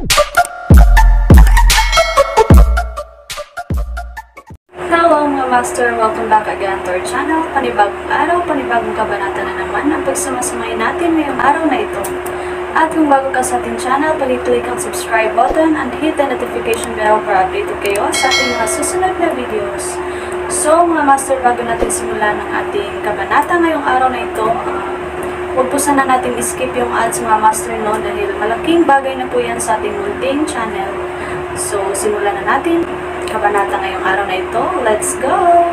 Hello mga master! Welcome back again to our channel. Panibagong araw, panibagong kabanata na naman ang pagsamasamayin natin ngayong araw na ito. At kung bago ka sa ating channel, pag-click ang subscribe button and hit the notification bell para updated kayo sa ating mga susunod na videos. So mga master, bago natin simulan ang ating kabanata ngayong araw na ito, huwag po sana natin skip yung ads mga master no, dahil malaking bagay na po yan sa ating munting channel. So simulan na natin kabanata ngayong araw na ito. Let's go!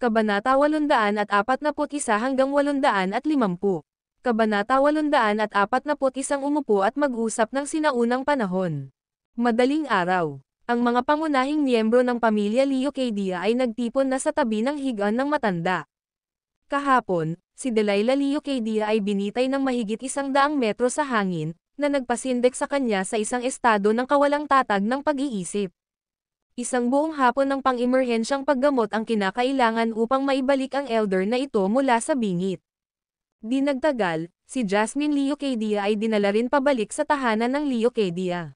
Kabanata 841 hanggang 850. Kabanata 841 umupo at mag-usap ng sinaunang panahon. Madaling araw. Ang mga pangunahing miyembro ng pamilya Leocadia ay nagtipon na sa tabi ng higaan ng matanda. Kahapon, si Delilah Leocadia ay binitay ng mahigit 100 metro sa hangin, na nagpasindek sa kanya sa isang estado ng kawalang tatag ng pag-iisip. Isang buong hapon ng pang-emerhensyang paggamot ang kinakailangan upang maibalik ang elder na ito mula sa bingit. Di nagtagal, si Jasmine Leocadia ay dinala rin pabalik sa tahanan ng Leocadia.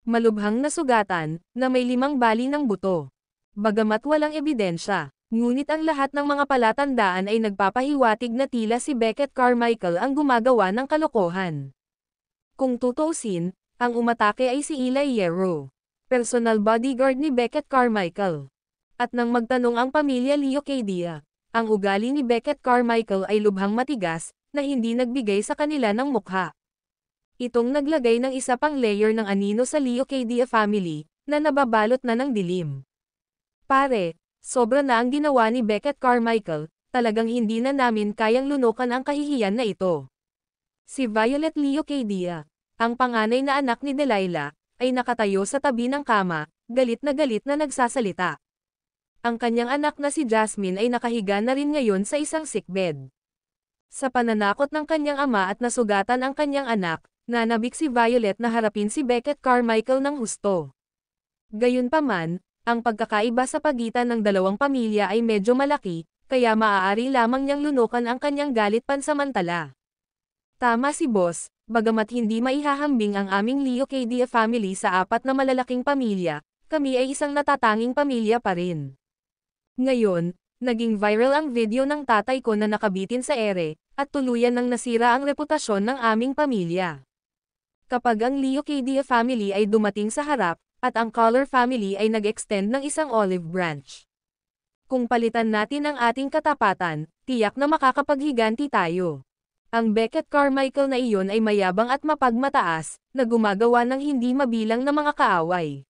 Malubhang nasugatan, na may 5 bali ng buto. Bagamat walang ebidensya, ngunit ang lahat ng mga palatandaan ay nagpapahiwatig na tila si Beckett Carmichael ang gumagawa ng kalokohan. Kung tutuusin, ang umatake ay si Eli Hierro, personal bodyguard ni Beckett Carmichael. At nang magtanong ang pamilya Leocadia, ang ugali ni Beckett Carmichael ay lubhang matigas, na hindi nagbigay sa kanila ng mukha. Itong naglagay ng isa pang layer ng anino sa Leocadia family, na nababalot na ng dilim. Pare, sobra na ang ginawa ni Beckett Carmichael, talagang hindi na namin kayang lunukan ang kahihiyan na ito. Si Violet Leocadia, ang panganay na anak ni Delilah, ay nakatayo sa tabi ng kama, galit na nagsasalita. Ang kanyang anak na si Jasmine ay nakahiga na rin ngayon sa isang sickbed. Sa pananakot ng kanyang ama at nasugatan ang kanyang anak, nanabik si Violet na harapin si Beckett Carmichael ng husto. Gayunpaman, ang pagkakaiba sa pagitan ng dalawang pamilya ay medyo malaki, kaya maaari lamang niyang lunukan ang kanyang galit pansamantala. Tama si boss, bagamat hindi maihahambing ang aming Leocadia family sa 4 na malalaking pamilya, kami ay isang natatanging pamilya pa rin. Ngayon, naging viral ang video ng tatay ko na nakabitin sa ere, at tuluyan nang nasira ang reputasyon ng aming pamilya. Kapag ang Leocadia family ay dumating sa harap, at ang Collar family ay nag-extend ng isang olive branch. Kung palitan natin ang ating katapatan, tiyak na makakapaghiganti tayo. Ang Beckett Carmichael na iyon ay mayabang at mapagmataas, na gumagawa ng hindi mabilang na mga kaaway.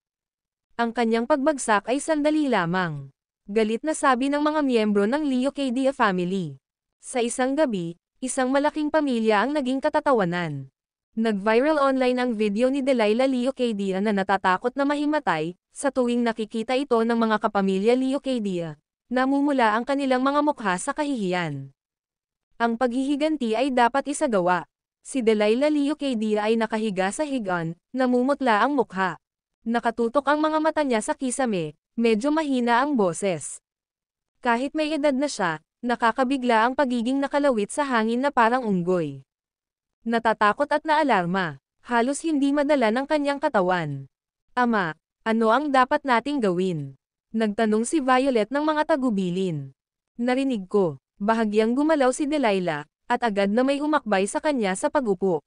Ang kanyang pagbagsak ay sandali lamang. Galit na sabi ng mga miyembro ng Leocadia family. Sa isang gabi, isang malaking pamilya ang naging katatawanan. Nag-viral online ang video ni Delilah Leocadia na natatakot na mahimatay, sa tuwing nakikita ito ng mga kapamilya Leocadia. Namumula ang kanilang mga mukha sa kahihiyan. Ang paghihiganti ay dapat isagawa. Si Delilah Leocadia ay nakahiga sa higaan, namumutla ang mukha. Nakatutok ang mga mata niya sa kisame, medyo mahina ang boses. Kahit may edad na siya, nakakabigla ang pagiging nakalawit sa hangin na parang unggoy. Natatakot at naalarma, halos hindi madala ng kanyang katawan. Ama, ano ang dapat nating gawin? Nagtanong si Violet ng mga tagubilin. Narinig ko. Bahagyang gumalaw si Delilah, at agad na may umakbay sa kanya sa pag-upo.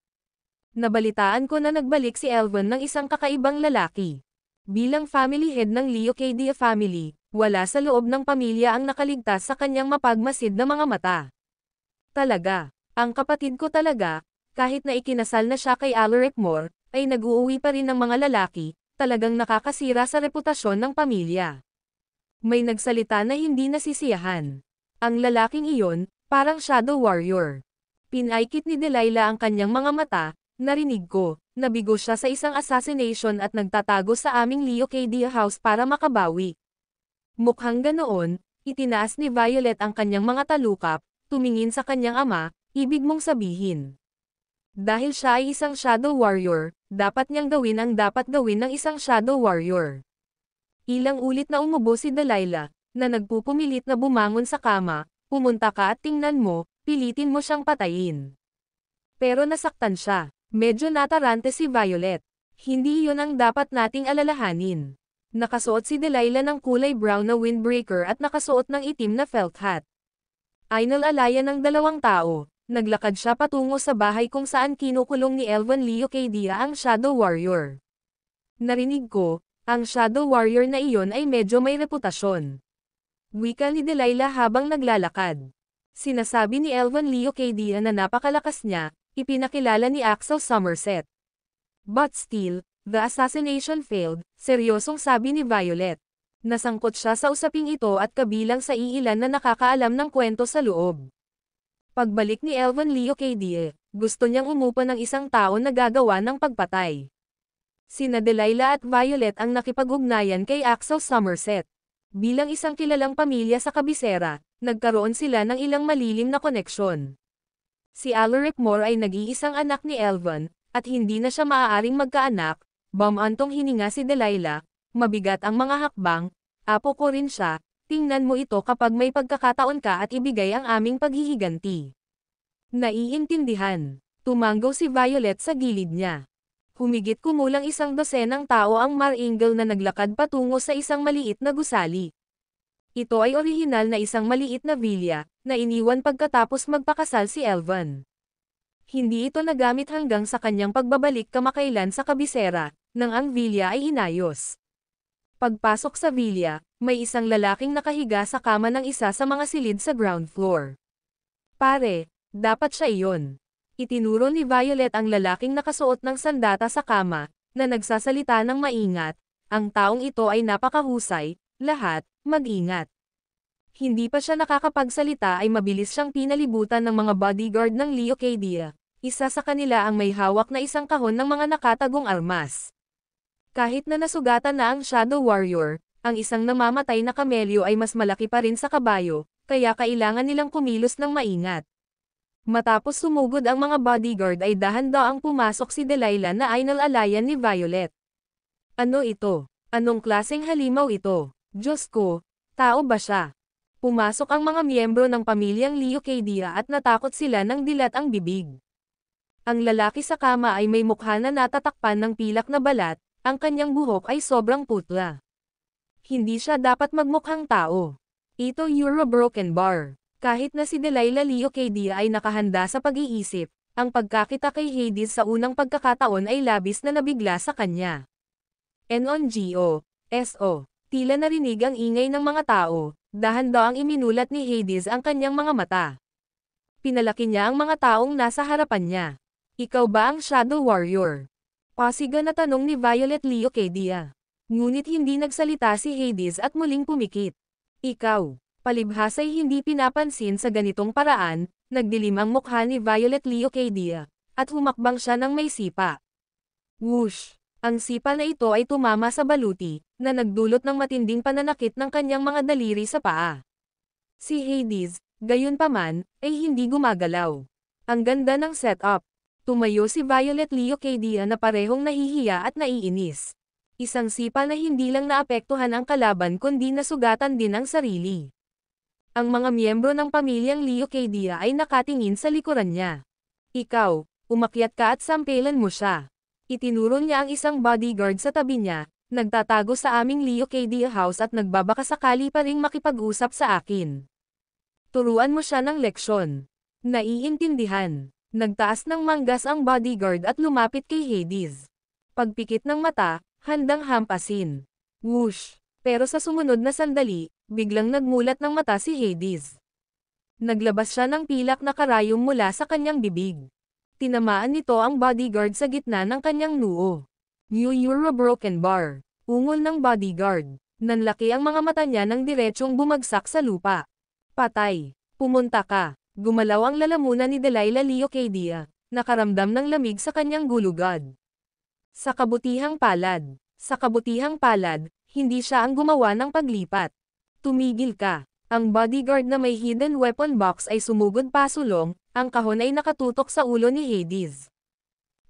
Nabalitaan ko na nagbalik si Elvin ng isang kakaibang lalaki. Bilang family head ng Leocadia family, wala sa loob ng pamilya ang nakaligtas sa kanyang mapagmasid na mga mata. Talaga, ang kapatid ko talaga, kahit na ikinasal na siya kay Alaric Moore, ay nag-uuwi pa rin ng mga lalaki, talagang nakakasira sa reputasyon ng pamilya. May nagsalita na hindi nasisiyahan. Ang lalaking iyon, parang shadow warrior. Pinaikit ni Delilah ang kanyang mga mata, narinig ko, nabigo siya sa isang assassination at nagtatago sa aming Leocadia house para makabawi. Mukhang ganoon, itinaas ni Violet ang kanyang mga talukap, tumingin sa kanyang ama, ibig mong sabihin. Dahil siya ay isang shadow warrior, dapat niyang gawin ang dapat gawin ng isang shadow warrior. Ilang ulit na umubo si Delilah, na nagpupumilit na bumangon sa kama, pumunta ka at tingnan mo, pilitin mo siyang patayin. Pero nasaktan siya. Medyo natarante si Violet. Hindi iyon ang dapat nating alalahanin. Nakasuot si Delilah ng kulay brown na windbreaker at nakasuot ng itim na felt hat. Inalalayan ng dalawang tao, naglakad siya patungo sa bahay kung saan kinukulong ni Elvan Leocadia ang Shadow Warrior. Narinig ko, ang Shadow Warrior na iyon ay medyo may reputasyon. Wika ni Delilah habang naglalakad. Sinasabi ni Elvan Leocadia na napakalakas niya, ipinakilala ni Axel Somerset. But still, the assassination failed, seryosong sabi ni Violet. Nasangkot siya sa usaping ito at kabilang sa iilan na nakakaalam ng kwento sa loob. Pagbalik ni Elvan Leocadia, gusto niyang umupa ng isang tao na gagawa ng pagpatay. Sina Delilah at Violet ang nakipag-ugnayan kay Axel Somerset. Bilang isang kilalang pamilya sa kabisera, nagkaroon sila ng ilang malilim na koneksyon. Si Alaric Moore ay nag-iisang anak ni Elvan, at hindi na siya maaaring magkaanak. Bumantong hininga si Delilah, mabigat ang mga hakbang, apo ko rin siya, tingnan mo ito kapag may pagkakataon ka at ibigay ang aming paghihiganti. Naiintindihan. Tumanggaw si Violet sa gilid niya. Humigit kumulang 100 tao ang maringal na naglakad patungo sa isang maliit na gusali. Ito ay orihinal na isang maliit na villa, na iniwan pagkatapos magpakasal si Elvan. Hindi ito nagamit hanggang sa kanyang pagbabalik kamakailan sa kabisera, nang ang villa ay inayos. Pagpasok sa villa, may isang lalaking nakahiga sa kama ng isa sa mga silid sa ground floor. Pare, dapat siya iyon. Itinuro ni Violet ang lalaking nakasuot ng sandata sa kama, na nagsasalita ng maingat. Ang taong ito ay napakahusay, lahat, mag-ingat. Hindi pa siya nakakapagsalita ay mabilis siyang pinalibutan ng mga bodyguard ng Leocadia. Isa sa kanila ang may hawak na isang kahon ng mga nakatagong armas. Kahit na nasugatan na ang Shadow Warrior, ang isang namamatay na kamelyo ay mas malaki pa rin sa kabayo, kaya kailangan nilang kumilos ng maingat. Matapos sumugod ang mga bodyguard ay dahan-daang pumasok si Delilah na inalalayan ni Violet. Ano ito? Anong klaseng halimaw ito? Diyos ko, tao ba siya? Pumasok ang mga miyembro ng pamilyang Leocadia at natakot sila nang dilat ang bibig. Ang lalaki sa kama ay may mukha na natatakpan ng pilak na balat, ang kanyang buhok ay sobrang putla. Hindi siya dapat magmukhang tao. Ito Euro Broken Bar. Kahit na si Delilah Leocadia ay nakahanda sa pag-iisip, ang pagkakita kay Hades sa unang pagkakataon ay labis na nabigla sa kanya. NONGO, tila narinig ang ingay ng mga tao, dahan-daang iminulat ni Hades ang kanyang mga mata. Pinalaki niya ang mga taong nasa harapan niya. Ikaw ba ang Shadow Warrior? Pasiga na tanong ni Violet Leocadia. Ngunit hindi nagsalita si Hades at muling pumikit. Ikaw, palibhas ay hindi pinapansin sa ganitong paraan, nagdilim ang mukha ni Violet Leocadia, at humakbang siya ng may sipa. Whoosh! Ang sipa na ito ay tumama sa baluti, na nagdulot ng matinding pananakit ng kanyang mga daliri sa paa. Si Hades, gayunpaman, ay hindi gumagalaw. Ang ganda ng setup. Tumayo si Violet Leocadia na parehong nahihiya at naiinis. Isang sipa na hindi lang naapektuhan ang kalaban kundi nasugatan din ang sarili. Ang mga miyembro ng pamilyang Leocadia ay nakatingin sa likuran niya. Ikaw, umakyat ka at sampelan mo siya. Itinuro niya ang isang bodyguard sa tabi niya, nagtatago sa aming Leocadia house at nagbabaka sakali pa ring makipag-usap sa akin. Turuan mo siya ng leksyon. Naiintindihan. Nagtaas ng manggas ang bodyguard at lumapit kay Hades. Pagpikit ng mata, handang hampasin. Whoosh! Pero sa sumunod na sandali, biglang nagmulat ng mata si Hades. Naglabas siya ng pilak na karayom mula sa kanyang bibig. Tinamaan nito ang bodyguard sa gitna ng kanyang noo. New Euro Broken Bar. Ungol ng bodyguard. Nanlaki ang mga mata niya nang diretsyong bumagsak sa lupa. Patay. Pumunta ka. Gumalaw ang lalamunan ni Delilah Leocadia, nakaramdam ng lamig sa kanyang gulugad. Sa kabutihang palad, hindi siya ang gumawa ng paglipat. Tumigil ka. Ang bodyguard na may hidden weapon box ay sumugod pasulong, ang kahon ay nakatutok sa ulo ni Hades.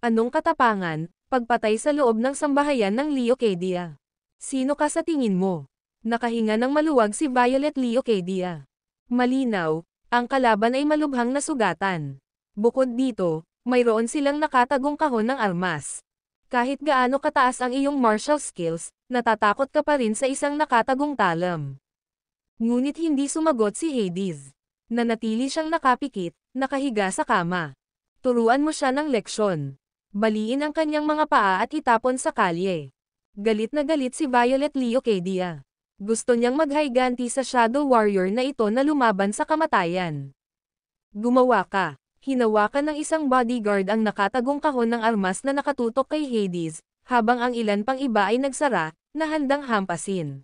Anong katapangan, pagpatay sa loob ng sambahayan ng Leocadia? Sino ka sa tingin mo? Nakahinga ng maluwag si Violet Leocadia. Malinaw. Ang kalaban ay malubhang nasugatan. Bukod dito, mayroon silang nakatagong kahon ng armas. Kahit gaano kataas ang iyong martial skills, natatakot ka pa rin sa isang nakatagong talam. Ngunit hindi sumagot si Hades. Nanatili siyang nakapikit, nakahiga sa kama. Turuan mo siya ng leksyon. Baliin ang kanyang mga paa at itapon sa kalye. Galit na galit si Violet Leocadia. Gusto niyang maghayganti sa Shadow Warrior na ito na lumaban sa kamatayan. Gumawa ka. Hinawakan ng isang bodyguard ang nakatagong kahon ng armas na nakatutok kay Hades, habang ang ilan pang iba ay nagsara, na handang hampasin.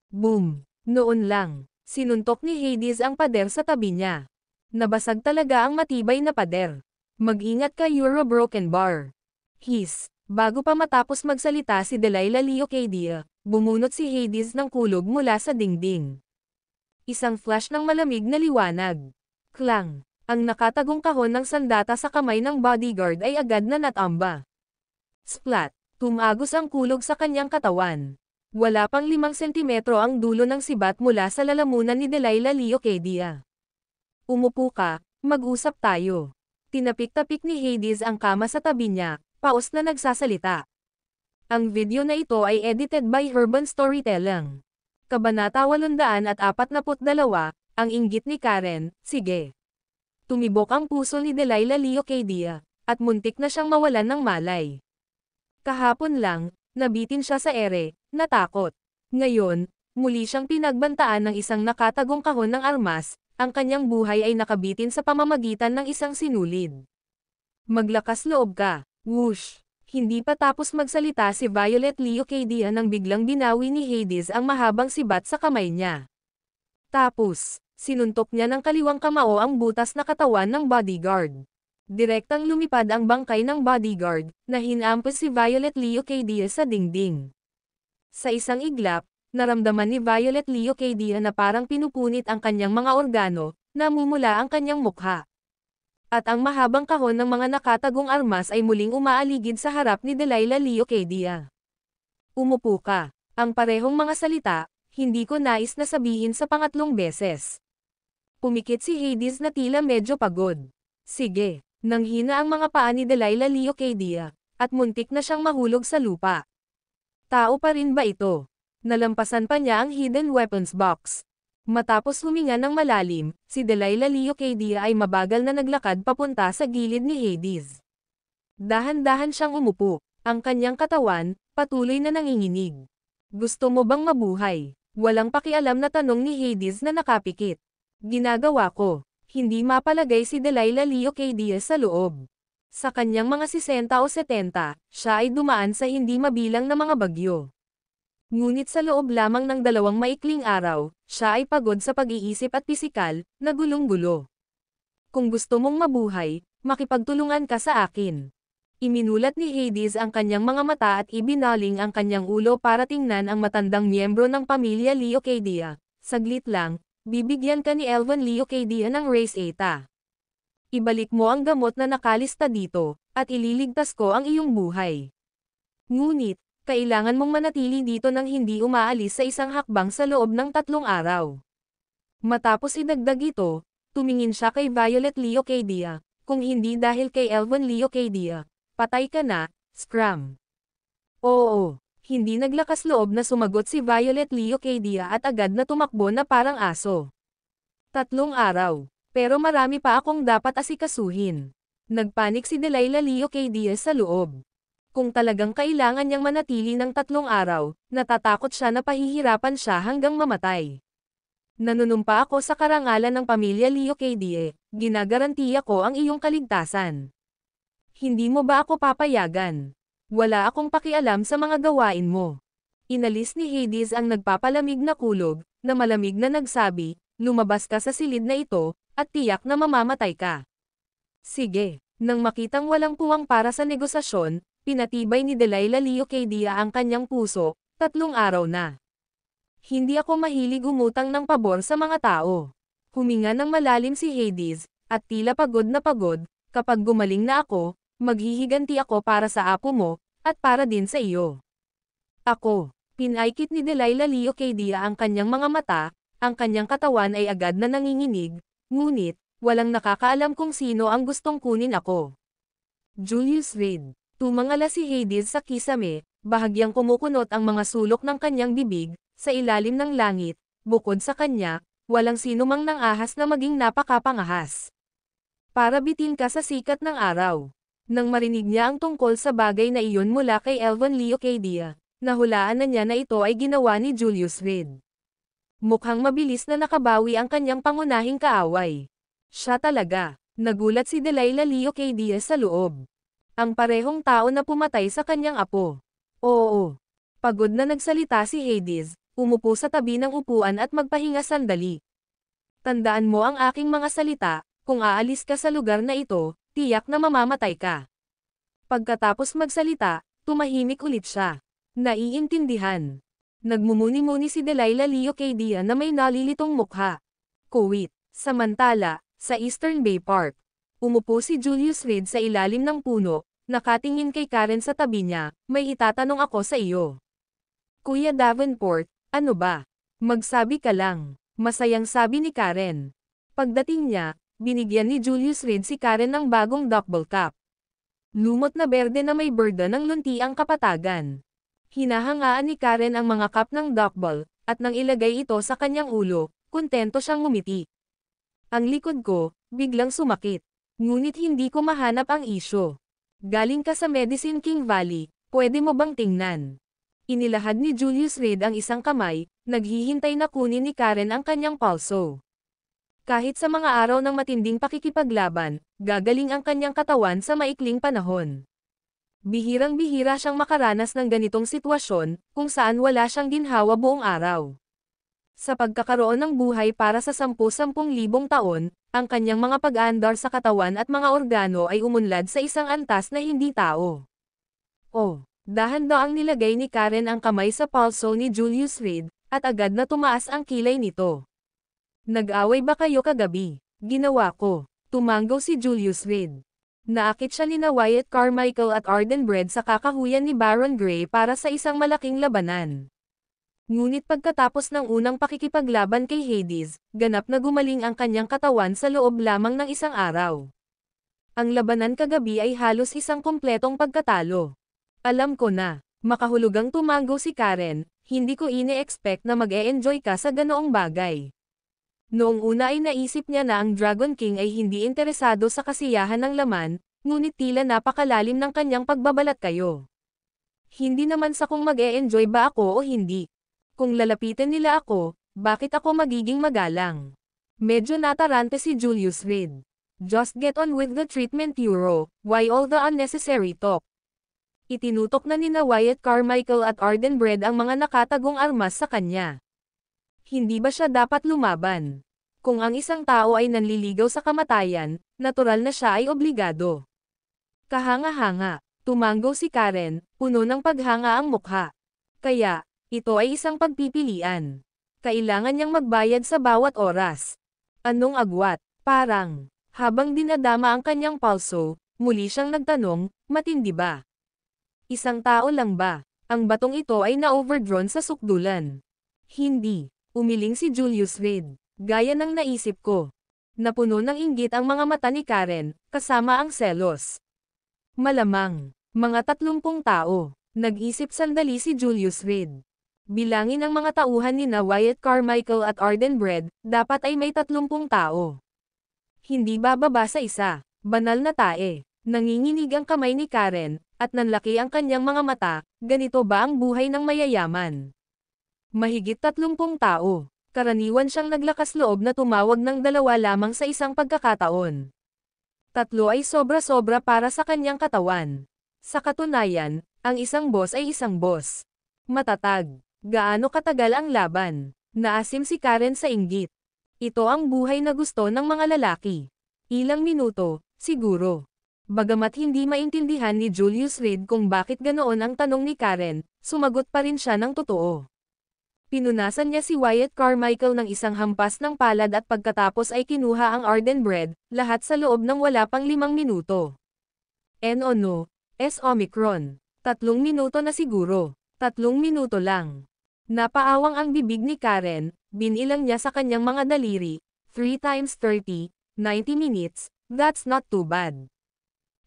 Boom! Noon lang, sinuntok ni Hades ang pader sa tabi niya. Nabasag talaga ang matibay na pader. Mag-ingat ka, Euro Broken Bar. His. Bago pa matapos magsalita si Delilah Leocadia, bumunot si Hades ng kulog mula sa dingding. Isang flash ng malamig na liwanag. Klang! Ang nakatagong kahon ng sandata sa kamay ng bodyguard ay agad na natamba. Splat! Tumagos ang kulog sa kanyang katawan. Wala pang 5 sentimetro ang dulo ng sibat mula sa lalamunan ni Delilah Leocadia. Umupo ka, mag-usap tayo. Tinapik-tapik ni Hades ang kama sa tabi niya, paos na nagsasalita. Ang video na ito ay edited by Urban Storytelling. Kabanata 842, ang inggit ni Karen, sige. Tumibok ang puso ni Delilah Leocadia, at muntik na siyang mawalan ng malay. Kahapon lang, nabitin siya sa ere, natakot. Ngayon, muli siyang pinagbantaan ng isang nakatagong kahon ng armas, ang kanyang buhay ay nakabitin sa pamamagitan ng isang sinulid. Maglakas loob ka, whoosh! Hindi pa tapos magsalita si Violet Leocadia nang biglang binawi ni Hades ang mahabang sibat sa kamay niya. Tapos, sinuntok niya ng kaliwang kamao ang butas na katawan ng bodyguard. Direktang lumipad ang bangkay ng bodyguard, na hinampas si Violet Leocadia sa dingding. Sa isang iglap, naramdaman ni Violet Leocadia na parang pinupunit ang kanyang mga organo, namumula ang kanyang mukha. At ang mahabang kahon ng mga nakatagong armas ay muling umaaligid sa harap ni Delilah Leocadia. Umupo ka. Ang parehong mga salita, hindi ko nais na sabihin sa pangatlong beses. Pumikit si Hades na tila medyo pagod. Sige, nanghina ang mga paa ni Delilah Leocadia, at muntik na siyang mahulog sa lupa. Tao pa rin ba ito? Nalampasan pa niya ang hidden weapons box. Matapos huminga ng malalim, si Delilah Leocadia ay mabagal na naglakad papunta sa gilid ni Hades. Dahan-dahan siyang umupo, ang kanyang katawan, patuloy na nanginginig. Gusto mo bang mabuhay? Walang pakialam na tanong ni Hades na nakapikit. Ginagawa ko. Hindi mapalagay si Delilah Leocadia sa loob. Sa kanyang mga 60 o 70, siya ay dumaan sa hindi mabilang na mga bagyo. Ngunit sa loob lamang ng 2 maikling araw, siya ay pagod sa pag-iisip at pisikal, na gulong-gulo. Kung gusto mong mabuhay, makipagtulungan ka sa akin. Iminulat ni Hades ang kanyang mga mata at ibinaling ang kanyang ulo para tingnan ang matandang miyembro ng pamilya Leocadia. Saglit lang, bibigyan ka ni Elvan Leocadia ng race eta. Ibalik mo ang gamot na nakalista dito, at ililigtas ko ang iyong buhay. Ngunit, kailangan mong manatili dito nang hindi umaalis sa isang hakbang sa loob ng 3 araw. Matapos idagdag ito, tumingin siya kay Violet Leocadia, kung hindi dahil kay Elvan Leocadia, patay ka na, scram. Oo, hindi naglakas loob na sumagot si Violet Leocadia at agad na tumakbo na parang aso. 3 araw, pero marami pa akong dapat asikasuhin. Nagpanik si Delilah Leocadia sa loob. Kung talagang kailangan niyang manatili ng 3 araw, natatakot siya na pahihirapan siya hanggang mamatay. Nanunumpa ako sa karangalan ng pamilya Leocadia, ginagarantiya ko ang iyong kaligtasan. Hindi mo ba ako papayagan? Wala akong pakialam sa mga gawain mo. Inalis ni Hades ang nagpapalamig na kulog, na malamig na nagsabi, lumabas ka sa silid na ito, at tiyak na mamamatay ka. Sige, nang makitang walang puwang para sa negosasyon, pinatibay ni Delilah Leocadia ang kanyang puso, 3 araw na. Hindi ako mahilig umutang ng pabor sa mga tao. Huminga ng malalim si Hades, at tila pagod na pagod, kapag gumaling na ako, maghihiganti ako para sa apo mo, at para din sa iyo. Ako, pinaikit ni Delilah Leocadia ang kanyang mga mata, ang kanyang katawan ay agad na nanginginig, ngunit, walang nakakaalam kung sino ang gustong kunin ako. Julius Reed. Tumangala si Hades sa kisame, bahagyang kumukunot ang mga sulok ng kanyang bibig, sa ilalim ng langit, bukod sa kanya, walang sinumang nangahas na maging napakapangahas. Para bitin ka sa sikat ng araw. Nang marinig niya ang tungkol sa bagay na iyon mula kay Elvan Leocadia, nahulaan na niya na ito ay ginawa ni Julius Reed. Mukhang mabilis na nakabawi ang kanyang pangunahing kaaway. Siya talaga. Nagulat si Delilah Leocadia sa loob. Ang parehong tao na pumatay sa kanyang apo. Oo. Pagod na nagsalita si Hades, umupo sa tabi ng upuan at magpahinga sandali. Tandaan mo ang aking mga salita, kung aalis ka sa lugar na ito, tiyak na mamamatay ka. Pagkatapos magsalita, tumahimik ulit siya. Naiintindihan. Nagmumuni-muni si Delilah Leocadia na may nalilitong mukha. Kuwait. Samantala, sa Eastern Bay Park, umupo si Julius Reed sa ilalim ng puno, nakatingin kay Karen sa tabi niya, may itatanong ako sa iyo. Kuya Davenport, ano ba? Magsabi ka lang, masayang sabi ni Karen. Pagdating niya, binigyan ni Julius Reed si Karen ng bagong double cup. Lumot na berde na may berda ng luntiang kapatagan. Hinahangaan ni Karen ang mga cup ng double, at nang ilagay ito sa kanyang ulo, kontento siyang ngumiti. Ang likod ko, biglang sumakit. Ngunit hindi ko mahanap ang isyo. Galing ka sa Medicine King Valley, pwede mo bang tingnan? Inilahad ni Julius Reed ang isang kamay, naghihintay na kunin ni Karen ang kanyang pulso. Kahit sa mga araw ng matinding pakikipaglaban, gagaling ang kanyang katawan sa maikling panahon. Bihirang-bihira siyang makaranas ng ganitong sitwasyon, kung saan wala siyang ginhawa buong araw. Sa pagkakaroon ng buhay para sa 10,000 taon, ang kanyang mga pag-aandar sa katawan at mga organo ay umunlad sa isang antas na hindi tao. Oh, dahan-daang nilagay ni Karen ang kamay sa pulso ni Julius Reed, at agad na tumaas ang kilay nito. Nag-away ba kayo kagabi? Ginawa ko. Tumanggaw si Julius Reed. Naakit siya nina Wyatt Carmichael at Arden Bread sa kakahuyan ni Baron Gray para sa isang malaking labanan. Ngunit pagkatapos ng unang pakikipaglaban kay Hades, ganap na gumaling ang kanyang katawan sa loob lamang ng isang araw. Ang labanan kagabi ay halos isang kumpletong pagkatalo. Alam ko na, makahulugang tumanggo si Karen, hindi ko ine-expect na mag-e-enjoy ka sa ganoong bagay. Noong una ay naisip niya na ang Dragon King ay hindi interesado sa kasiyahan ng laman, ngunit tila napakalalim ng kanyang pagbabalat kayo. Hindi naman sa kung mag-e-enjoy ba ako o hindi. Kung lalapitin nila ako, bakit ako magiging magalang? Medyo natarante si Julius Reed. Just get on with the treatment Euro, why all the unnecessary talk? Itinutok na nina Wyatt Carmichael at Arden Bread ang mga nakatagong armas sa kanya. Hindi ba siya dapat lumaban? Kung ang isang tao ay nanliligaw sa kamatayan, natural na siya ay obligado. Kahanga-hanga, tumanggo si Karen, puno ng paghanga ang mukha. Kaya, ito ay isang pagpipilian. Kailangan niyang magbayad sa bawat oras. Anong agwat? Parang, habang dinadama ang kanyang pulso, muli siyang nagtanong, matindi ba? Isang tao lang ba? Ang batong ito ay na-overdrawn sa sukdulan. Hindi, umiling si Julius Reed. Gaya ng naisip ko. Napuno ng inggit ang mga mata ni Karen, kasama ang selos. Malamang, mga 30 tao. Nag-isip sandali si Julius Reed. Bilangin ang mga tauhan ni na Wyatt Carmichael at Arden Bread, dapat ay may 30 tao. Hindi bababa sa isa, banal na tae. Nanginginig ang kamay ni Karen, at nanlaki ang kanyang mga mata, ganito ba ang buhay ng mayayaman? Mahigit 30 tao. Karaniwan siyang naglakas loob na tumawag ng 2 lamang sa isang pagkakataon. 3 ay sobra-sobra para sa kanyang katawan. Sa katunayan, ang isang boss ay isang boss. Matatag. Gaano katagal ang laban? Naasim si Karen sa inggit. Ito ang buhay na gusto ng mga lalaki. Ilang minuto, siguro. Bagamat hindi maintindihan ni Julius Reed kung bakit ganoon ang tanong ni Karen, sumagot pa rin siya ng totoo. Pinunasan niya si Wyatt Carmichael ng isang hampas ng palad at pagkatapos ay kinuha ang Arden Bread, lahat sa loob ng wala pang 5 minuto. No, Omicron. 3 minuto na siguro. 3 minuto lang. Napaawang ang bibig ni Karen, binilang niya sa kanyang mga daliri, 3 times 30, 90 minutes, that's not too bad.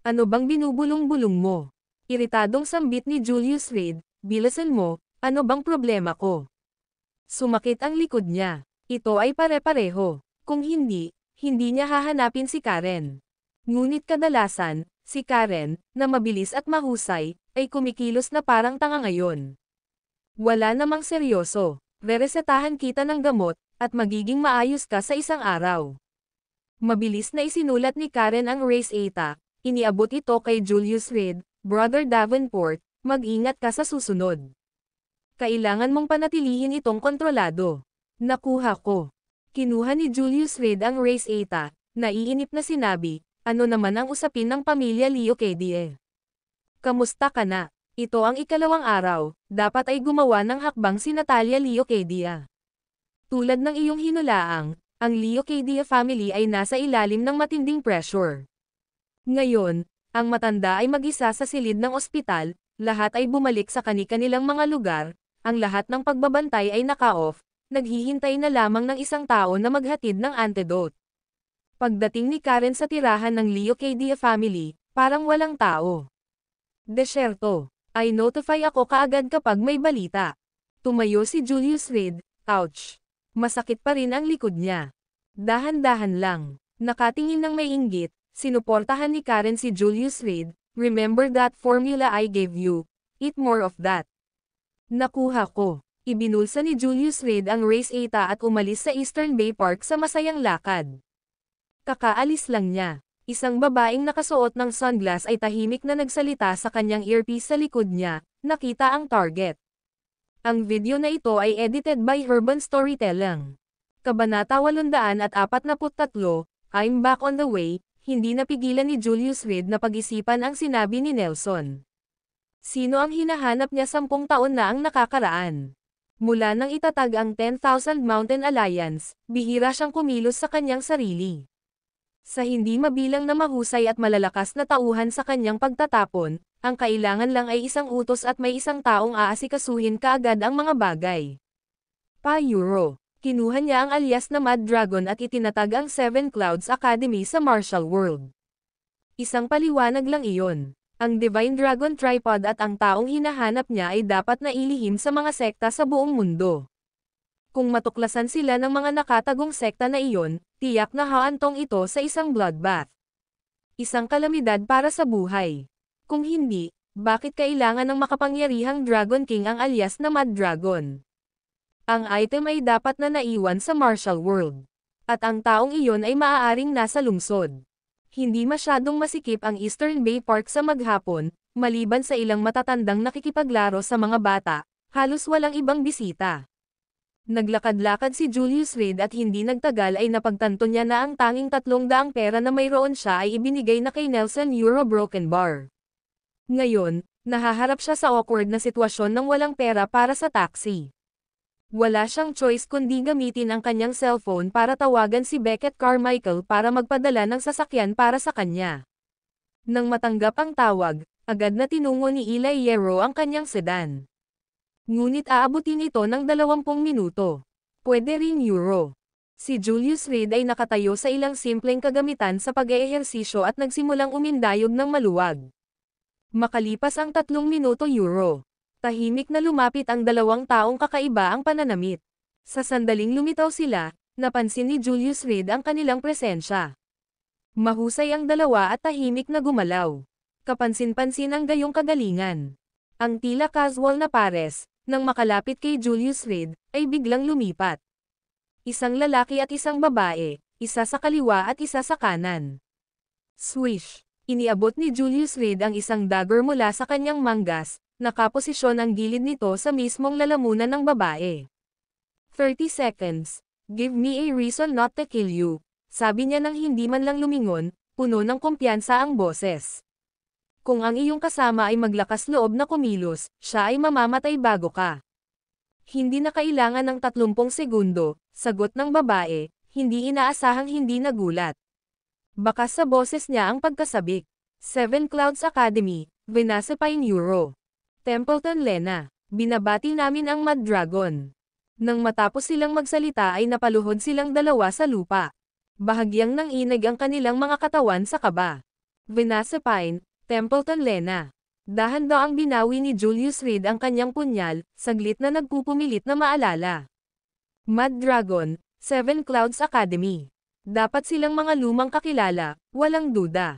Ano bang binubulong-bulong mo? Iritadong sambit ni Julius Reed, "Bilisan mo, ano bang problema ko?" Sumakit ang likod niya. Ito ay pare-pareho. Kung hindi, hindi niya hahanapin si Karen. Ngunit kadalasan, si Karen, na mabilis at mahusay, ay kumikilos na parang tanga ngayon. Wala namang seryoso. Reresetahan kita ng gamot, at magiging maayos ka sa isang araw. Mabilis na isinulat ni Karen ang Race Eta. Iniabot ito kay Julius Reed, "Brother Davenport, mag-ingat ka sa susunod. Kailangan mong panatilihin itong kontrolado." Nakuha ko. Kinuha ni Julius Reed ang Race Eta, naiinip na sinabi, "Ano naman ang usapin ng pamilya Leocadie? Kamusta ka na? Ito ang ikalawang araw, dapat ay gumawa ng hakbang si Natalia Leocadia. Tulad ng iyong hinulaang, ang Leocadia family ay nasa ilalim ng matinding pressure. Ngayon, ang matanda ay mag-isa sa silid ng ospital, lahat ay bumalik sa kani-kanilang mga lugar, ang lahat ng pagbabantay ay naka-off, naghihintay na lamang ng isang tao na maghatid ng antidote. Pagdating ni Karen sa tirahan ng Leocadia family, parang walang tao. Desyerto. "I notify ako kaagad kapag may balita." Tumayo si Julius Reed, ouch. Masakit pa rin ang likod niya. Dahan-dahan lang. Nakatingin ng may inggit, sinuportahan ni Karen si Julius Reed, "Remember that formula I gave you? Eat more of that." Nakuha ko. Ibinulsa ni Julius Reed ang Race Eta at umalis sa Eastern Bay Park sa masayang lakad. Kakaalis lang niya. Isang babaeng nakasuot ng sunglass ay tahimik na nagsalita sa kanyang earpiece sa likod niya, nakita ang target. Ang video na ito ay edited by Urban Storytelling. Kabanata 843, "I'm back on the way." Hindi napigilan ni Julius Reed na pag-isipan ang sinabi ni Nelson. Sino ang hinahanap niya 10 taon na ang nakakaraan? Mula nang itatag ang 10,000 Mountain Alliance, bihira siyang kumilos sa kanyang sarili. Sa hindi mabilang na mahusay at malalakas na tauhan sa kanyang pagtatapon, ang kailangan lang ay isang utos at may isang taong aasikasuhin kaagad ang mga bagay. Pa-Euro. Kinuha niya ang alias na Mad Dragon at itinatag ang Seven Clouds Academy sa Martial World. Isang paliwanag lang iyon. Ang Divine Dragon Tripod at ang taong hinahanap niya ay dapat na ilihim sa mga sekta sa buong mundo. Kung matuklasan sila ng mga nakatagong sekta na iyon, tiyak na haantong ito sa isang bloodbath. Isang kalamidad para sa buhay. Kung hindi, bakit kailangan ng makapangyarihang Dragon King ang alias na Mad Dragon? Ang item ay dapat na naiwan sa Martial World. At ang taong iyon ay maaaring nasa lungsod. Hindi masyadong masikip ang Eastern Bay Park sa maghapon, maliban sa ilang matatandang nakikipaglaro sa mga bata, halos walang ibang bisita. Naglakad-lakad si Julius Reed at hindi nagtagal ay napagtanto niya na ang tanging 300 pera na mayroon siya ay ibinigay na kay Nelson Euro Broken Bar. Ngayon, nahaharap siya sa awkward na sitwasyon ng walang pera para sa taxi. Wala siyang choice kundi gamitin ang kanyang cellphone para tawagan si Beckett Carmichael para magpadala ng sasakyan para sa kanya. Nang matanggap ang tawag, agad na tinungo ni Eli Hierro ang kanyang sedan. Ngunit aabutin ito ng 20 minuto. Pwede rin euro. Si Julius Reed ay nakatayo sa ilang simpleng kagamitan sa pag-eehersisyo at nagsimulang umindayog ng maluwag. Makalipas ang 3 minuto euro. Tahimik na lumapit ang 2 taong kakaiba ang pananamit. Sa sandaling lumitaw sila, napansin ni Julius Reed ang kanilang presensya. Mahusay ang dalawa at tahimik na gumalaw. Kapansin-pansin ang gayong kagalingan. Ang tila casual na pares, nang makalapit kay Julius Reed, ay biglang lumipat. Isang lalaki at isang babae, isa sa kaliwa at isa sa kanan. Swish! Iniabot ni Julius Reed ang isang dagger mula sa kanyang manggas, nakaposisyon ang gilid nito sa mismong lalamunan ng babae. 30 seconds. Give me a reason not to kill you. Sabi niya nang hindi man lang lumingon, puno ng kumpiyansa ang boses. Kung ang iyong kasama ay maglakas loob na kumilos, siya ay mamamatay bago ka. Hindi na kailangan ng 30 segundo, sagot ng babae, hindi inaasahang hindi nagulat. Bakas sa boses niya ang pagkasabik. Seven Clouds Academy, Venasipine Euro. Templeton Lena, binabati namin ang Mad Dragon. Nang matapos silang magsalita ay napaluhod silang dalawa sa lupa. Bahagyang nanginig ang kanilang mga katawan sa kaba. Venasipine, Templeton Lena. Dahan-dahang binawi ni Julius Reed ang kanyang punyal, saglit na nagpupumilit na maalala. Mad Dragon, Seven Clouds Academy. Dapat silang mga lumang kakilala, walang duda.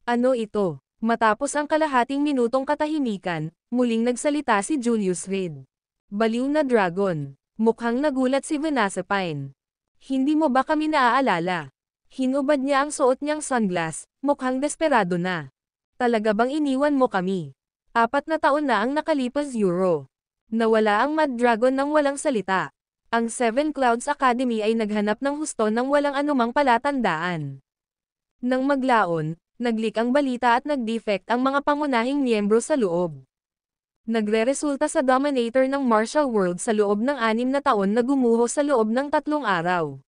Ano ito? Matapos ang kalahating minutong katahimikan, muling nagsalita si Julius Reed. Baliw na dragon. Mukhang nagulat si Vanessa Pine. Hindi mo ba kami naaalala? Hinubad niya ang suot niyang sunglass, mukhang desperado na. Talaga bang iniwan mo kami? 4 na taon na ang nakalipas Euro. Nawala ang Mad Dragon nang walang salita. Ang Seven Clouds Academy ay naghanap ng husto nang walang anumang palatandaan. Nang maglaon, naglik ang balita at nag-defect ang mga pangunahing miyembro sa loob. Nagre-resulta sa Dominator ng Martial World sa loob ng 6 na taon na gumuho sa loob ng 3 araw.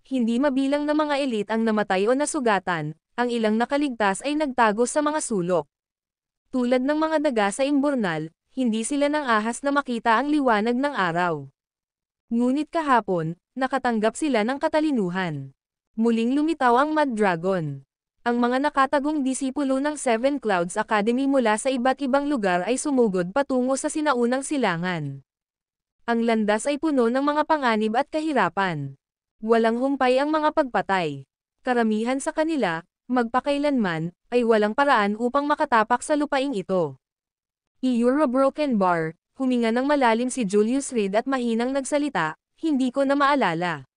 Hindi mabilang na mga elite ang namatay o nasugatan, ang ilang nakaligtas ay nagtago sa mga sulok. Tulad ng mga daga sa imburnal, hindi sila nang ahas na makita ang liwanag ng araw. Ngunit kahapon, nakatanggap sila ng katalinuhan. Muling lumitaw ang Mad Dragon. Ang mga nakatagong disipulo ng Seven Clouds Academy mula sa iba't ibang lugar ay sumugod patungo sa sinaunang silangan. Ang landas ay puno ng mga panganib at kahirapan. Walang humpay ang mga pagpatay. Karamihan sa kanila, magpakailanman, ay walang paraan upang makatapak sa lupaing ito. Euro Broken Bar, huminga ng malalim si Julius Reed at mahinang nagsalita, hindi ko na maalala.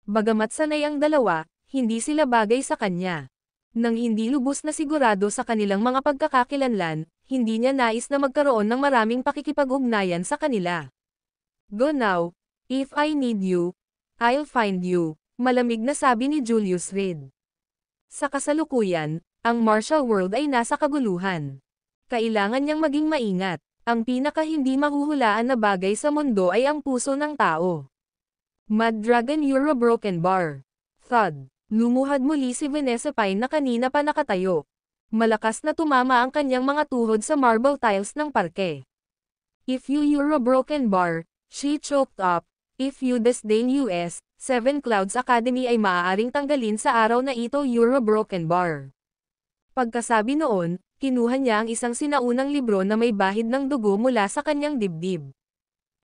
Bagamat sanay ang dalawa, hindi sila bagay sa kanya. Nang hindi lubos na sigurado sa kanilang mga pagkakakilanlan, hindi niya nais na magkaroon ng maraming pakikipag-ugnayan sa kanila. Go now, if I need you, I'll find you, malamig na sabi ni Julius Reed. Sa kasalukuyan, ang martial world ay nasa kaguluhan. Kailangan niyang maging maingat. Ang pinaka hindi mahuhulaan na bagay sa mundo ay ang puso ng tao. Mad Dragon Euro Broken Bar. Thud. Lumuhad muli si Vanessa Pine na kanina pa nakatayo. Malakas na tumama ang kanyang mga tuhod sa marble tiles ng parke. If you Euro Broken Bar, she choked up. If you disdain US, Seven Clouds Academy ay maaaring tanggalin sa araw na ito Euro Broken Bar. Pagkasabi noon, kinuha niya ang isang sinaunang libro na may bahid ng dugo mula sa kanyang dibdib.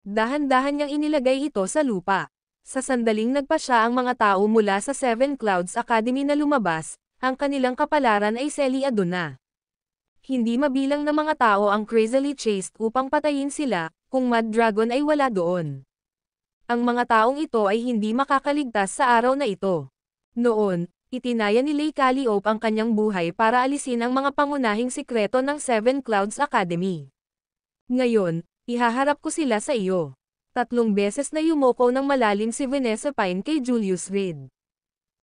Dahan-dahan niyang inilagay ito sa lupa. Sa sandaling nagpa siya ang mga tao mula sa Seven Clouds Academy na lumabas, ang kanilang kapalaran ay seliado na. Hindi mabilang na mga tao ang crazily chased upang patayin sila, kung Mad Dragon ay wala doon. Ang mga taong ito ay hindi makakaligtas sa araw na ito. Noon, itinaya ni Lay Calliope ang kanyang buhay para alisin ang mga pangunahing sikreto ng Seven Clouds Academy. Ngayon, ihaharap ko sila sa iyo. 3 beses na yumoko ng malalim si Vanessa Pine kay Julius Reed.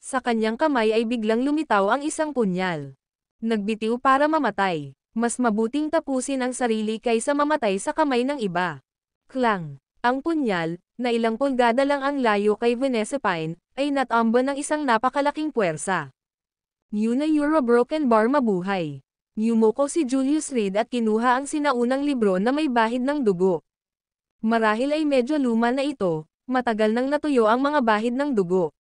Sa kanyang kamay ay biglang lumitaw ang isang punyal. Nagbitiw para mamatay. Mas mabuting tapusin ang sarili kaysa mamatay sa kamay ng iba. Klang. Ang punyal, na ilang pulgada lang ang layo kay Vanessa Pine, ay natambo ng isang napakalaking puwersa. Yun na Euro Broken Bar mabuhay. Yumoko si Julius Reed at kinuha ang sinaunang libro na may bahid ng dugo. Marahil ay medyo luma na ito, matagal nang natuyo ang mga bahid ng dugo.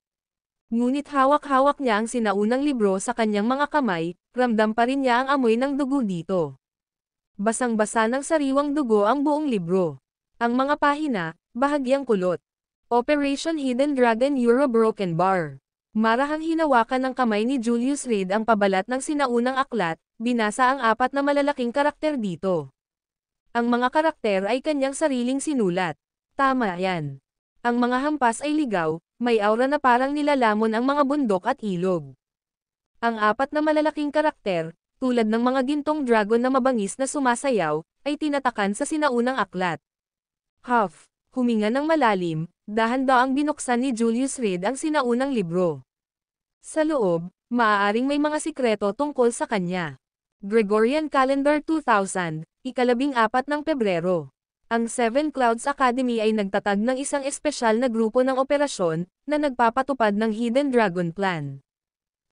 Ngunit hawak-hawak niya ang sinaunang libro sa kanyang mga kamay, ramdam pa rin niya ang amoy ng dugo dito. Basang-basa ng sariwang dugo ang buong libro. Ang mga pahina, bahagyang kulot. Operation Hidden Dragon Euro Broken Bar. Marahang hinawakan ng kamay ni Julius Reed ang pabalat ng sinaunang aklat, binasa ang 4 na malalaking karakter dito. Ang mga karakter ay kanyang sariling sinulat. Tama yan. Ang mga hampas ay ligaw, may aura na parang nilalamon ang mga bundok at ilog. Ang 4 na malalaking karakter, tulad ng mga gintong dragon na mabangis na sumasayaw, ay tinatakan sa sinaunang aklat. Huff, huminga ng malalim, dahan-daang binuksan ni Julius Reed ang sinaunang libro. Sa loob, maaaring may mga sikreto tungkol sa kanya. Gregorian Calendar 2000, ika-14 ng Pebrero. Ang Seven Clouds Academy ay nagtatag ng isang espesyal na grupo ng operasyon, na nagpapatupad ng Hidden Dragon Plan.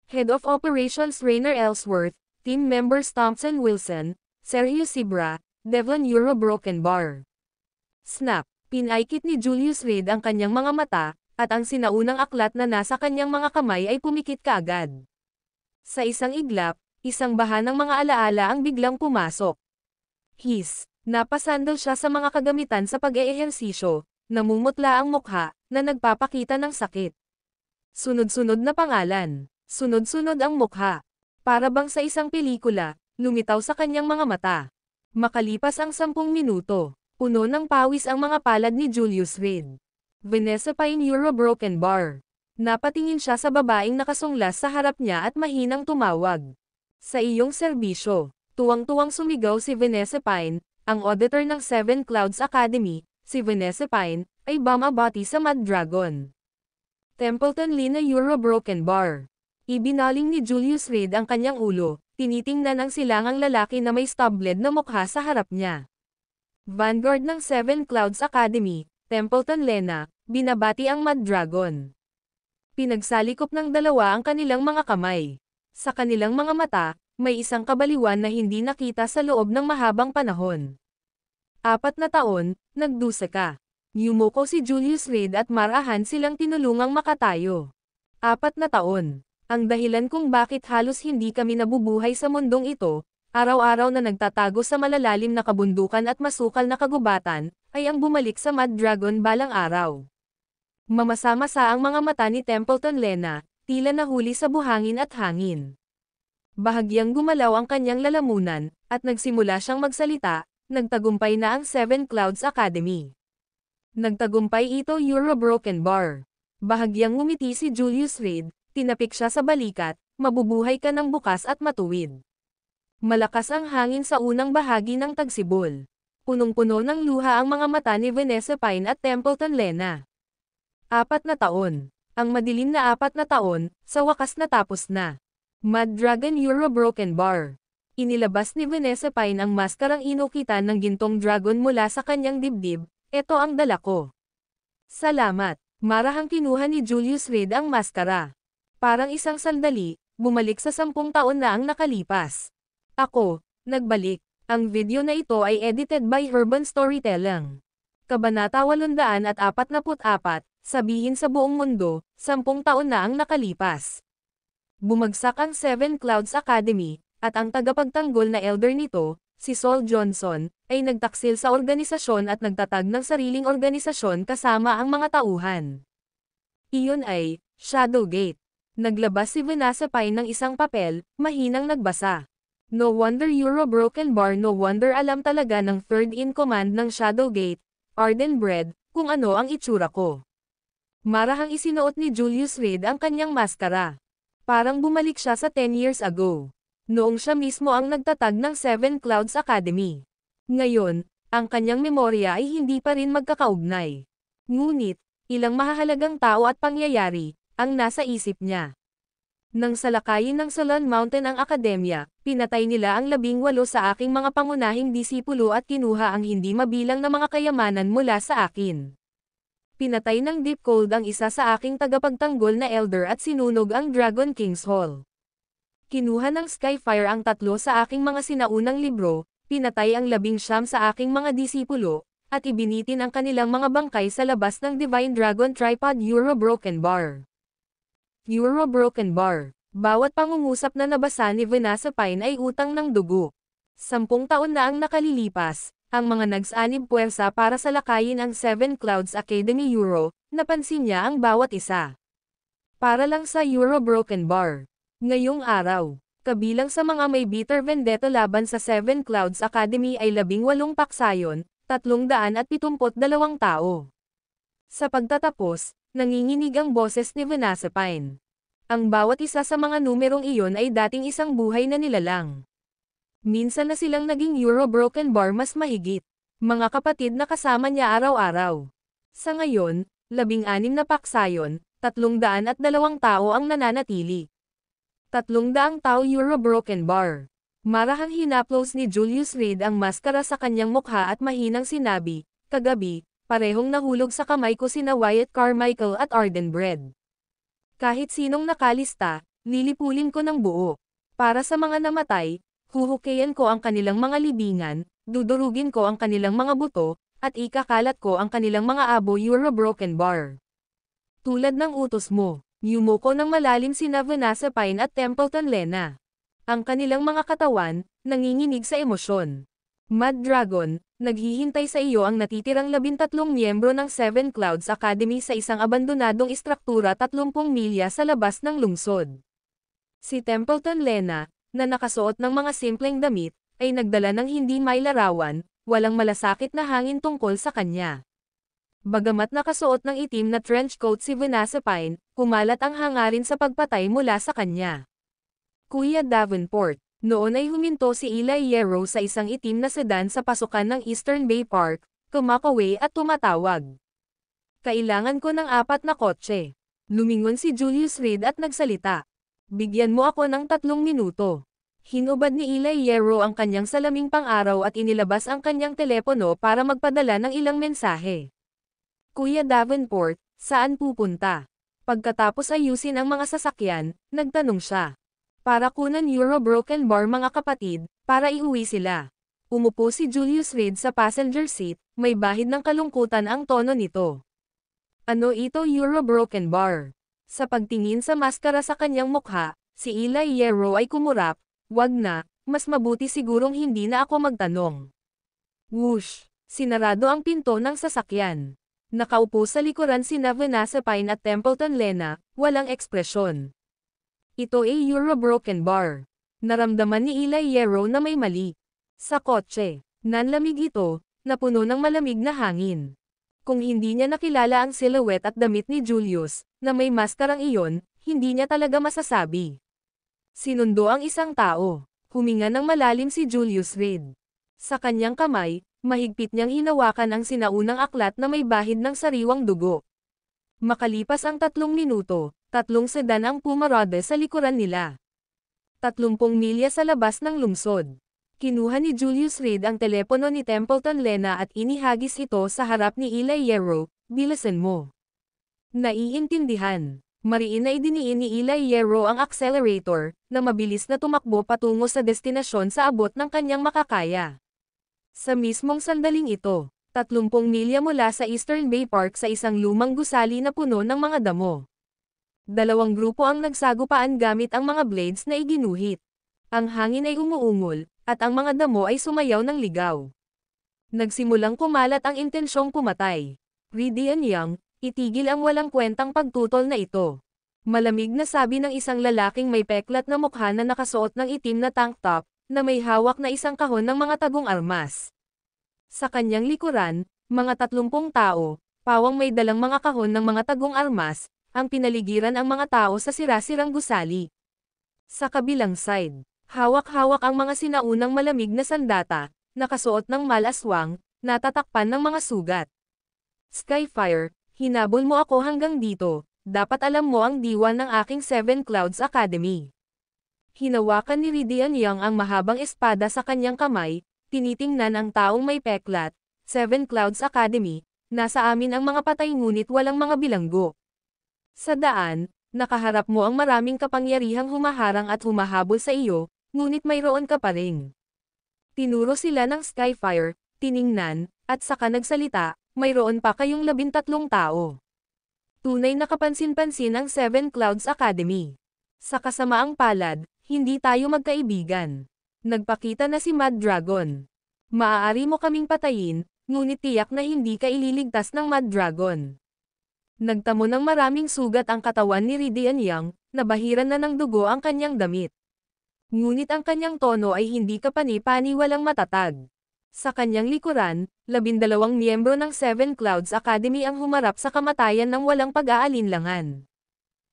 Head of Operations Rainer Ellsworth, Team Members Thompson Wilson, Sergio Sibra, Devlin Euro Broken Bar. Snap! Pinaikit ni Julius Reed ang kanyang mga mata, at ang sinaunang aklat na nasa kanyang mga kamay ay pumikit kaagad. Sa isang iglap, Isang baha ng mga alaala ang biglang pumasok. Napasandal siya sa mga kagamitan sa pag-eehersisyo, namumutla ang mukha, na nagpapakita ng sakit. Sunod-sunod na pangalan. Sunod-sunod ang mukha. Para bang sa isang pelikula, lumitaw sa kanyang mga mata. Makalipas ang 10 minuto, puno ng pawis ang mga palad ni Julius Reed. Vanessa Pine Euro Broken Bar. Napatingin siya sa babaeng nakasunglas sa harap niya at mahinang tumawag. Sa iyong serbisyo. Tuwang-tuwang sumigaw si Vanessa Pine, ang auditor ng Seven Clouds Academy. Si Vanessa Pine ay bumabati sa Mad Dragon. Templeton Lina Euro Broken Bar. Ibinaling ni Julius Reed ang kanyang ulo, tinitingnan ang silangang lalaki na may stubbled na mukha sa harap niya. Vanguard ng Seven Clouds Academy, Templeton Lena, binabati ang Mad Dragon. Pinagsalikop ng dalawa ang kanilang mga kamay. Sa kanilang mga mata, may isang kabaliwan na hindi nakita sa loob ng mahabang panahon. 4 na taon, nagdusa ka. Yumuko si Julius Reed at marahan silang tinulungang makatayo. 4 na taon. Ang dahilan kung bakit halos hindi kami nabubuhay sa mundong ito, araw-araw na nagtatago sa malalalim na kabundukan at masukal na kagubatan, ay ang bumalik sa Mad Dragon balang araw. Mamasa-masa ang mga mata ni Templeton Lena, tila nahuli sa buhangin at hangin. Bahagyang gumalaw ang kanyang lalamunan, at nagsimula siyang magsalita, nagtagumpay na ang Seven Clouds Academy. Nagtagumpay ito Euro Broken Bar. Bahagyang ngumiti si Julius Reed, tinapik siya sa balikat, mabubuhay ka ng bukas at matuwid. Malakas ang hangin sa unang bahagi ng tagsibol. Punong-puno ng luha ang mga mata ni Vanessa Pine at Templeton Lena. 4 na taon. Ang madilim na 4 na taon, sa wakas natapos na. Mad Dragon Euro Broken Bar. Inilabas ni Vanessa Pine ang maskarang inukitan ng gintong dragon mula sa kanyang dibdib. Ito ang dala ko. Salamat. Marahang kinuha ni Julius Reed ang maskara. Parang isang sandali, bumalik sa 10 taon na ang nakalipas. Ako, nagbalik. Ang video na ito ay edited by Urban Storytelling. Kabanata 844, sabihin sa buong mundo, 10 taon na ang nakalipas. Bumagsak ang Seven Clouds Academy, at ang tagapagtanggol na elder nito, si Saul Johnson, ay nagtaksil sa organisasyon at nagtatag ng sariling organisasyon kasama ang mga tauhan. Iyon ay, Shadowgate. Naglabas si Vanessa Pine ng isang papel, mahinang nagbasa. No wonder Euro Broken Bar, no wonder alam talaga ng third in command ng Shadowgate, Arden Bread, kung ano ang itsura ko. Marahang isinuot ni Julius Reed ang kanyang maskara. Parang bumalik siya sa 10 years ago. Noong siya mismo ang nagtatag ng Seven Clouds Academy. Ngayon, ang kanyang memorya ay hindi pa rin magkakaugnay. Ngunit, ilang mahahalagang tao at pangyayari, ang nasa isip niya. Nang salakayin ng Solon Mountain ang akademya, pinatay nila ang 18 sa aking mga pangunahing disipulo at kinuha ang hindi mabilang na mga kayamanan mula sa akin. Pinatay ng Deep Cold ang isa sa aking tagapagtanggol na elder at sinunog ang Dragon King's Hall. Kinuha ng Skyfire ang 3 sa aking mga sinaunang libro, pinatay ang 19 sa aking mga disipulo, at ibinitin ang kanilang mga bangkay sa labas ng Divine Dragon Tripod Euro Broken Bar. Euro Broken Bar. Bawat pangungusap na nabasa ni Vanessa Pine ay utang ng dugo. 10 taon na ang nakalilipas, ang mga nagsanib puwersa para salakayin ang Seven Clouds Academy Euro, napansin niya ang bawat isa. Para lang sa Euro Broken Bar. Ngayong araw, kabilang sa mga may bitter vendetta laban sa Seven Clouds Academy ay 18 paksayon, 372 tao. Sa pagtatapos, nanginginig ang boses ni Vanessa Pine. Ang bawat isa sa mga numerong iyon ay dating isang buhay na nilalang. Minsan na silang naging Euro Broken Bar mas mahigit. Mga kapatid na kasama niya araw-araw. Sa ngayon, 16 na paksayon, 302 tao ang nananatili. 300 tao Euro Broken Bar. Marahang hinaplos ni Julius Reed ang maskara sa kanyang mukha at mahinang sinabi, kagabi, parehong nahulog sa kamay ko sina Wyatt Carmichael at Arden Bread. Kahit sinong nakalista, lilipulin ko ng buo. Para sa mga namatay, huhukayan ko ang kanilang mga libingan, dudurugin ko ang kanilang mga buto, at ikakalat ko ang kanilang mga abo Euro Broken Bar. Tulad ng utos mo, yumuko ng malalim sina Vanessa Pine at Templeton Lena. Ang kanilang mga katawan, nanginginig sa emosyon. Mad Dragon, naghihintay sa iyo ang natitirang 13 miyembro ng Seven Clouds Academy sa isang abandonadong istruktura 30 milya sa labas ng lungsod. Si Templeton Lena, na nakasuot ng mga simpleng damit, ay nagdala ng hindi mailarawan, walang malasakit na hangin tungkol sa kanya. Bagamat nakasuot ng itim na trench coat si Vanessa Pine, kumalat ang hangarin sa pagpatay mula sa kanya. Kuya Davenport, noon ay huminto si Eli Hierro sa isang itim na sedan sa pasukan ng Eastern Bay Park, kumakaway at tumatawag. Kailangan ko ng 4 na kotse. Lumingon si Julius Reed at nagsalita. Bigyan mo ako ng 3 minuto. Hinubad ni Eli Hierro ang kanyang salaming pang-araw at inilabas ang kanyang telepono para magpadala ng ilang mensahe. Kuya Davenport, saan pupunta? Pagkatapos ayusin ang mga sasakyan, nagtanong siya. Para kunan Euro Broken Bar mga kapatid, para iuwi sila. Umupo si Julius Reed sa passenger seat, may bahid ng kalungkutan ang tono nito. Ano ito Euro Broken Bar? Sa pagtingin sa maskara sa kanyang mukha, si Eli Hierro ay kumurap, wag na, mas mabuti sigurong hindi na ako magtanong. Whoosh! Sinarado ang pinto ng sasakyan. Nakaupo sa likuran sina Vanessa Pine at Templeton Lena, walang ekspresyon. Ito ay Euro Broken Bar. Naramdaman ni Eli Hierro na may mali. Sa kotse, nanlamig ito, napuno ng malamig na hangin. Kung hindi niya nakilala ang silhouette at damit ni Julius, na may maskarang iyon, hindi niya talaga masasabi. Sinundo ang isang tao. Huminga ng malalim si Julius Reed. Sa kanyang kamay, mahigpit niyang hinawakan ang sinaunang aklat na may bahid ng sariwang dugo. Makalipas ang 3 minuto, 3 sedan ang pumarada sa likuran nila. 30 milya sa labas ng lungsod. Kinuha ni Julius Reed ang telepono ni Templeton Lena at inihagis ito sa harap ni Eli Hierro, bilisan mo. Naiintindihan. Mariin na idiniin ni Eli Hierro ang accelerator, na mabilis na tumakbo patungo sa destinasyon sa abot ng kanyang makakaya. Sa mismong sandaling ito, 30 milya mula sa Eastern Bay Park sa isang lumang gusali na puno ng mga damo. 2 grupo ang nagsagupaan gamit ang mga blades na iginuhit. Ang hangin ay umuungol, at ang mga damo ay sumayaw ng ligaw. Nagsimulang kumalat ang intensyong pumatay. Ridian Young, itigil ang walang kwentang pagtutol na ito. Malamig na sabi ng isang lalaking may peklat na mukha na nakasuot ng itim na tank top, na may hawak na isang kahon ng mga tagong armas. Sa kanyang likuran, mga 30 tao, pawang may dalang mga kahon ng mga tagong armas, ang pinaligiran ang mga tao sa sirasirang gusali. Sa kabilang side, hawak-hawak ang mga sinaunang malamig na sandata, nakasuot ng malaswang, natatakpan ng mga sugat. Skyfire, hinabol mo ako hanggang dito, dapat alam mo ang diwa ng aking Seven Clouds Academy. Hinawakan ni Ridian Young ang mahabang espada sa kanyang kamay, tinitingnan ang taong may peklat, Seven Clouds Academy, nasa amin ang mga patay ngunit walang mga bilanggo. Sa daan, nakaharap mo ang maraming kapangyarihang humaharang at humahabol sa iyo, ngunit mayroon ka pa rin. Tinuro sila ng Skyfire, tiningnan, at saka nagsalita, mayroon pa kayong 13 tao. Tunay na kapansin-pansin ang Seven Clouds Academy. Sa kasamaang palad, hindi tayo magkaibigan. Nagpakita na si Mad Dragon. Maaari mo kaming patayin, ngunit tiyak na hindi ka ililigtas ng Mad Dragon. Nagtamo ng maraming sugat ang katawan ni Ridian Young, nabahiran na ng dugo ang kanyang damit. Ngunit ang kanyang tono ay hindi kapani-paniwalang matatag. Sa kanyang likuran, 12 miyembro ng Seven Clouds Academy ang humarap sa kamatayan ng walang pag-aalinlangan.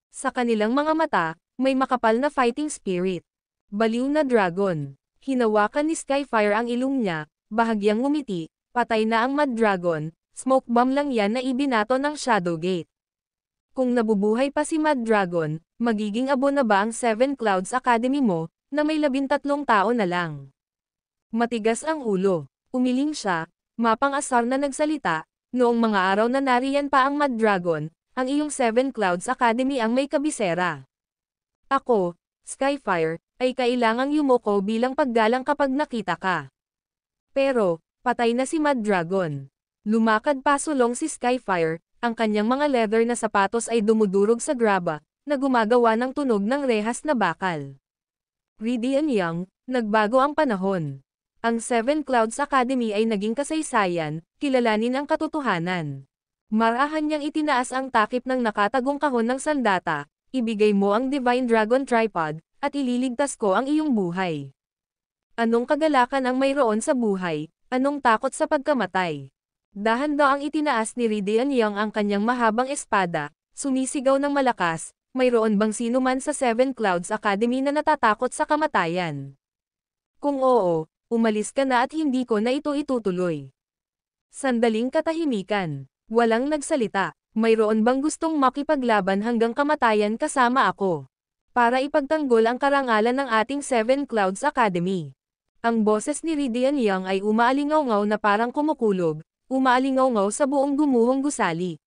Sa kanilang mga mata, may makapal na fighting spirit. Baliw na dragon. Hinawakan ni Skyfire ang ilong niya, bahagyang ngumiti, patay na ang Mad Dragon. Smoke bomb lang yan na ibinato ng Shadowgate. Kung nabubuhay pa si Mad Dragon, magiging abo na ba ang Seven Clouds Academy mo, na may 13 tao na lang? Matigas ang ulo. Umiling siya, mapang-asar na nagsalita, noong mga araw na nariyan pa ang Mad Dragon, ang iyong Seven Clouds Academy ang may kabisera. Ako, Skyfire, ay kailangang yumuko bilang paggalang kapag nakita ka. Pero, patay na si Mad Dragon. Lumakad pasulong si Skyfire, ang kanyang mga leather na sapatos ay dumudurog sa graba, na gumagawa ng tunog ng rehas na bakal. Ridian Young, nagbago ang panahon. Ang Seven Clouds Academy ay naging kasaysayan, kilalanin ang katotohanan. Marahan niyang itinaas ang takip ng nakatagong kahon ng sandata, ibigay mo ang Divine Dragon Tripod, at ililigtas ko ang iyong buhay. Anong kagalakan ang mayroon sa buhay, anong takot sa pagkamatay? Dahan-daang itinaas ni Ridian Young ang kanyang mahabang espada, sumisigaw ng malakas, mayroon bang sino man sa Seven Clouds Academy na natatakot sa kamatayan? Kung oo, umalis ka na at hindi ko na ito itutuloy. Sandaling katahimikan. Walang nagsalita. Mayroon bang gustong makipaglaban hanggang kamatayan kasama ako? Para ipagtanggol ang karangalan ng ating Seven Clouds Academy. Ang boses ni Ridian Young ay umaalingaw-ngaw na parang kumukulog, umaalingaw-ngaw sa buong gumuhong gusali.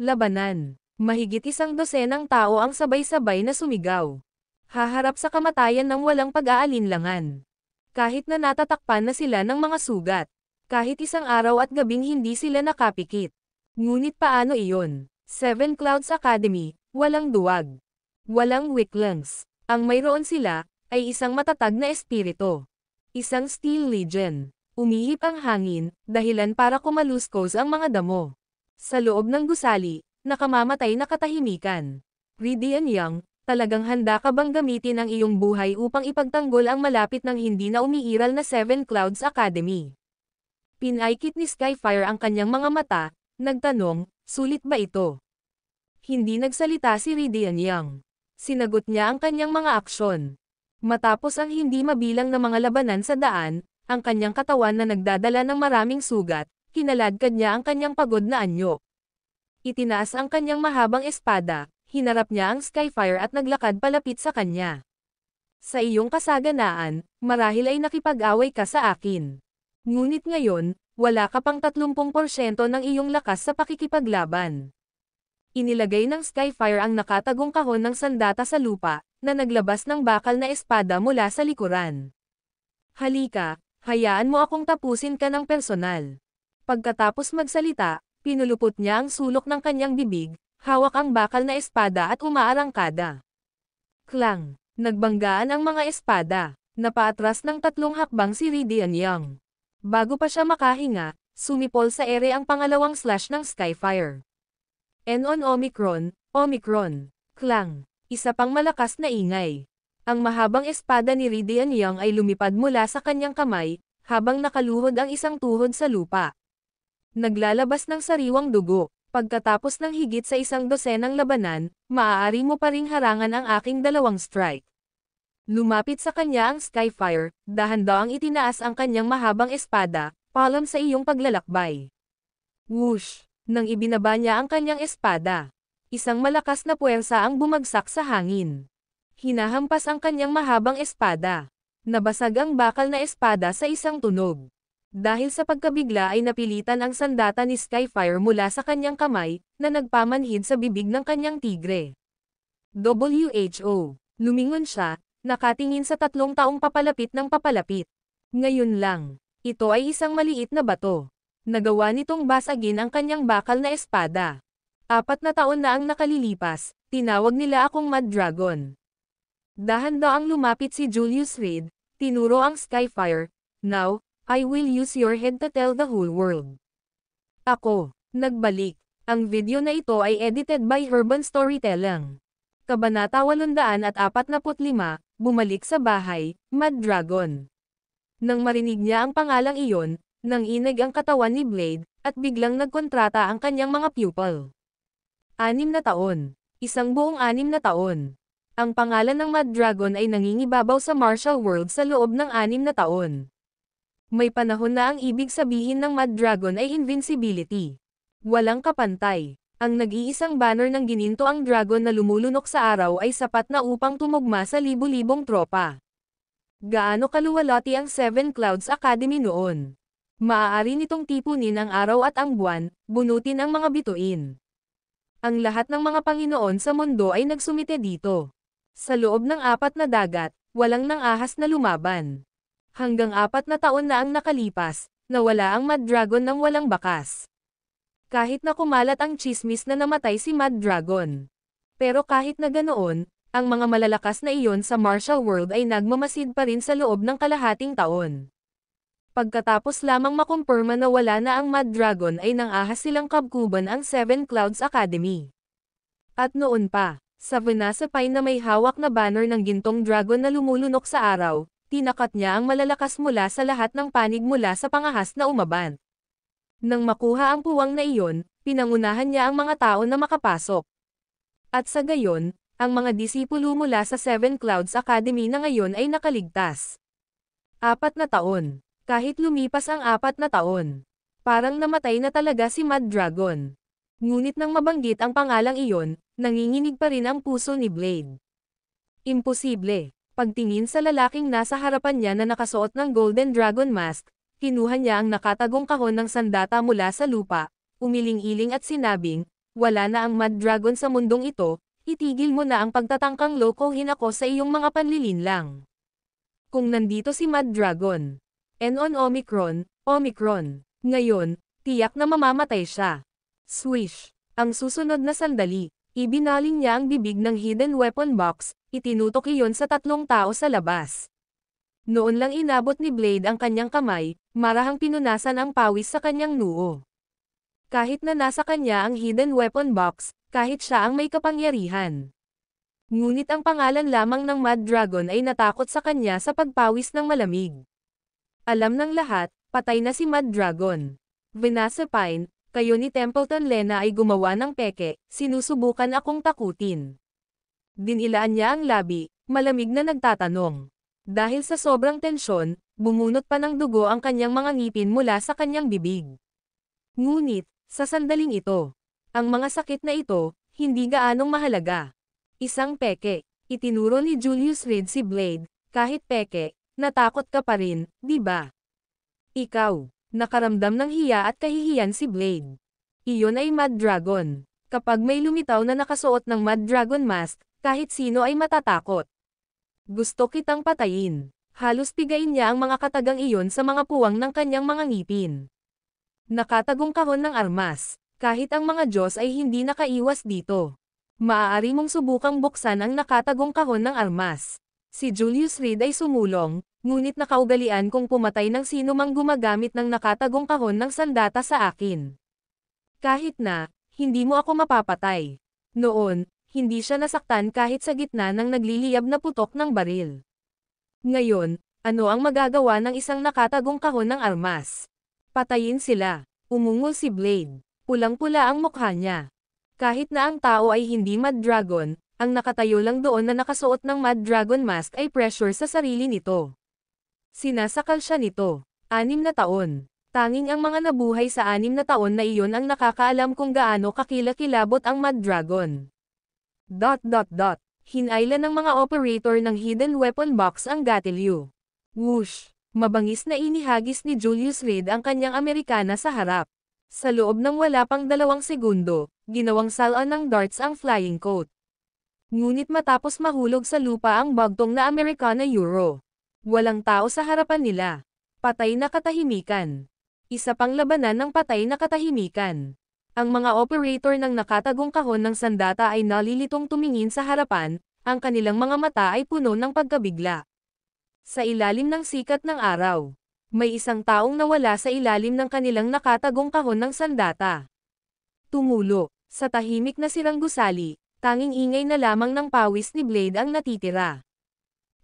Labanan. Mahigit 100 tao ang sabay-sabay na sumigaw. Haharap sa kamatayan ng walang pag-aalinlangan. Kahit na natatakpan na sila ng mga sugat. Kahit isang araw at gabing hindi sila nakapikit. Ngunit paano iyon? Seven Clouds Academy, walang duwag. Walang weaklings. Ang mayroon sila, ay isang matatag na espiritu. Isang Steel Legion. Umihip ang hangin, dahilan para kumaluskos ang mga damo. Sa loob ng gusali, nakamamatay na katahimikan. Ridian Young, talagang handa ka bang gamitin ang iyong buhay upang ipagtanggol ang malapit ng hindi na umiiral na Seven Clouds Academy? Pinaikit ni Skyfire ang kanyang mga mata, nagtanong, sulit ba ito? Hindi nagsalita si Ridian Young. Sinagot niya ang kanyang mga aksyon. Matapos ang hindi mabilang na mga labanan sa daan, ang kanyang katawan na nagdadala ng maraming sugat, kinaladkad niya ang kanyang pagod na anyo. Itinaas ang kanyang mahabang espada, hinarap niya ang Skyfire at naglakad palapit sa kanya. Sa iyong kasaganaan, marahil ay nakipag-away ka sa akin. Ngunit ngayon, wala ka pang 30% ng iyong lakas sa pakikipaglaban. Inilagay ng Skyfire ang nakatagong kahon ng sandata sa lupa, na naglabas ng bakal na espada mula sa likuran. Halika, hayaan mo akong tapusin ka ng personal. Pagkatapos magsalita, pinulupot niya ang sulok ng kanyang bibig, hawak ang bakal na espada at umaarangkada. Klang! Nagbanggaan ang mga espada. Napaatras ng 3 hakbang si Ridian Young. Bago pa siya makahinga, sumipol sa ere ang pangalawang slash ng Skyfire. On Omicron, Omicron. Klang! Isa pang malakas na ingay. Ang mahabang espada ni Ridian Young ay lumipad mula sa kanyang kamay, habang nakaluhod ang isang tuhod sa lupa. Naglalabas ng sariwang dugo. Pagkatapos ng higit sa 100 labanan, maaari mo pa ring harangan ang aking 2 strike. Lumapit sa kanya ang Skyfire, dahan-daang itinaas ang kanyang mahabang espada, palam sa iyong paglalakbay. Whoosh! Nang ibinaba niya ang kanyang espada. Isang malakas na puwersa ang bumagsak sa hangin. Hinahampas ang kanyang mahabang espada. Nabasag ang bakal na espada sa isang tunog. Dahil sa pagkabigla ay napilitan ang sandata ni Skyfire mula sa kanyang kamay, na nagpamanhid sa bibig ng kanyang tigre. WHO. Lumingon siya, nakatingin sa 3 taong papalapit ng papalapit. Ngayon lang, ito ay isang maliit na bato. Nagawa nitong basagin ang kanyang bakal na espada. 4 na taon na ang nakalilipas, tinawag nila akong Mad Dragon. Dahan-daang lumapit si Julius Reed, tinuro ang Skyfire, now, I will use your head to tell the whole world. Ako, nagbalik. Ang video na ito ay edited by Urban Storytelling. Kabanata 845, bumalik sa bahay, Mad Dragon. Nang marinig niya ang pangalang iyon, nanginig ang katawan ni Blade, at biglang nagkontrata ang kanyang mga pupil. 6 na taon. Isang buong 6 na taon. Ang pangalan ng Mad Dragon ay nangingibabaw sa martial world sa loob ng 6 na taon. May panahon na ang ibig sabihin ng Mad Dragon ay invincibility. Walang kapantay. Ang nag-iisang banner ng gininto ang dragon na lumulunok sa araw ay sapat na upang tumugma sa libu-libong tropa. Gaano kaluwalhati ang Seven Clouds Academy noon? Maaari nitong tipunin ang araw at ang buwan, bunutin ang mga bituin. Ang lahat ng mga Panginoon sa mundo ay nagsumite dito. Sa loob ng 4 na dagat, walang nangahas na lumaban. Hanggang 4 na taon na ang nakalipas, nawala ang Mad Dragon nang walang bakas. Kahit na kumalat ang tsismis na namatay si Mad Dragon. Pero kahit na ganoon, Ang mga malalakas na iyon sa martial world ay nagmamasid pa rin sa loob ng kalahating taon. Pagkatapos lamang makumpirma na wala na ang Mad Dragon ay nangahas silang kabkuban ang Seven Clouds Academy. At noon pa, sa Venasapine na may hawak na banner ng gintong dragon na lumulunok sa araw, tinakat niya ang malalakas mula sa lahat ng panig mula sa pangahas na umabant. Nang makuha ang puwang na iyon, pinangunahan niya ang mga tao na makapasok. At sa gayon, ang mga disipulo mula sa Seven Clouds Academy na ngayon ay nakaligtas. 4 na taon. Kahit lumipas ang 4 na taon, parang namatay na talaga si Mad Dragon. Ngunit nang mabanggit ang pangalang iyon, nanginginig pa rin ang puso ni Blade. Imposible. Pagtingin sa lalaking nasa harapan niya na nakasuot ng Golden Dragon Mask, kinuha niya ang nakatagong kahon ng sandata mula sa lupa, umiling-iling at sinabing, wala na ang Mad Dragon sa mundong ito, itigil mo na ang pagtatangkang lokohin ako sa iyong mga panlilinlang. Kung nandito si Mad Dragon, on Omicron, ngayon, tiyak na mamamatay siya. Swish! Ang susunod na sandali, ibinaling niya ang bibig ng hidden weapon box, itinutok iyon sa 3 tao sa labas. Noon lang inabot ni Blade ang kanyang kamay, marahang pinunasan ang pawis sa kanyang noo. Kahit na nasa kanya ang hidden weapon box, kahit siya ang may kapangyarihan. Ngunit ang pangalan lamang ng Mad Dragon ay natakot sa kanya sa pagpawis ng malamig. Alam ng lahat, patay na si Mad Dragon. Venasapine, kayo ni Templeton Lena ay gumawa ng peke, sinusubukan akong takutin. Dinilaan niya ang labi, malamig na nagtatanong. Dahil sa sobrang tensyon, bumunot pa ng dugo ang kanyang mga ngipin mula sa kanyang bibig. Ngunit, sa sandaling ito, ang mga sakit na ito, hindi gaanong mahalaga. Isang peke, itinuro ni Julius Reed si Blade, kahit peke, natakot ka pa rin, di ba? Ikaw, nakaramdam ng hiya at kahihiyan si Blade. Iyon ay Mad Dragon. Kapag may lumitaw na nakasuot ng Mad Dragon Mask, kahit sino ay matatakot. Gusto kitang patayin. Halos pigain niya ang mga katagang iyon sa mga puwang ng kanyang mga ngipin. Nakatagong kahon ng armas. Kahit ang mga Diyos ay hindi nakaiwas dito. Maaari mong subukang buksan ang nakatagong kahon ng armas. Si Julius Reed ay sumulong, ngunit nakaugalian kung pumatay ng sino mang gumagamit ng nakatagong kahon ng sandata sa akin. Kahit na, hindi mo ako mapapatay. Noon, hindi siya nasaktan kahit sa gitna ng nagliliyab na putok ng baril. Ngayon, ano ang magagawa ng isang nakatagong kahon ng armas? Patayin sila. Umungol si Blade. Pulang-pula ang mukha niya. Kahit na ang tao ay hindi Mad Dragon, ang nakatayo lang doon na nakasuot ng Mad Dragon Mask ay pressure sa sarili nito. Sinasakal siya nito. 6 na taon. Tanging ang mga nabuhay sa 6 na taon na iyon ang nakakaalam kung gaano kakilakilabot ang Mad Dragon. ... Hinailan ng mga operator ng hidden weapon box ang gatilyo. Whoosh! Mabangis na inihagis ni Julius Reed ang kanyang Amerikana sa harap. Sa loob ng wala pang 2 segundo, ginawang salon ng darts ang flying coat. Ngunit matapos mahulog sa lupa ang bagtong na Americana Euro. Walang tao sa harapan nila. Patay na katahimikan. Isa pang labanan ng patay na katahimikan. Ang mga operator ng nakatagong kahon ng sandata ay nalilitong tumingin sa harapan, ang kanilang mga mata ay puno ng pagkabigla. Sa ilalim ng sikat ng araw, may isang taong nawala sa ilalim ng kanilang nakatagong kahon ng sandata. Tumulo, sa tahimik na sirang gusali, tanging ingay na lamang ng pawis ni Blade ang natitira.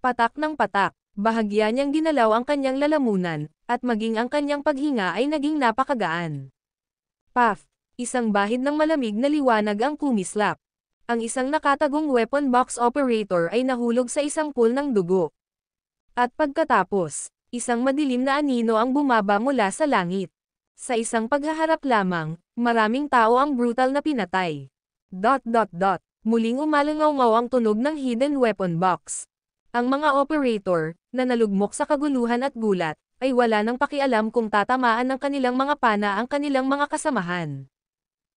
Patak ng patak, bahagya niyang ginalaw ang kanyang lalamunan, at maging ang kanyang paghinga ay naging napakagaan. Puff! Isang bahid ng malamig na liwanag ang kumislap. Ang isang nakatagong weapon box operator ay nahulog sa isang pool ng dugo. At pagkatapos, isang madilim na anino ang bumaba mula sa langit. Sa isang paghaharap lamang, maraming tao ang brutal na pinatay. ... Muling umalangaw-ngaw ang tunog ng hidden weapon box. Ang mga operator, na nalugmok sa kaguluhan at gulat, ay wala nang pakialam kung tatamaan ng kanilang mga pana ang kanilang mga kasamahan.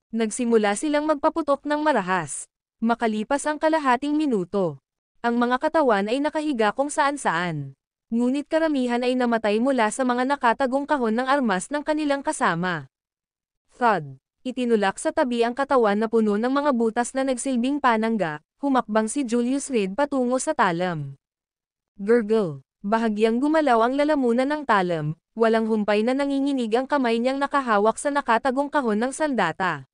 Nagsimula silang magpaputok ng marahas. Makalipas ang kalahating minuto, ang mga katawan ay nakahiga kung saan-saan. Ngunit karamihan ay namatay mula sa mga nakatagong kahon ng armas ng kanilang kasama. Thud! Itinulak sa tabi ang katawan na puno ng mga butas na nagsilbing panangga, humakbang si Julius Reed patungo sa talam. Gurgle. Bahagyang gumalaw ang lalamunan ng talam, walang humpay na nanginginig ang kamay niyang nakahawak sa nakatagong kahon ng sandata.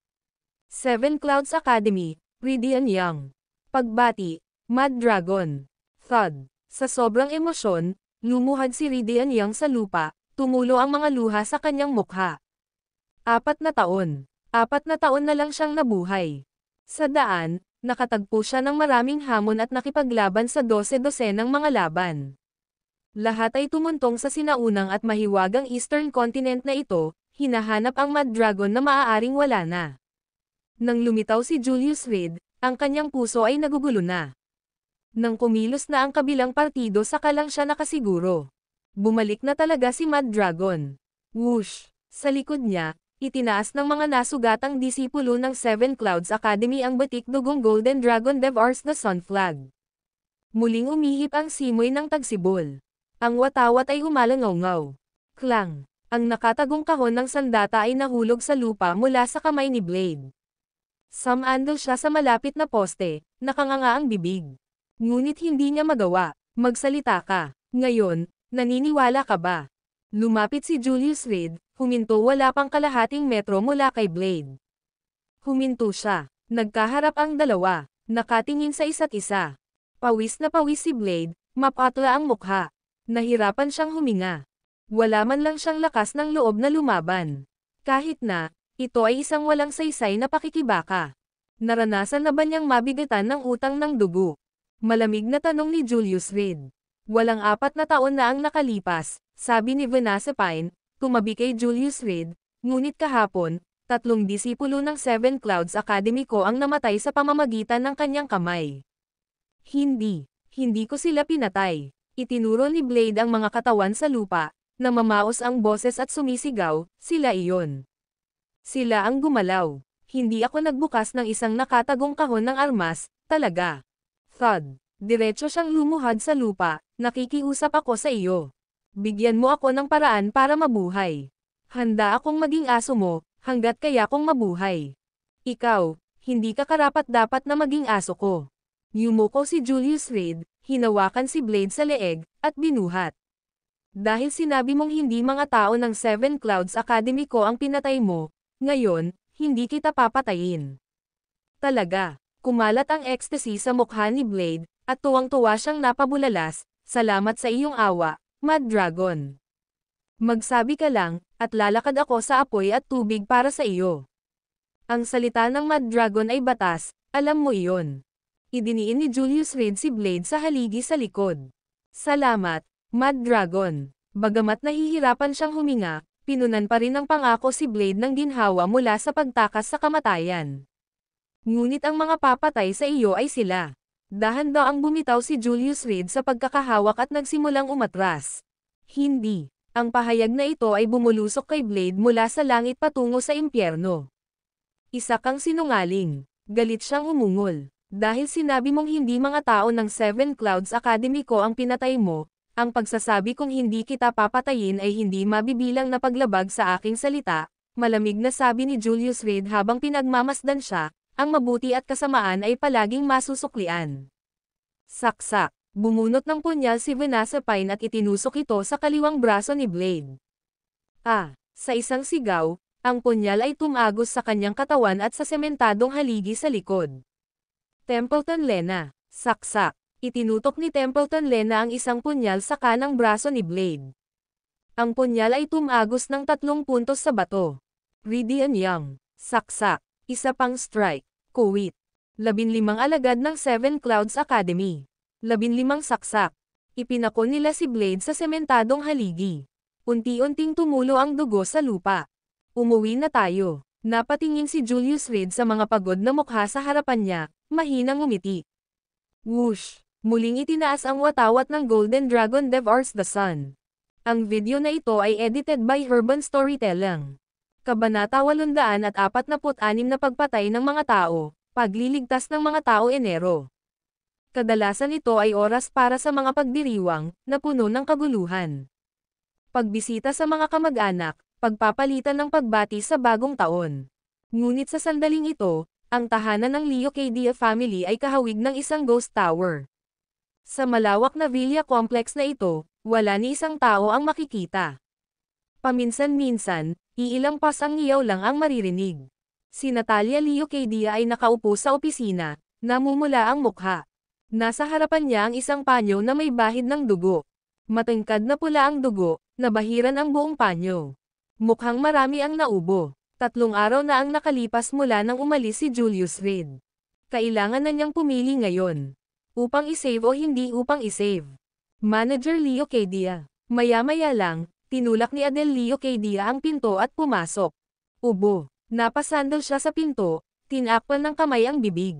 Seven Clouds Academy, Ridian Young. Pagbati, Mad Dragon. Thud. Sa sobrang emosyon, lumuhad si Ridian Young sa lupa, tumulo ang mga luha sa kanyang mukha. 4 na taon. 4 na taon na lang siyang nabuhay. Sa daan, nakatagpo siya ng maraming hamon at nakipaglaban sa 12 ng mga laban. Lahat ay tumuntong sa sinaunang at mahiwagang Eastern Continent na ito, hinahanap ang Mad Dragon na maaaring wala na. Nang lumitaw si Julius Reed, ang kanyang puso ay nagugulo na. Nang kumilos na ang kabilang partido saka lang siya nakasiguro. Bumalik na talaga si Mad Dragon. Whoosh! Sa likod niya, itinaas ng mga nasugatang disipulo ng Seven Clouds Academy ang batik-dugong Golden Dragon Devours the Sun Flag. Muling umihip ang simoy ng tagsibol. Ang watawat ay humalangaw-ngaw. Klang! Ang nakatagong kahon ng sandata ay nahulog sa lupa mula sa kamay ni Blade. Sumandal siya sa malapit na poste, nakanganga ang bibig. Ngunit hindi niya magawa. Magsalita ka. Ngayon, naniniwala ka ba? Lumapit si Julius Reed, huminto wala pang kalahating metro mula kay Blade. Huminto siya. Nagkaharap ang dalawa, nakatingin sa isa't isa. Pawis na pawis si Blade, mapatla ang mukha. Nahirapan siyang huminga. Wala man lang siyang lakas ng loob na lumaban. Kahit na, ito ay isang walang saysay na pakikibaka. Naranasan na ba niyang mabigatan ng utang ng dugo? Malamig na tanong ni Julius Reed. Walang 4 na taon na ang nakalipas, sabi ni Vanessa Pine, tumabi kay Julius Reed, ngunit kahapon, 3 disipulo ng Seven Clouds Academy ko ang namatay sa pamamagitan ng kanyang kamay. Hindi ko sila pinatay. Itinuro ni Blade ang mga katawan sa lupa, namamaos ang boses at sumisigaw, sila iyon. Sila ang gumalaw. Hindi ako nagbukas ng isang nakatagong kahon ng armas, talaga. Thud. Diretso siyang lumuhad sa lupa, nakikiusap ako sa iyo. Bigyan mo ako ng paraan para mabuhay. Handa akong maging aso mo, hanggat kaya kong mabuhay. Ikaw, hindi ka karapat-dapat na maging aso ko. Yumuko si Julius Reed, hinawakan si Blade sa leeg, at binuhat. Dahil sinabi mong hindi mga tao ng Seven Clouds Academy ko ang pinatay mo, ngayon, hindi kita papatayin. Talaga, kumalat ang ecstasy sa mukha ni Blade, at tuwang-tuwa siyang napabulalas, salamat sa iyong awa, Mad Dragon. Magsabi ka lang, at lalakad ako sa apoy at tubig para sa iyo. Ang salita ng Mad Dragon ay batas, alam mo iyon. Idiniin ni Julius Reed si Blade sa haligi sa likod. Salamat, Mad Dragon. Bagamat nahihirapan siyang huminga, pinunan pa rin ng pangako si Blade ng ginhawa mula sa pagtakas sa kamatayan. Ngunit ang mga papatay sa iyo ay sila. Dahan-daang bumitaw si Julius Reed sa pagkakahawak at nagsimulang umatras. Hindi. Ang pahayag na ito ay bumulusok kay Blade mula sa langit patungo sa impyerno. Isa kang sinungaling. Galit siyang umungol. Dahil sinabi mong hindi mga tao ng Seven Clouds Academy ko ang pinatay mo, ang pagsasabi kong hindi kita papatayin ay hindi mabibilang na paglabag sa aking salita, malamig na sabi ni Julius Reed habang pinagmamasdan siya, ang mabuti at kasamaan ay palaging masusuklian. Saksak. Bumunot ng punyal si Vanessa Pine at itinusok ito sa kaliwang braso ni Blade. Sa isang sigaw, ang punyal ay tumagos sa kanyang katawan at sa sementadong haligi sa likod. Templeton Lena. Saksak. Itinutok ni Templeton Lena ang isang punyal sa kanang braso ni Blade. Ang punyal ay tumagos ng 3 puntos sa bato. Ridian Young. Saksak. Isa pang strike. Kuwit. 15 alagad ng Seven Clouds Academy. 15 saksak. Ipinako nila si Blade sa sementadong haligi. Unti-unting tumulo ang dugo sa lupa. Umuwi na tayo. Napatingin si Julius Reed sa mga pagod na mukha sa harapan niya, mahinang ngumiti. Whoosh! Muling itinaas ang watawat ng Golden Dragon Devours the Sun. Ang video na ito ay edited by Urban Storytelling. Kabanata 846 na pagpatay ng mga tao, pagliligtas ng mga tao Enero. Kadalasan ito ay oras para sa mga pagdiriwang, na puno ng kaguluhan. Pagbisita sa mga kamag-anak, pagpapalitan ng pagbati sa bagong taon. Ngunit sa sandaling ito, Ang tahanan ng Leocadia family ay kahawig ng isang ghost tower. Sa malawak na villa complex na ito, wala ni isang tao ang makikita. Paminsan-minsan, iilang pasangyaw lang ang maririnig. Si Natalia Leocadia ay nakaupo sa opisina, namumula ang mukha. Nasa harapan niya ang isang panyo na may bahid ng dugo. Matingkad na pula ang dugo, nabahiran ang buong panyo. Mukhang marami ang naubo. 3 araw na ang nakalipas mula nang umalis si Julius Reed. Kailangan na niyang pumili ngayon. Upang isave o hindi upang isave. Manager Leocadia. Maya-maya lang, tinulak ni Adele Leocadia ang pinto at pumasok. Ubo. Napasandal siya sa pinto, tinakpan ng kamay ang bibig.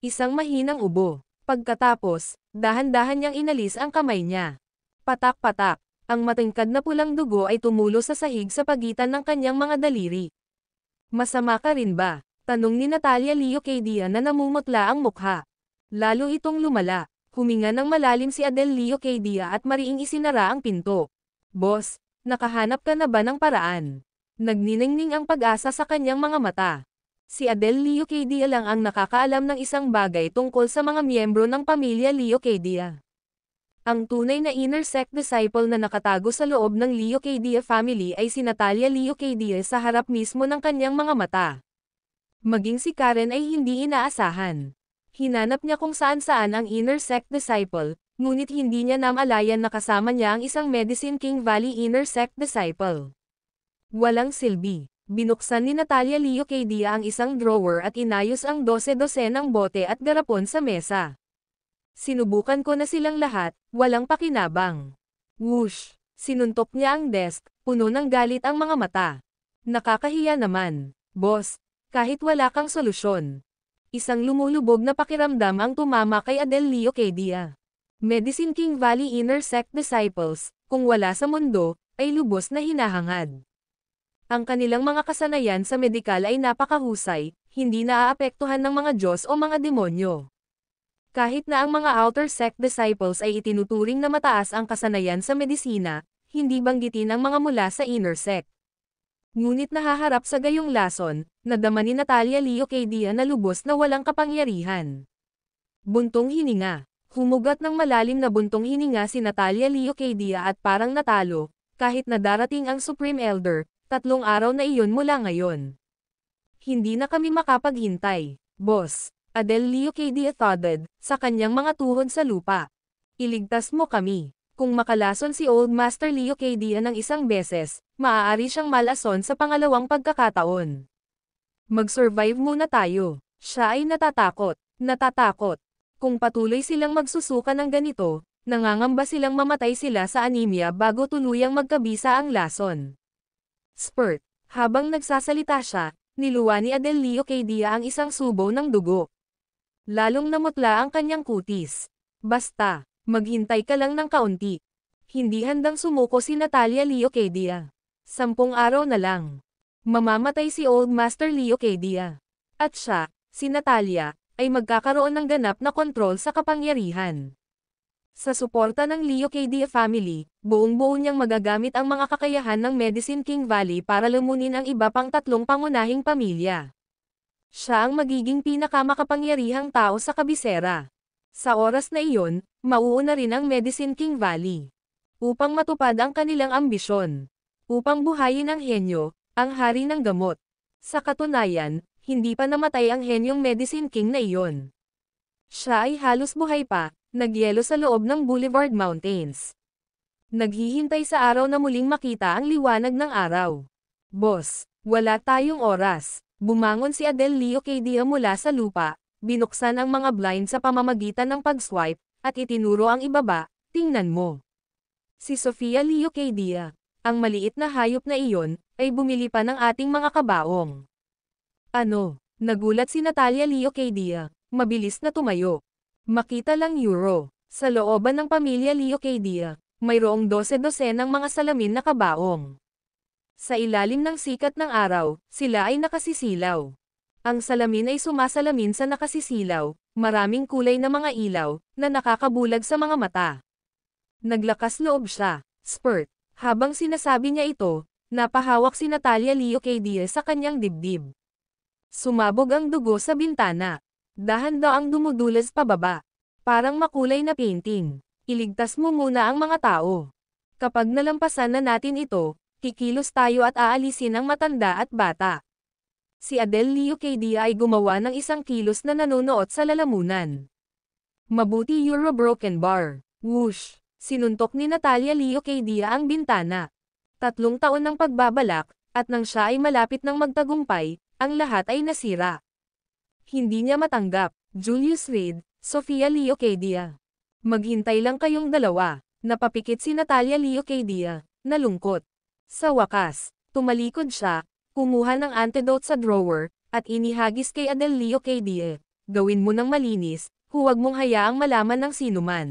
Isang mahinang ubo. Pagkatapos, dahan-dahan niyang inalis ang kamay niya. Patak-patak. Ang matingkad na pulang dugo ay tumulo sa sahig sa pagitan ng kanyang mga daliri. Masama ka rin ba? Tanong ni Natalia Leocadia na namumutla ang mukha. Lalo itong lumala. Huminga ng malalim si Adele Leocadia at mariing isinara ang pinto. Boss, nakahanap ka na ba ng paraan? Nagniningning ang pag-asa sa kanyang mga mata. Si Adele Leocadia lang ang nakakaalam ng isang bagay tungkol sa mga miyembro ng pamilya Leocadia. Ang tunay na inner sect disciple na nakatago sa loob ng Leocadia family ay si Natalia Leocadia sa harap mismo ng kanyang mga mata. Maging si Karen ay hindi inaasahan. Hinanap niya kung saan-saan ang inner sect disciple, ngunit hindi niya namalayan na kasama niya ang isang Medicine King Valley inner sect disciple. Walang silbi. Binuksan ni Natalia Leocadia ang isang drawer at inayos ang 12-dosenang bote at garapon sa mesa. Sinubukan ko na silang lahat, walang pakinabang. Whoosh! Sinuntok niya ang desk, puno ng galit ang mga mata. Nakakahiya naman, boss, kahit wala kang solusyon. Isang lumulubog na pakiramdam ang tumama kay Adele Leocadia. Medicine King Valley inner sect disciples, kung wala sa mundo, ay lubos na hinahangad. Ang kanilang mga kasanayan sa medikal ay napakahusay, hindi naaapektuhan ng mga Diyos o mga demonyo. Kahit na ang mga outer sect disciples ay itinuturing na mataas ang kasanayan sa medisina, hindi banggitin ang mga mula sa inner sect. Ngunit nahaharap sa gayong lason, nadama ni Natalia Leocadia na lubos na walang kapangyarihan. Buntong hininga. Humugat ng malalim na buntong hininga si Natalia Leocadia at parang natalo, kahit na darating ang Supreme Elder. 3 araw na iyon mula ngayon. Hindi na kami makapaghintay, boss. Adele Leocadia thudded, sa kanyang mga tuhod sa lupa. Iligtas mo kami. Kung makalason si Old Master Leocadia ng isang beses, maaari siyang malason sa pangalawang pagkakataon. Mag-survive muna tayo. Siya ay natatakot. Natatakot. Kung patuloy silang magsusuka ng ganito, nangangamba silang mamatay sila sa anemia bago tuluyang magkabisa ang lason. Spurt. Habang nagsasalita siya, niluwa ni Adele Leocadia ang isang subo ng dugo. Lalong namutla ang kanyang kutis. Basta, maghintay ka lang ng kaunti. Hindi handang sumuko si Natalia Leocadia. 10 araw na lang. Mamamatay si Old Master Leocadia. At siya, si Natalia, ay magkakaroon ng ganap na kontrol sa kapangyarihan. Sa suporta ng Leocadia family, buong-buo niyang magagamit ang mga kakayahan ng Medicine King Valley para lumunin ang iba pang 3 pangunahing pamilya. Siya ang magiging pinakamakapangyarihang tao sa kabisera. Sa oras na iyon, mauuna rin ang Medicine King Valley. Upang matupad ang kanilang ambisyon. Upang buhayin ang henyo, ang hari ng gamot. Sa katunayan, hindi pa namatay ang henyong Medicine King na iyon. Siya ay halos buhay pa. Nagyelo sa loob ng Boulevard Mountains. Naghihintay sa araw na muling makita ang liwanag ng araw. Boss, wala tayong oras. Bumangon si Adele Leocadia mula sa lupa, binuksan ang mga blind sa pamamagitan ng pag-swipe, at itinuro ang ibaba, tingnan mo. Si Sofia Leocadia, ang maliit na hayop na iyon, ay bumili pa ng ating mga kabaong. Ano? Nagulat si Natalia Leocadia, mabilis na tumayo. Makita lang euro. Sa looban ng pamilya Leocadia, mayroong 12-dosenang mga salamin na kabaong. Sa ilalim ng sikat ng araw, sila ay nakasisilaw. Ang salamin ay sumasalamin sa nakasisilaw, maraming kulay na mga ilaw, na nakakabulag sa mga mata. Naglakas loob siya, spurt. Habang sinasabi niya ito, napahawak si Natalia Leocadia sa kanyang dibdib. Sumabog ang dugo sa bintana. Dahan-daang dumudulas pababa. Parang makulay na painting. Iligtas mo muna ang mga tao. Kapag nalampasan na natin ito, kikilos tayo at aalisin ang matanda at bata. Si Adele Leocadia ay gumawa ng isang kilos na nanonood sa lalamunan. Mabuti Euro Broken Bar. Whoosh! Sinuntok ni Natalia Leocadia ang bintana. 3 taon ng pagbabalak, at nang siya ay malapit ng magtagumpay, ang lahat ay nasira. Hindi niya matanggap. Julius Reed, Sofia Leocadia. Maghintay lang kayong dalawa. Napapikit si Natalia Leocadia, nalungkot. Sa wakas, tumalikod siya, kumuha ng antidote sa drawer, at inihagis kay Adele Leocadia. Gawin mo ng malinis, huwag mong hayaang malaman ng sinuman.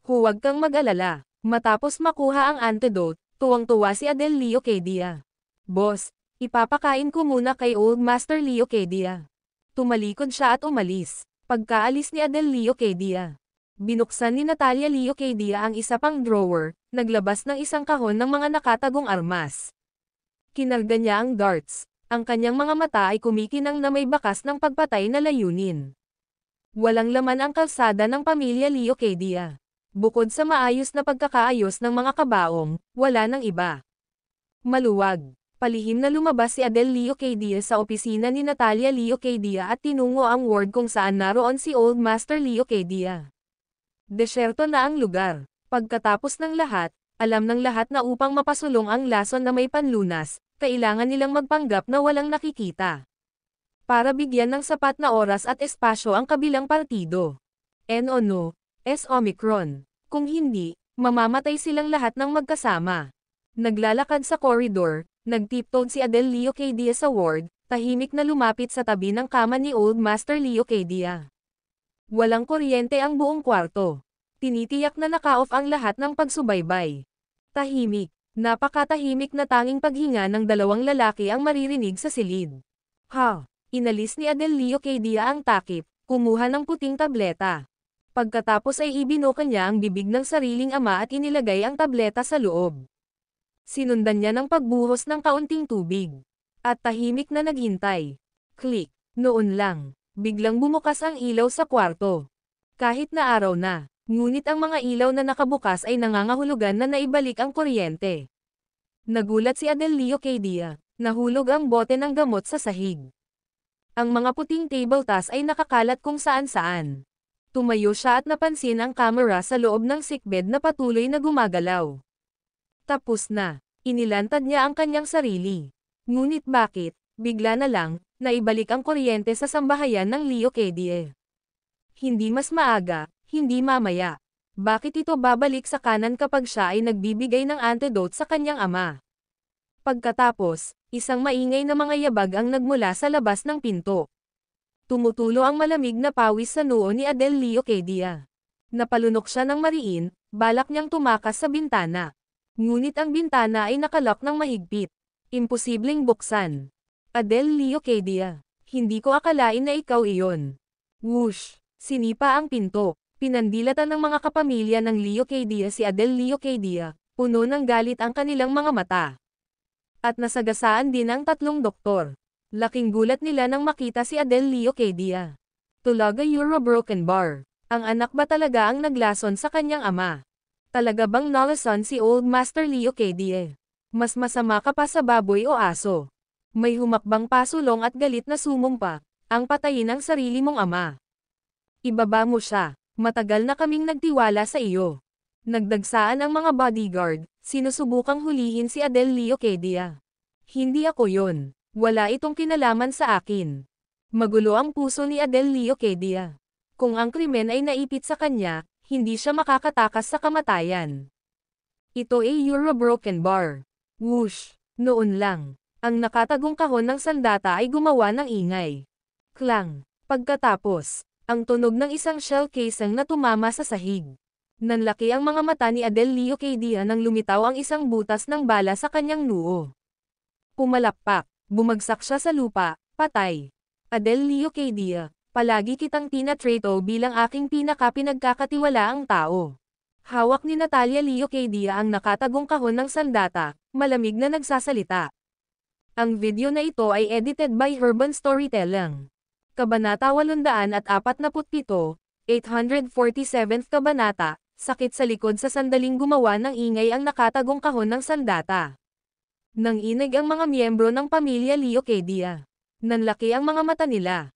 Huwag kang mag-alala. Matapos makuha ang antidote, tuwang-tuwa si Adele Leocadia. Boss, ipapakain ko muna kay Old Master Leocadia. Tumalikod siya at umalis. Pagkaalis ni Adele Leocadia, binuksan ni Natalia Leocadia ang isa pang drawer, naglabas ng isang kahon ng mga nakatagong armas. Kinarga niya ang darts. Ang kanyang mga mata ay kumikinang na may bakas ng pagpatay na layunin. Walang laman ang kalsada ng pamilya Leocadia. Bukod sa maayos na pagkakaayos ng mga kabaong, wala nang iba. Maluwag. Palihim na lumabas si Adele Leocadia sa opisina ni Natalia Leocadia at tinungo ang ward kung saan naroon si Old Master Leocadia. Desyerto na ang lugar. Pagkatapos ng lahat, alam ng lahat na upang mapasulong ang lason na may panlunas, kailangan nilang magpanggap na walang nakikita. Para bigyan ng sapat na oras at espasyo ang kabilang partido. O no, Omicron. Kung hindi, mamamatay silang lahat ng magkasama. Naglalakad sa koridor, nagtiptoed si Adele Leocadia sa ward, tahimik na lumapit sa tabi ng kama ni Old Master Leocadia. Walang kuryente ang buong kwarto. Tinitiyak na naka-off ang lahat ng pagsubaybay. Tahimik, napakatahimik na tanging paghinga ng 2 lalaki ang maririnig sa silid. Inalis ni Adele Leocadia ang takip, kumuha ng puting tableta. Pagkatapos ay ibinuka niya ang bibig ng sariling ama at inilagay ang tableta sa loob. Sinundan niya ng pagbuhos ng kaunting tubig. At tahimik na naghintay. Click. Noon lang, biglang bumukas ang ilaw sa kwarto. Kahit na araw na, ngunit ang mga ilaw na nakabukas ay nangangahulugan na naibalik ang kuryente. Nagulat si Adele Leocadia. Nahulog ang bote ng gamot sa sahig. Ang mga puting table tas ay nakakalat kung saan-saan. Tumayo siya at napansin ang camera sa loob ng sickbed na patuloy na gumagalaw. Tapos na. Inilantad niya ang kanyang sarili. Ngunit bakit, bigla na lang, naibalik ang kuryente sa sambahayan ng Leocadia? Hindi mas maaga, hindi mamaya. Bakit ito babalik sa kanan kapag siya ay nagbibigay ng antidote sa kanyang ama? Pagkatapos, isang maingay na mga yabag ang nagmula sa labas ng pinto. Tumutulo ang malamig na pawis sa noo ni Adele Leocadia. Napalunok siya ng mariin, balak niyang tumakas sa bintana. Ngunit ang bintana ay nakalock ng mahigpit. Imposibleng buksan. Adele Leocadia, hindi ko akalain na ikaw iyon. Whoosh! Sinipa ang pinto. Pinandilatan ng mga kapamilya ng Leocadia si Adele Leocadia, puno ng galit ang kanilang mga mata. At nasagasaan din ang 3 doktor. Laking gulat nila nang makita si Adele Leocadia. Tulaga Euro Broken Bar. Ang anak ba talaga ang naglason sa kanyang ama? Talaga bang nalason si Old Master Leocadia? Mas masama ka pa sa baboy o aso. May humakbang pasulong at galit na sumumpa, ang patayin ng sarili mong ama. Ibaba mo siya, matagal na kaming nagtiwala sa iyo. Nagdagsaan ang mga bodyguard, sinusubukang hulihin si Adele Leocadia. Hindi ako yon, wala itong kinalaman sa akin. Magulo ang puso ni Adele Leocadia. Kung ang krimen ay naipit sa kanya, hindi siya makakatakas sa kamatayan. Ito ay Euro Broken Bar. Whoosh! Noon lang, ang nakatagong kahon ng sandata ay gumawa ng ingay. Klang! Pagkatapos, ang tunog ng isang shell casing na tumama sa sahig. Nanlaki ang mga mata ni Adele Leocadia nang lumitaw ang isang butas ng bala sa kanyang noo. Pumalakpak, bumagsak siya sa lupa, patay. Adele Leocadia, palagi kitang tinatrato bilang aking pinakapinagkakatiwalaang tao. Hawak ni Natalia Leocadia ang nakatagong kahon ng sandata, malamig na nagsasalita. Ang video na ito ay edited by Urban Storytelling. Kabanata 847, 847th Kabanata, sakit sa likod sa sandaling gumawa ng ingay ang nakatagong kahon ng sandata. Nang inig ang mga miyembro ng pamilya Leocadia. Nanlaki ang mga mata nila.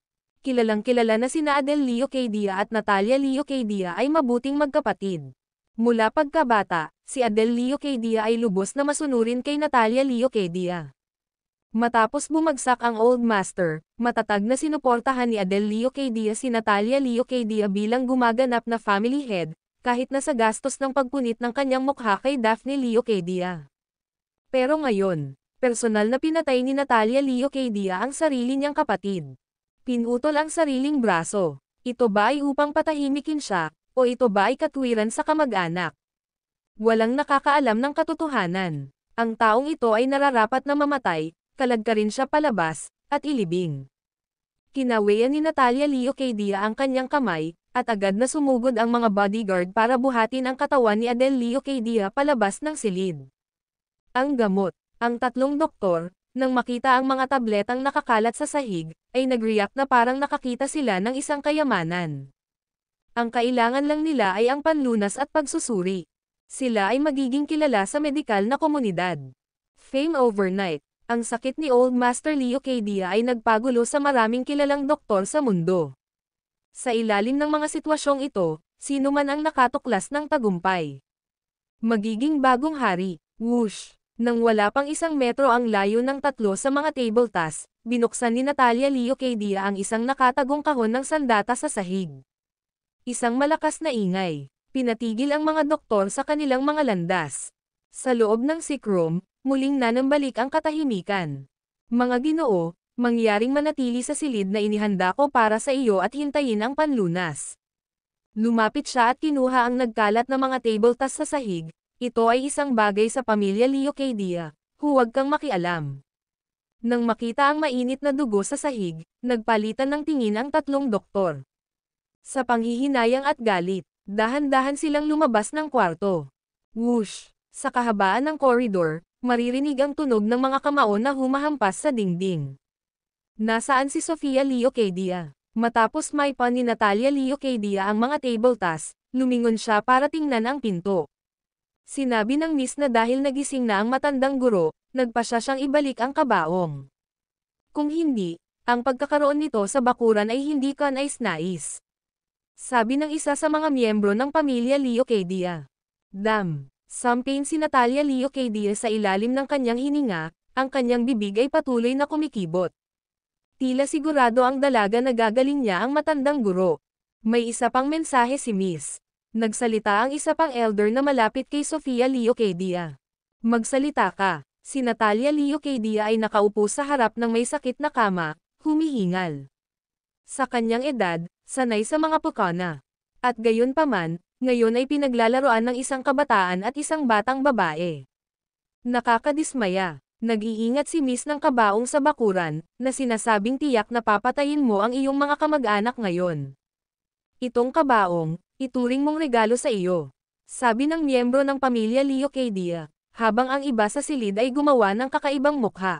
Kilalang kilala na sina Adele Leocadia at Natalia Leocadia ay mabuting magkapatid. Mula pagkabata, si Adele Leocadia ay lubos na masunurin kay Natalia Leocadia. Matapos bumagsak ang Old Master, matatag na sinuportahan ni Adele Leocadia si Natalia Leocadia bilang gumaganap na family head, kahit na sa gastos ng pagpunit ng kanyang mukha kay Daphne Leocadia. Pero ngayon, personal na pinatay ni Natalia Leocadia ang sarili niyang kapatid. Pinutol ang sariling braso. Ito ba ay upang patahimikin siya, o ito ba ay katwiran sa kamag-anak? Walang nakakaalam ng katotohanan. Ang taong ito ay nararapat na mamatay, kalagkarin siya palabas, at ilibing. Kinawean ni Natalia Leocadia ang kanyang kamay, at agad na sumugod ang mga bodyguard para buhatin ang katawan ni Adele Leocadia palabas ng silid. Ang gamot, ang tatlong doktor, nang makita ang mga tabletang nakakalat sa sahig, ay nag-react na parang nakakita sila ng isang kayamanan. Ang kailangan lang nila ay ang panlunas at pagsusuri. Sila ay magiging kilala sa medikal na komunidad. Fame overnight. Ang sakit ni Old Master Leocadia ay nagpagulo sa maraming kilalang doktor sa mundo. Sa ilalim ng mga sitwasyong ito, sino man ang nakatuklas ng tagumpay. Magiging bagong hari, whoosh! Nang wala pang 1 metro ang layo ng tatlo sa mga table task, binuksan ni Natalia Leocadia ang isang nakatagong kahon ng sandata sa sahig. Isang malakas na ingay. Pinatigil ang mga doktor sa kanilang mga landas. Sa loob ng sick room, muling nanambalik ang katahimikan. Mga Ginoo, mangyaring manatili sa silid na inihanda ko para sa iyo at hintayin ang panlunas. Lumapit siya at kinuha ang nagkalat na mga table task sa sahig. Ito ay isang bagay sa pamilya Leocadia, huwag kang makialam. Nang makita ang mainit na dugo sa sahig, nagpalitan ng tingin ang tatlong doktor. Sa panghihinayang at galit, dahan-dahan silang lumabas ng kwarto. Whoosh! Sa kahabaan ng koridor, maririnig ang tunog ng mga kamao na humahampas sa dingding. Nasaan si Sofia Leocadia? Matapos maipa ni Natalia Leocadia ang mga table task, lumingon siya para tingnan ang pinto. Sinabi ng miss na dahil nagising na ang matandang guro, nagpa siya siyang ibalik ang kabaong. Kung hindi, ang pagkakaroon nito sa bakuran ay hindi kanais-nais. Sabi ng isa sa mga miyembro ng pamilya Leocadia. Damn! Sampain si Natalia Leocadia sa ilalim ng kanyang hininga, ang kanyang bibig ay patuloy na kumikibot. Tila sigurado ang dalaga na gagaling niya ang matandang guro. May isa pang mensahe si Miss. Nagsalita ang isa pang elder na malapit kay Sofia Leocadia. Magsalita ka. Si Natalia Leocadia ay nakaupo sa harap ng may sakit na kama, humihingal. Sa kanyang edad, sanay sa mga pukana. At gayon paman, ngayon ay pinaglalaroan ng isang kabataan at isang batang babae. Nakakadismaya. Nag-iingat si Miss ng kabaong sa bakuran, na sinasabing tiyak na papatayin mo ang iyong mga kamag-anak ngayon. Itong kabaong, ituring mong regalo sa iyo. Sabi ng miyembro ng pamilya Leocadia, habang ang iba sa silid ay gumawa ng kakaibang mukha.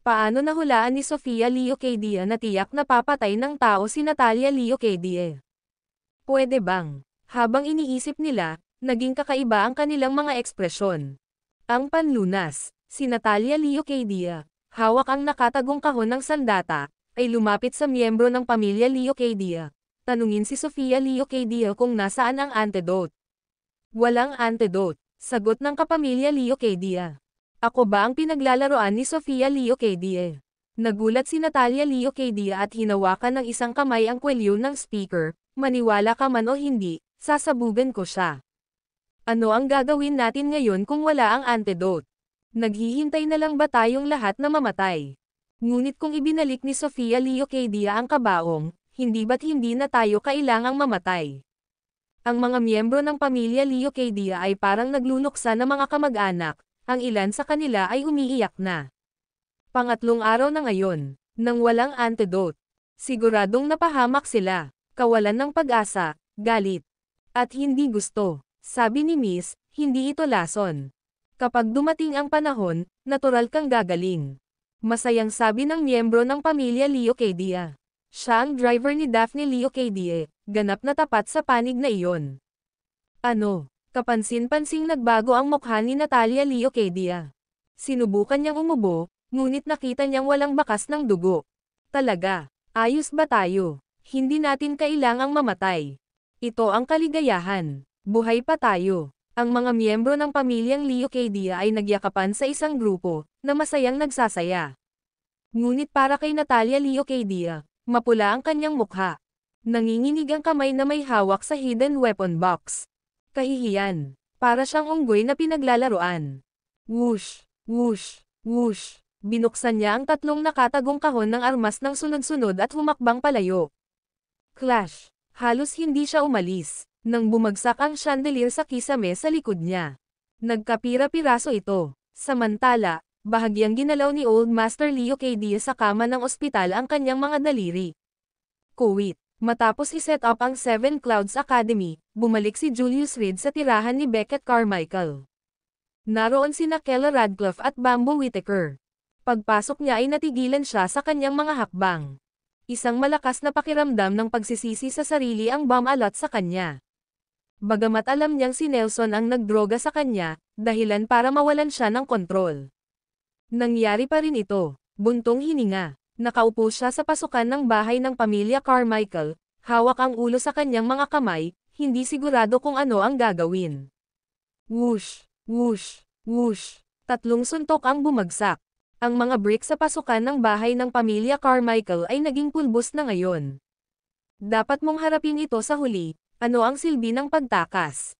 Paano nahulaan ni Sofia Leocadia na tiyak na papatay ng tao si Natalia Leocadia? Pwede bang? Habang iniisip nila, naging kakaiba ang kanilang mga ekspresyon. Ang panlunas, si Natalia Leocadia, hawak ang nakatagong kahon ng sandata, ay lumapit sa miyembro ng pamilya Leocadia. Tanungin si Sofia Leocadia kung nasaan ang antidote. Walang antidote, sagot ng kapamilya Leocadia. Ako ba ang pinaglalaroan ni Sofia Leocadia? Nagulat si Natalia Leocadia at hinawakan ng isang kamay ang kwelyo ng speaker, maniwala ka man o hindi, sasabugan ko siya. Ano ang gagawin natin ngayon kung wala ang antidote? Naghihintay na lang ba tayong lahat na mamatay? Ngunit kung ibinalik ni Sofia Leocadia ang kabaong, hindi ba't hindi na tayo kailangang mamatay? Ang mga miyembro ng pamilya Leocadia ay parang nagluluksa na mga kamag-anak, ang ilan sa kanila ay umiiyak na. Pangatlong araw na ngayon, nang walang antidote. Siguradong napahamak sila, kawalan ng pag-asa, galit. At hindi gusto. Sabi ni Miss, hindi ito lason. Kapag dumating ang panahon, natural kang gagaling. Masayang sabi ng miyembro ng pamilya Leocadia. Siya ang driver ni Daphne Leocadia, ganap na tapat sa panig na iyon. Ano? Kapansin-pansing nagbago ang mukha ni Natalia Leocadia. Sinubukan niyang umubo, ngunit nakita niyang walang bakas ng dugo. Talaga, ayos ba tayo? Hindi natin kailangang mamatay. Ito ang kaligayahan. Buhay pa tayo. Ang mga miyembro ng pamilyang Leocadia ay nagyakapan sa isang grupo, na masayang nagsasaya. Ngunit para kay Natalia Leocadia, mapula ang kanyang mukha. Nanginginig ang kamay na may hawak sa hidden weapon box. Kahihiyan. Para siyang unggoy na pinaglalaruan. Whoosh, whoosh, whoosh. Binuksan niya ang tatlong nakatagong kahon ng armas ng sunod-sunod at humakbang palayo. Clash. Halos hindi siya umalis, nang bumagsak ang chandelier sa kisame sa likod niya. Nagkapira-piraso ito. Samantala, bahagyang ginalaw ni Old Master Leocadia sa kama ng ospital ang kanyang mga daliri. Kuwit. Matapos iset up ang Seven Clouds Academy, bumalik si Julius Reed sa tirahan ni Beckett Carmichael. Naroon sina Keller Radcliffe at Bamboo Whittaker. Pagpasok niya ay natigilan siya sa kanyang mga hakbang. Isang malakas na pakiramdam ng pagsisisi sa sarili ang bumalot sa kanya. Bagamat alam niyang si Nelson ang nagdroga sa kanya, dahilan para mawalan siya ng kontrol. Nangyari pa rin ito. Buntong hininga. Nakaupo siya sa pasukan ng bahay ng pamilya Carmichael, hawak ang ulo sa kanyang mga kamay, hindi sigurado kung ano ang gagawin. Whoosh, whoosh, whoosh. Tatlong suntok ang bumagsak. Ang mga brick sa pasukan ng bahay ng pamilya Carmichael ay naging pulbos na ngayon. Dapat mong harapin ito sa huli, ano ang silbi ng pagtakas.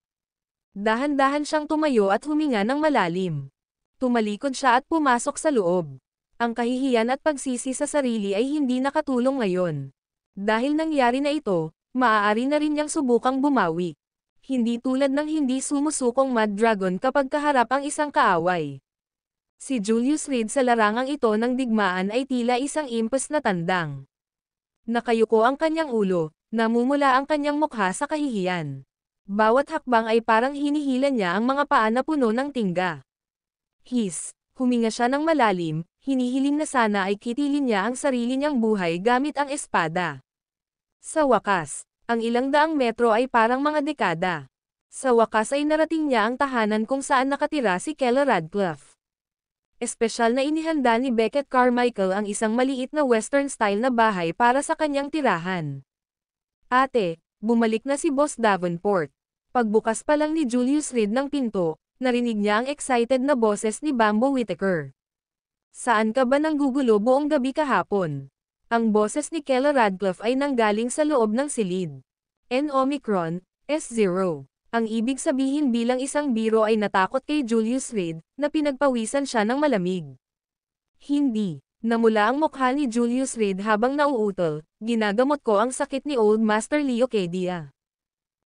Dahan-dahan siyang tumayo at huminga ng malalim. Tumalikod siya at pumasok sa loob. Ang kahihiyan at pagsisi sa sarili ay hindi nakatulong ngayon. Dahil nangyari na ito, maaari na rin niyang subukang bumawi. Hindi tulad ng hindi sumusukong Mad Dragon kapag kaharap ang isang kaaway. Si Julius Reed sa larangang ito ng digmaan ay tila isang impes na tandang. Nakayuko ang kanyang ulo, namumula ang kanyang mukha sa kahihiyan. Bawat hakbang ay parang hinihila niya ang mga paa na puno ng tingga. Huminga siya ng malalim, hinihiling na sana ay kitilin niya ang sarili niyang buhay gamit ang espada. Sa wakas, ang ilang daang metro ay parang mga dekada. Sa wakas ay narating niya ang tahanan kung saan nakatira si Keller Radcliffe. Espesyal na inihanda ni Beckett Carmichael ang isang maliit na western-style na bahay para sa kanyang tirahan. Ate, bumalik na si Boss Davenport. Pagbukas pa lang ni Julius Reed ng pinto, narinig niya ang excited na boses ni Bamboo Whittaker. Saan ka ba nanggugulo buong gabi kahapon? Ang boses ni Keller Radcliffe ay nanggaling sa loob ng silid. N-Omicron, S0. Ang ibig sabihin bilang isang biro ay natakot kay Julius Reed, na pinagpawisan siya ng malamig. Hindi. Namula ang mukha ni Julius Reed habang nauutol, ginagamot ko ang sakit ni Old Master Leocadia.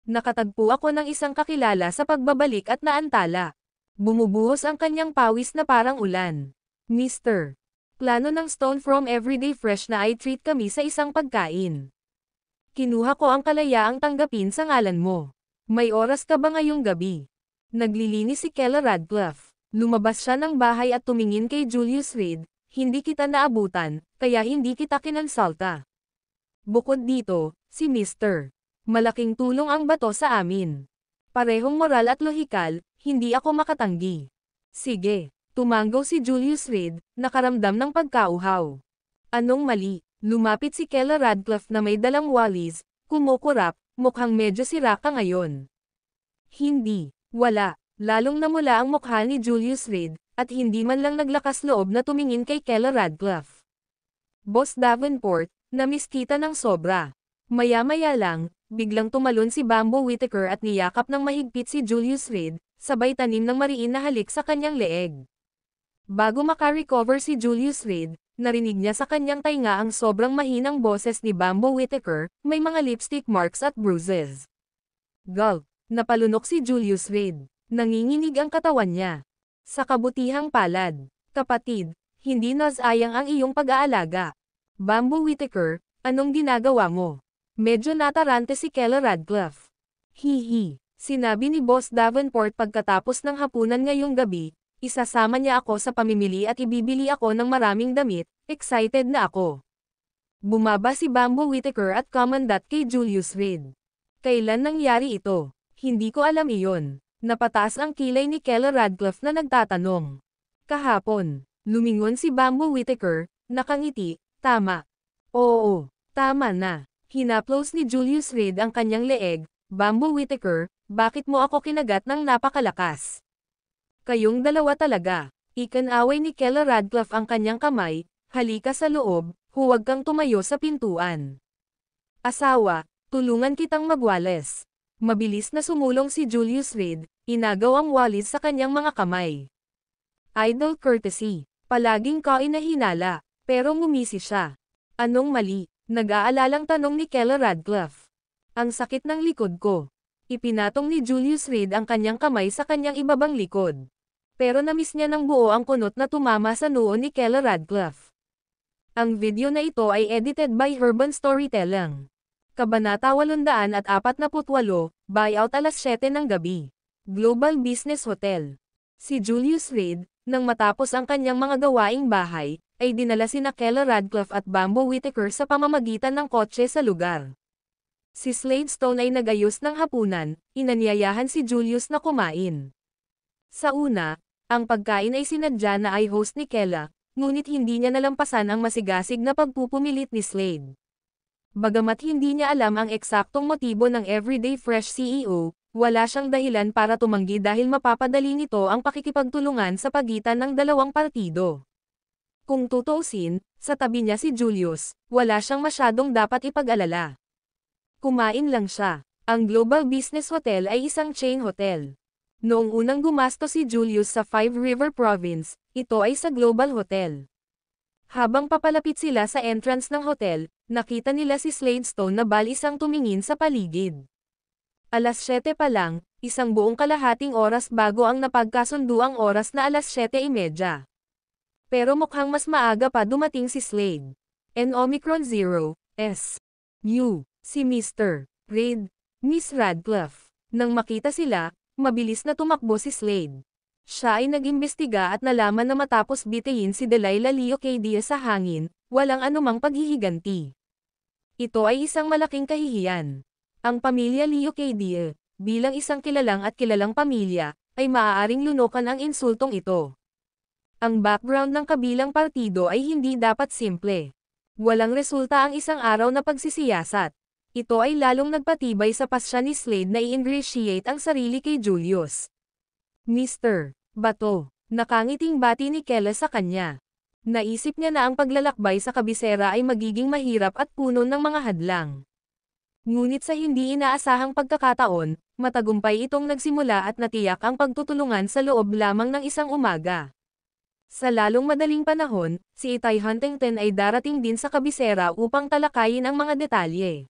Nakatagpo ako ng isang kakilala sa pagbabalik at naantala. Bumubuhos ang kanyang pawis na parang ulan. Mr. Plano ng Stone from Everyday Fresh na i-treat kami sa isang pagkain. Kinuha ko ang kalayaang tanggapin sa ngalan mo. May oras ka ba ngayong gabi? Naglilinis si Keller Radcliffe. Lumabas siya ng bahay at tumingin kay Julius Reed. Hindi kita naabutan, kaya hindi kita kinonsulta. Bukod dito, si Mr. Malaking tulong ang bato sa amin. Parehong moral at lohikal, hindi ako makatanggi. Sige, tumanggaw si Julius Reed, nakaramdam ng pagkauhaw. Anong mali? Lumapit si Keller Radcliffe na may dalang walis, kumukurap, mukhang medyo sira ka ngayon. Hindi, wala. Lalong namula ang mukha ni Julius Reed, at hindi man lang naglakas loob na tumingin kay Keller Radcliffe. Boss Davenport, namiss kita ng sobra. Maya-maya lang, biglang tumalon si Bamboo Whittaker at niyakap ng mahigpit si Julius Reed, sabay tanim ng mariin na halik sa kanyang leeg. Bago makarecover si Julius Reed, narinig niya sa kanyang tainga ang sobrang mahinang boses ni Bamboo Whittaker, may mga lipstick marks at bruises. Gulp! Napalunok si Julius Reed. Nanginginig ang katawan niya. Sa kabutihang palad, kapatid, hindi nasayang ang iyong pag-aalaga. Bamboo Whittaker, anong ginagawa mo? Medyo natarante si Keller Radcliffe. Hihi, sinabi ni Boss Davenport pagkatapos ng hapunan ngayong gabi, Isasama niya ako sa pamimili at ibibili ako ng maraming damit, excited na ako. Bumaba si Bamboo Whittaker at Commandant kay Julius Reed. Kailan nangyari ito? Hindi ko alam iyon. Napataas ang kilay ni Kella Radcliffe na nagtatanong. Kahapon, lumingon si Bamboo Whittaker, nakangiti, tama. Oo, tama na. Hinaplos ni Julius Reed ang kanyang leeg. Bamboo Whittaker, bakit mo ako kinagat ng napakalakas? Kayong dalawa talaga. Ikanaway ni Kella Radcliffe ang kanyang kamay, halika sa loob, huwag kang tumayo sa pintuan. Asawa, tulungan kitang magwalis. Mabilis na sumulong si Julius Reed, inagaw ang walis sa kanyang mga kamay. Idle courtesy, palaging kainahinala, pero ngumisi siya. Anong mali? Nag-aalalang tanong ni Kella Radcliffe. Ang sakit ng likod ko. Ipinatong ni Julius Reed ang kanyang kamay sa kanyang ibabang likod. Pero namiss niya ng buo ang kunot na tumama sa noo ni Kella Radcliffe. Ang video na ito ay edited by Urban Storytelling. Kabanata 848, buyout alas 7 ng gabi. Global Business Hotel. Si Julius Reed, nang matapos ang kanyang mga gawaing bahay, ay dinala sina Kella Radcliffe at Bamboo Whittaker sa pamamagitan ng kotse sa lugar. Si Slade Stone ay nagayos ng hapunan, inanyayahan si Julius na kumain. Sa una, ang pagkain ay sinadya na ay host ni Kella, ngunit hindi niya nalampasan ang masigasig na pagpupumilit ni Slade. Bagamat hindi niya alam ang eksaktong motibo ng Everyday Fresh CEO, wala siyang dahilan para tumanggi dahil mapapadali nito ang pakikipagtulungan sa pagitan ng dalawang partido. Kung tutuusin, sa tabi niya si Julius, wala siyang masyadong dapat ipag-alala. Kumain lang siya. Ang Global Business Hotel ay isang chain hotel. Noong unang gumasto si Julius sa Five River Province, ito ay sa Global Hotel. Habang papalapit sila sa entrance ng hotel, nakita nila si Slade Stone na balisang tumingin sa paligid. Alas 7 pa lang, isang buong kalahating oras bago ang napagkasunduang oras na alas 7:30. Pero mukhang mas maaga pa dumating si Slade. Omicron 0, S. U. Si Mr. Reed, Miss Radcliffe. Nang makita sila, mabilis na tumakbo si Slade. Siya ay nag-imbestiga at nalaman na matapos bitayin si Delilah Leocadia sa hangin, walang anumang paghihiganti. Ito ay isang malaking kahihiyan. Ang pamilya Leocadia, bilang isang kilalang at kilalang pamilya, ay maaaring lunukan ang insultong ito. Ang background ng kabilang partido ay hindi dapat simple. Walang resulta ang isang araw na pagsisiyasat. Ito ay lalong nagpatibay sa pasya ni Slade na i-ingratiate ang sarili kay Julius. Mr. Bato, nakangiting bati ni Kella sa kanya. Naisip niya na ang paglalakbay sa kabisera ay magiging mahirap at puno ng mga hadlang. Ngunit sa hindi inaasahang pagkakataon, matagumpay itong nagsimula at natiyak ang pagtutulungan sa loob lamang ng isang umaga. Sa lalong madaling panahon, si Itay Huntington ay darating din sa kabisera upang talakayin ang mga detalye.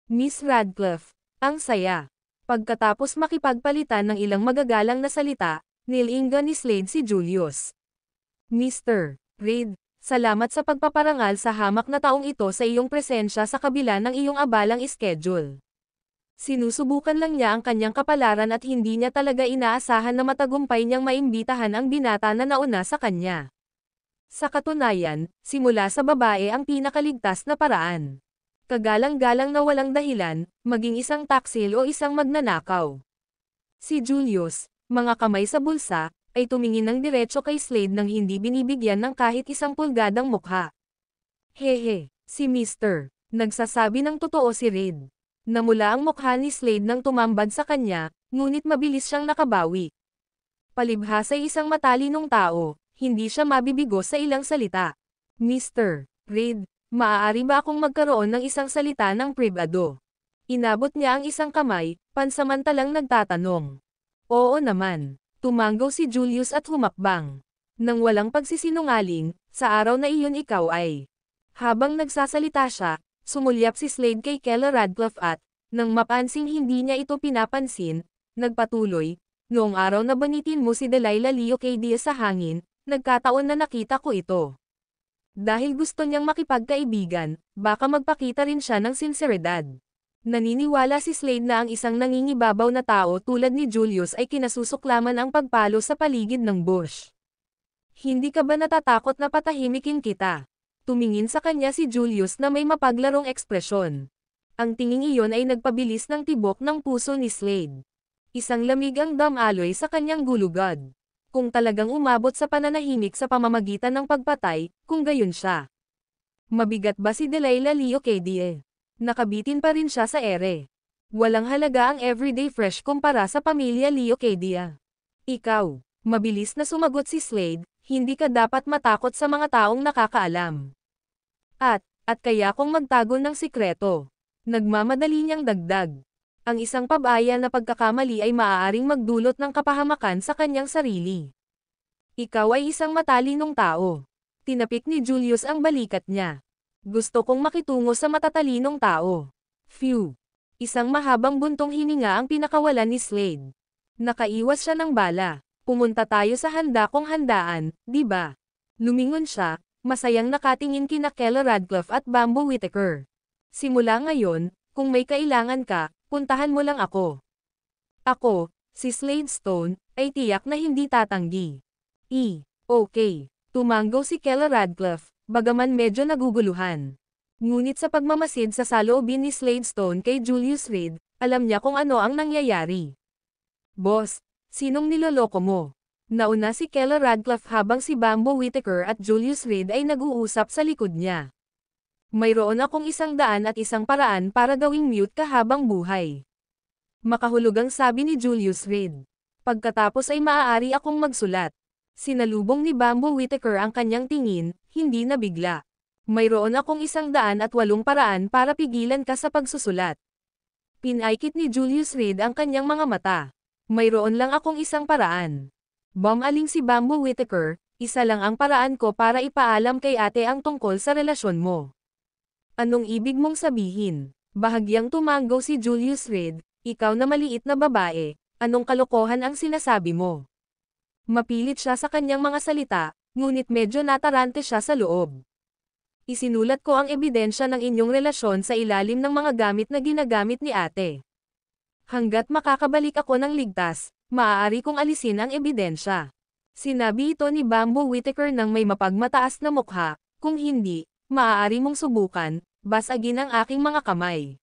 Miss Radcliffe, ang saya. Pagkatapos makipagpalitan ng ilang magagalang na salita, nilingga ni Slade si Julius. Mr. Reed, salamat sa pagpaparangal sa hamak na taong ito sa iyong presensya sa kabila ng iyong abalang schedule. Sinusubukan lang niya ang kanyang kapalaran at hindi niya talaga inaasahan na matagumpay niyang maimbitahan ang binata na nauna sa kanya. Sa katunayan, simula sa babae ang pinakaligtas na paraan. Kagalang-galang na walang dahilan, maging isang taksil o isang magnanakaw. Si Julius, mga kamay sa bulsa, ay tumingin ng diretso kay Slade nang hindi binibigyan ng kahit isang pulgadang mukha. Hehe, si Mr. Nagsasabi ng totoo si Reed. Namula ang mukha ni Slade nang tumambad sa kanya, ngunit mabilis siyang nakabawi. Palibhas ay isang matalinong tao, hindi siya mabibigo sa ilang salita. Mr. Reed, maaari ba akong magkaroon ng isang salita ng pribado? Inabot niya ang isang kamay, pansamantalang nagtatanong. Oo naman. Tumanggaw si Julius at humakbang. Nang walang pagsisinungaling, sa araw na iyon ikaw ay. Habang nagsasalita siya, sumulyap si Slade kay Kella Radcliffe at, nang mapansing hindi niya ito pinapansin, nagpatuloy, noong araw na banitin mo si Delilah Leocadia sa hangin, nagkataon na nakita ko ito. Dahil gusto niyang makipagkaibigan, baka magpakita rin siya ng sinseridad. Naniniwala si Slade na ang isang nangingibabaw na tao tulad ni Julius ay kinasusuklaman ang pagpalo sa paligid ng bush. Hindi ka ba natatakot na patahimikin kita? Tumingin sa kanya si Julius na may mapaglarong ekspresyon. Ang tinging iyon ay nagpabilis ng tibok ng puso ni Slade. Isang lamig ang damaloy sa kanyang gulugad. Kung talagang umabot sa pananahimik sa pamamagitan ng pagpatay, kung gayon siya. Mabigat ba si Delilah Leocadie? Nakabitin pa rin siya sa ere. Walang halaga ang everyday fresh kumpara sa pamilya Leocadia. Ikaw, mabilis na sumagot si Slade, hindi ka dapat matakot sa mga taong nakakaalam. At kaya kong magtago ng sikreto. Nagmamadali niyang dagdag. Ang isang pabaya na pagkakamali ay maaaring magdulot ng kapahamakan sa kanyang sarili. Ikaw ay isang matalinong tao. Tinapik ni Julius ang balikat niya. Gusto kong makitungo sa matatalinong tao. Phew. Isang mahabang buntong hininga ang pinakawalan ni Slade. Nakaiwas siya ng bala. Pumunta tayo sa handa kong handaan, di ba? Lumingon siya, masayang nakatingin kina Kella Radcliffe at Bamboo Whittaker. Simula ngayon, kung may kailangan ka, puntahan mo lang ako. Ako, si Slade Stone, ay tiyak na hindi tatanggi. Okay. Tumanggaw si Kella Radcliffe. Bagaman medyo naguguluhan. Ngunit sa pagmamasid sa saloobin ni Slade Stone kay Julius Reed, alam niya kung ano ang nangyayari. Boss, sinong niloloko mo? Nauna si Kella Radcliffe habang si Bamboo Whittaker at Julius Reed ay nag-uusap sa likod niya. Mayroon akong 100 at isang paraan para gawing mute ka habang buhay. Makahulugang sabi ni Julius Reed. Pagkatapos ay maaari akong magsulat. Sinalubong ni Bamboo Whittaker ang kanyang tingin, hindi na bigla. Mayroon akong 108 paraan para pigilan ka sa pagsusulat. Pinaikit ni Julius Reed ang kanyang mga mata. Mayroon lang akong isang paraan. Bumaling si Bamboo Whittaker, isa lang ang paraan ko para ipaalam kay ate ang tungkol sa relasyon mo. Anong ibig mong sabihin? Bahagyang tumanggaw si Julius Reed, ikaw na maliit na babae, anong kalokohan ang sinasabi mo? Mapilit siya sa kanyang mga salita, ngunit medyo natarante siya sa loob. Isinulat ko ang ebidensya ng inyong relasyon sa ilalim ng mga gamit na ginagamit ni ate. Hanggat makakabalik ako ng ligtas, maaari kong alisin ang ebidensya. Sinabi ito ni Bamboo Whittaker ng may mapagmataas na mukha, kung hindi, maaari mong subukan, basagin ang aking mga kamay.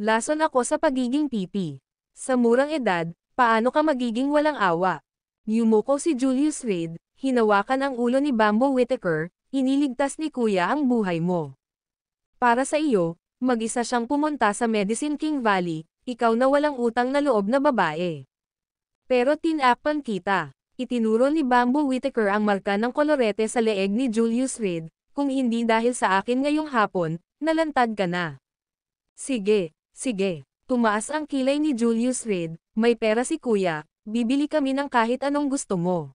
Lason ako sa pagiging pipi. Sa murang edad, paano ka magiging walang awa? Yumuko si Julius Reed, hinawakan ang ulo ni Bamboo Whittaker, iniligtas ni kuya ang buhay mo. Para sa iyo, mag-isa siyang pumunta sa Medicine King Valley, ikaw na walang utang na loob na babae. Pero tinakpan kita. Itinuro ni Bamboo Whittaker ang marka ng kolorete sa leeg ni Julius Reed, kung hindi dahil sa akin ngayong hapon, nalantad ka na. Sige. Tumaas ang kilay ni Julius Reed, may pera si kuya. Bibili kami ng kahit anong gusto mo.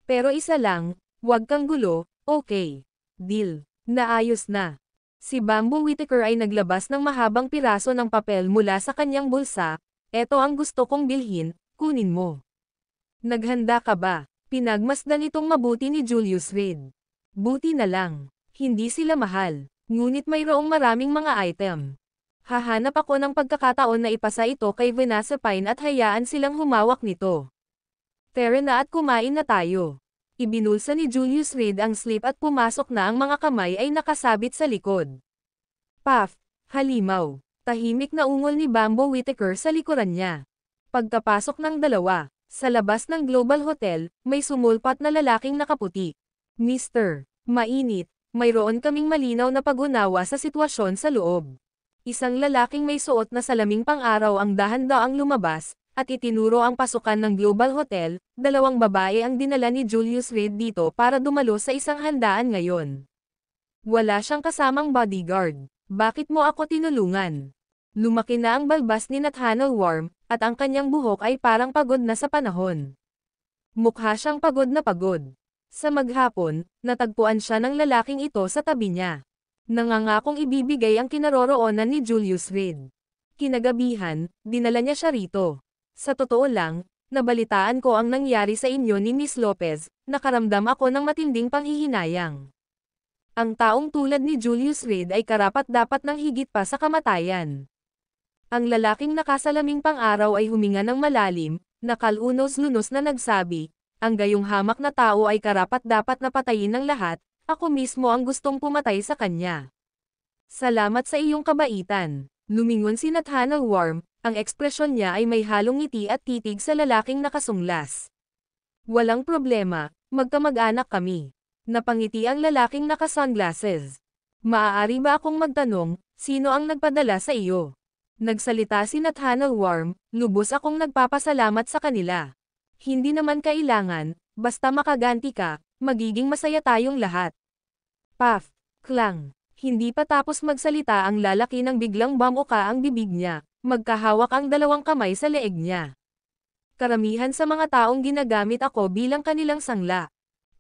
Pero isa lang, huwag kang gulo, okay. Deal. Naayos na. Si Bamboo Whittaker ay naglabas ng mahabang piraso ng papel mula sa kanyang bulsa, eto ang gusto kong bilhin, kunin mo. Naghanda ka ba? Pinagmasdan itong mabuti ni Julius Reed. Buti na lang. Hindi sila mahal, ngunit mayroong maraming mga item. Hahanap ako ng pagkakataon na ipasa ito kay Vanessa Pine at hayaan silang humawak nito. Tara na at kumain na tayo. Ibinulsa ni Julius Reed ang slip at pumasok na ang mga kamay ay nakasabit sa likod. Puff! Halimaw! Tahimik na ungol ni Bamboo Whittaker sa likuran niya. Pagkapasok ng dalawa, sa labas ng Global Hotel, may sumulpat na lalaking nakaputi. Mister, mainit, mayroon kaming malinaw na pag-unawa sa sitwasyon sa loob. Isang lalaking may suot na salaming pang-araw ang dahan-daang lumabas, at itinuro ang pasukan ng Global Hotel. 2 babae ang dinala ni Julius Reed dito para dumalo sa isang handaan ngayon. Wala siyang kasamang bodyguard. Bakit mo ako tinulungan? Lumaki na ang balbas ni Nathaniel Worm, at ang kanyang buhok ay parang pagod na sa panahon. Mukha siyang pagod na pagod. Sa maghapon, natagpuan siya ng lalaking ito sa tabi niya. Nangangakong ibibigay ang kinaroroonan ni Julius Reed. Kinagabihan, dinala niya siya rito. Sa totoo lang, nabalitaan ko ang nangyari sa inyo ni Miss Lopez, nakaramdam ako ng matinding panghihinayang. Ang taong tulad ni Julius Reed ay karapat-dapat ng higit pa sa kamatayan. Ang lalaking nakasalaming pang-araw ay huminga ng malalim, nakalunos-lunos na nagsabi, ang gayong hamak na tao ay karapat-dapat na patayin ng lahat, ako mismo ang gustong pumatay sa kanya. Salamat sa iyong kabaitan. Lumingon si Nathaniel Worm, ang ekspresyon niya ay may halong ngiti at titig sa lalaking nakasunglas. Walang problema, magkamag-anak kami. Napangiti ang lalaking naka-sunglasses. Maaari ba akong magtanong, sino ang nagpadala sa iyo? Nagsalita si Nathaniel Worm, lubos akong nagpapasalamat sa kanila. Hindi naman kailangan, basta makaganti ka, magiging masaya tayong lahat. Puff, klang. Hindi pa tapos magsalita ang lalaki nang biglang bumuka ang bibig niya, magkahawak ang dalawang kamay sa leeg niya. Karamihan sa mga taong ginagamit ako bilang kanilang sangla.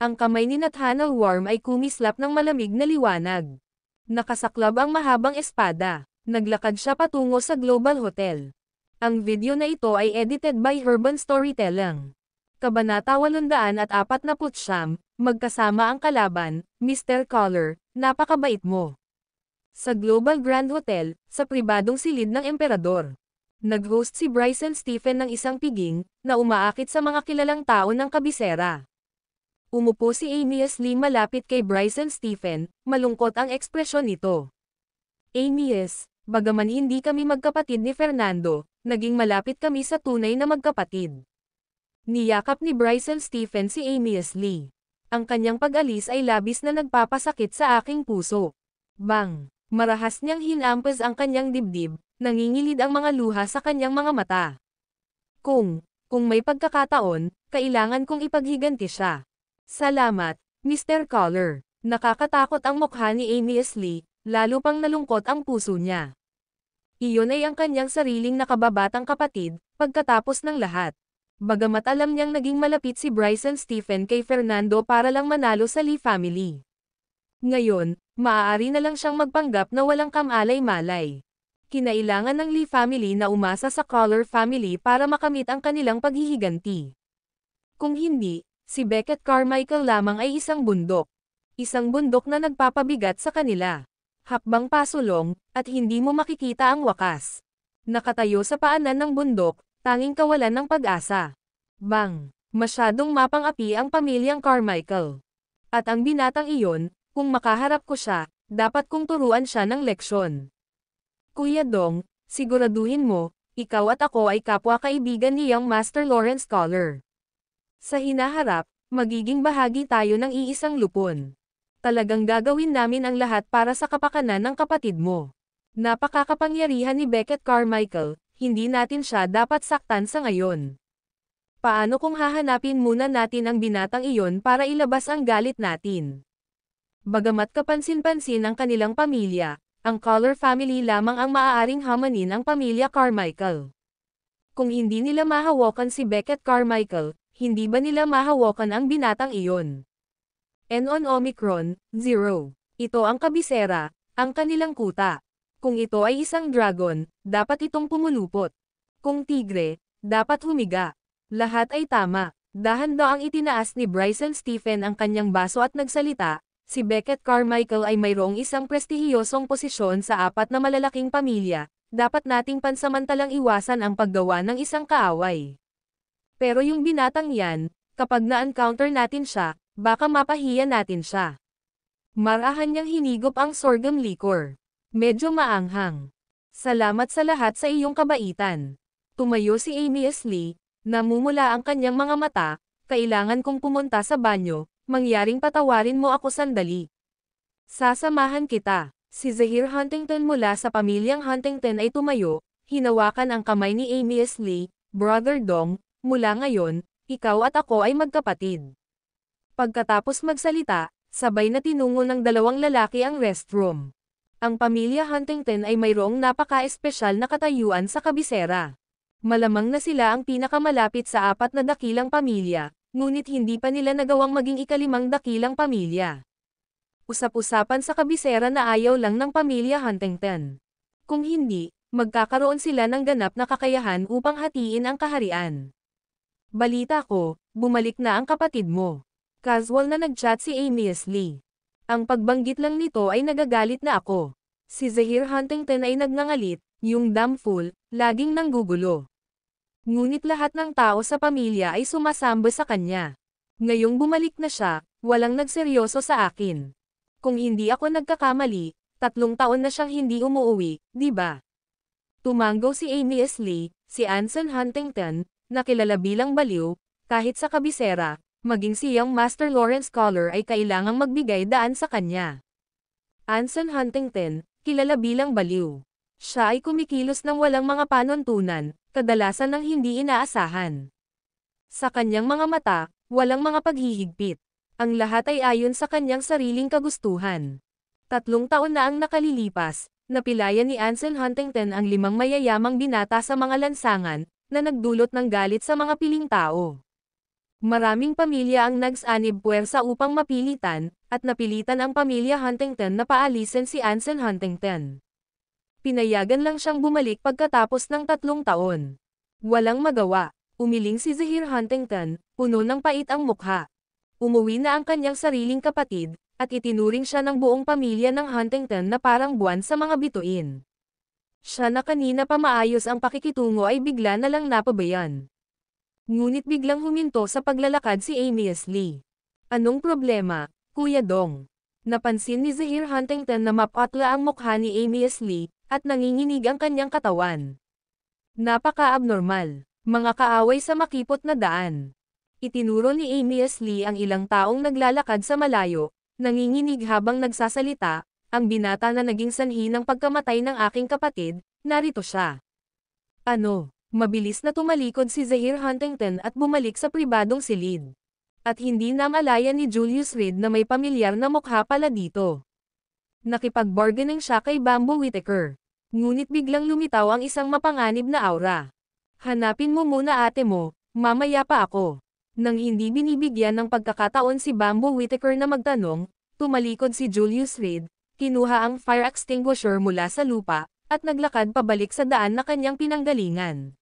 Ang kamay ni Nathaniel Worm ay kumislap ng malamig na liwanag. Nakasaklab ang mahabang espada. Naglakad siya patungo sa Global Hotel. Ang video na ito ay edited by Urban Storytelling. Kabanata 849, magkasama ang kalaban, Mr. Caller, napakabait mo. Sa Global Grand Hotel, sa pribadong silid ng emperador. Nag-host si Bryson Stephen ng isang piging, na umaakit sa mga kilalang tao ng kabisera. Umupo si Amias Lee malapit kay Bryson Stephen, malungkot ang ekspresyon nito. Amias, bagaman hindi kami magkapatid ni Fernando, naging malapit kami sa tunay na magkapatid. Niyakap ni Bryson Stephen si Amias Lee. Ang kanyang pag-alis ay labis na nagpapasakit sa aking puso. Bang! Marahas niyang hinampas ang kanyang dibdib, nangingilid ang mga luha sa kanyang mga mata. Kung may pagkakataon, kailangan kong ipaghiganti siya. Salamat, Mr. Caller. Nakakatakot ang mukha ni Amias Lee, lalo pang nalungkot ang puso niya. Iyon ay ang kanyang sariling nakababatang kapatid, pagkatapos ng lahat. Bagamat alam niyang naging malapit si Bryson Stephen kay Fernando para lang manalo sa Lee family. Ngayon, maaari na lang siyang magpanggap na walang kamalay-malay. Kinailangan ng Lee family na umasa sa Caller family para makamit ang kanilang paghihiganti. Kung hindi, si Beckett Carmichael lamang ay isang bundok. Isang bundok na nagpapabigat sa kanila. Hakbang pasulong, at hindi mo makikita ang wakas. Nakatayo sa paanan ng bundok, tanging kawalan ng pag-asa. Bang! Masyadong mapang-api ang pamilyang Carmichael. At ang binatang iyon, kung makaharap ko siya, dapat kong turuan siya ng leksyon. Kuya Dong, siguraduhin mo, ikaw at ako ay kapwa-kaibigan ni Young Master Lawrence Caller. Sa hinaharap, magiging bahagi tayo ng iisang lupon. Talagang gagawin namin ang lahat para sa kapakanan ng kapatid mo. Napakakapangyarihan ni Beckett Carmichael, hindi natin siya dapat saktan sa ngayon. Paano kung hahanapin muna natin ang binatang iyon para ilabas ang galit natin? Bagamat kapansin-pansin ang kanilang pamilya, ang Caller family lamang ang maaaring hamanin ang pamilya Carmichael. Kung hindi nila mahawakan si Beckett Carmichael, hindi ba nila mahawakan ang binatang iyon? On Omicron, 0. Ito ang kabisera, ang kanilang kuta. Kung ito ay isang dragon, dapat itong pumulupot. Kung tigre, dapat humiga. Lahat ay tama. Dahan-daang itinaas ni Bryson Stephen ang kanyang baso at nagsalita, si Beckett Carmichael ay mayroong isang prestihiyosong posisyon sa apat na malalaking pamilya, dapat nating pansamantalang iwasan ang paggawa ng isang kaaway. Pero yung binatang yan, kapag na-encounter natin siya, baka mapahiya natin siya. Marahan niyang hinigop ang sorghum liquor. Medyo maanghang. Salamat sa lahat sa iyong kabaitan. Tumayo si Amias Lee, namumula ang kanyang mga mata, kailangan kong pumunta sa banyo, mangyaring patawarin mo ako sandali. Sasamahan kita. Si Zahir Huntington mula sa pamilyang Huntington ay tumayo, hinawakan ang kamay ni Amias Lee, Brother Dong, mula ngayon, ikaw at ako ay magkapatid. Pagkatapos magsalita, sabay na tinungo ng dalawang lalaki ang restroom. Ang pamilya Huntington ay mayroong napaka-espesyal na katayuan sa kabisera. Malamang na sila ang pinakamalapit sa apat na dakilang pamilya, ngunit hindi pa nila nagawang maging ikalimang dakilang pamilya. Usap-usapan sa kabisera na ayaw lang ng pamilya Huntington. Kung hindi, magkakaroon sila ng ganap na kakayahan upang hatiin ang kaharian. Balita ko, bumalik na ang kapatid mo. Casual na nag-chat si Amias Lee. Ang pagbanggit lang nito ay nagagalit na ako. Si Zahir Huntington ay nagngangalit, Yung damful, laging nanggugulo. Ngunit lahat ng tao sa pamilya ay sumasamba sa kanya. Ngayong bumalik na siya, walang nagseryoso sa akin. Kung hindi ako nagkakamali, 3 taon na siyang hindi umuwi, di ba? Tumanggo si Amy S. Lee, si Anson Huntington, na kilala bilang baliw, kahit sa kabisera, maging si Young Master Lawrence Scholar ay kailangang magbigay daan sa kanya. Anson Huntington, kilala bilang baliw. Siya ay kumikilos ng walang mga panuntunan, kadalasan ng hindi inaasahan. Sa kanyang mga mata, walang mga paghihigpit. Ang lahat ay ayon sa kanyang sariling kagustuhan. 3 taon na ang nakalilipas, napilayan ni Anson Huntington ang 5 mayayamang binata sa mga lansangan, na nagdulot ng galit sa mga piling tao. Maraming pamilya ang nagsanib puwersa upang mapilitan, at napilitan ang pamilya Huntington na paalisin si Anson Huntington. Pinayagan lang siyang bumalik pagkatapos ng 3 taon. Walang magawa, umiling si Zahir Huntington, puno ng pait ang mukha. Umuwi na ang kanyang sariling kapatid, at itinuring siya ng buong pamilya ng Huntington na parang buwan sa mga bituin. Siya na kanina pa maayos ang pakikitungo ay bigla na lang napabayan. Ngunit biglang huminto sa paglalakad si Amy S. Lee. Anong problema, Kuya Dong? Napansin ni Zahir Huntington na mapatla ang mukha ni Amy S. Lee, at nanginginig ang kanyang katawan. Napaka-abnormal, mga kaaway sa makipot na daan. Itinuro ni Amy S. Lee ang ilang taong naglalakad sa malayo, nanginginig habang nagsasalita, ang binata na naging sanhi ng pagkamatay ng aking kapatid, narito siya. Ano, mabilis na tumalikod si Zahir Huntington at bumalik sa pribadong silid. At hindi namalaya ni Julius Reed na may pamilyar na mukha pala dito. Nakipag-bargaining siya kay Bamboo Whitaker. Ngunit biglang lumitaw ang isang mapanganib na aura. Hanapin mo muna ate mo, mamaya pa ako. Nang hindi binibigyan ng pagkakataon si Bamboo Whitaker na magtanong, tumalikod si Julius Reed, kinuha ang fire extinguisher mula sa lupa, at naglakad pabalik sa daan na kanyang pinanggalingan.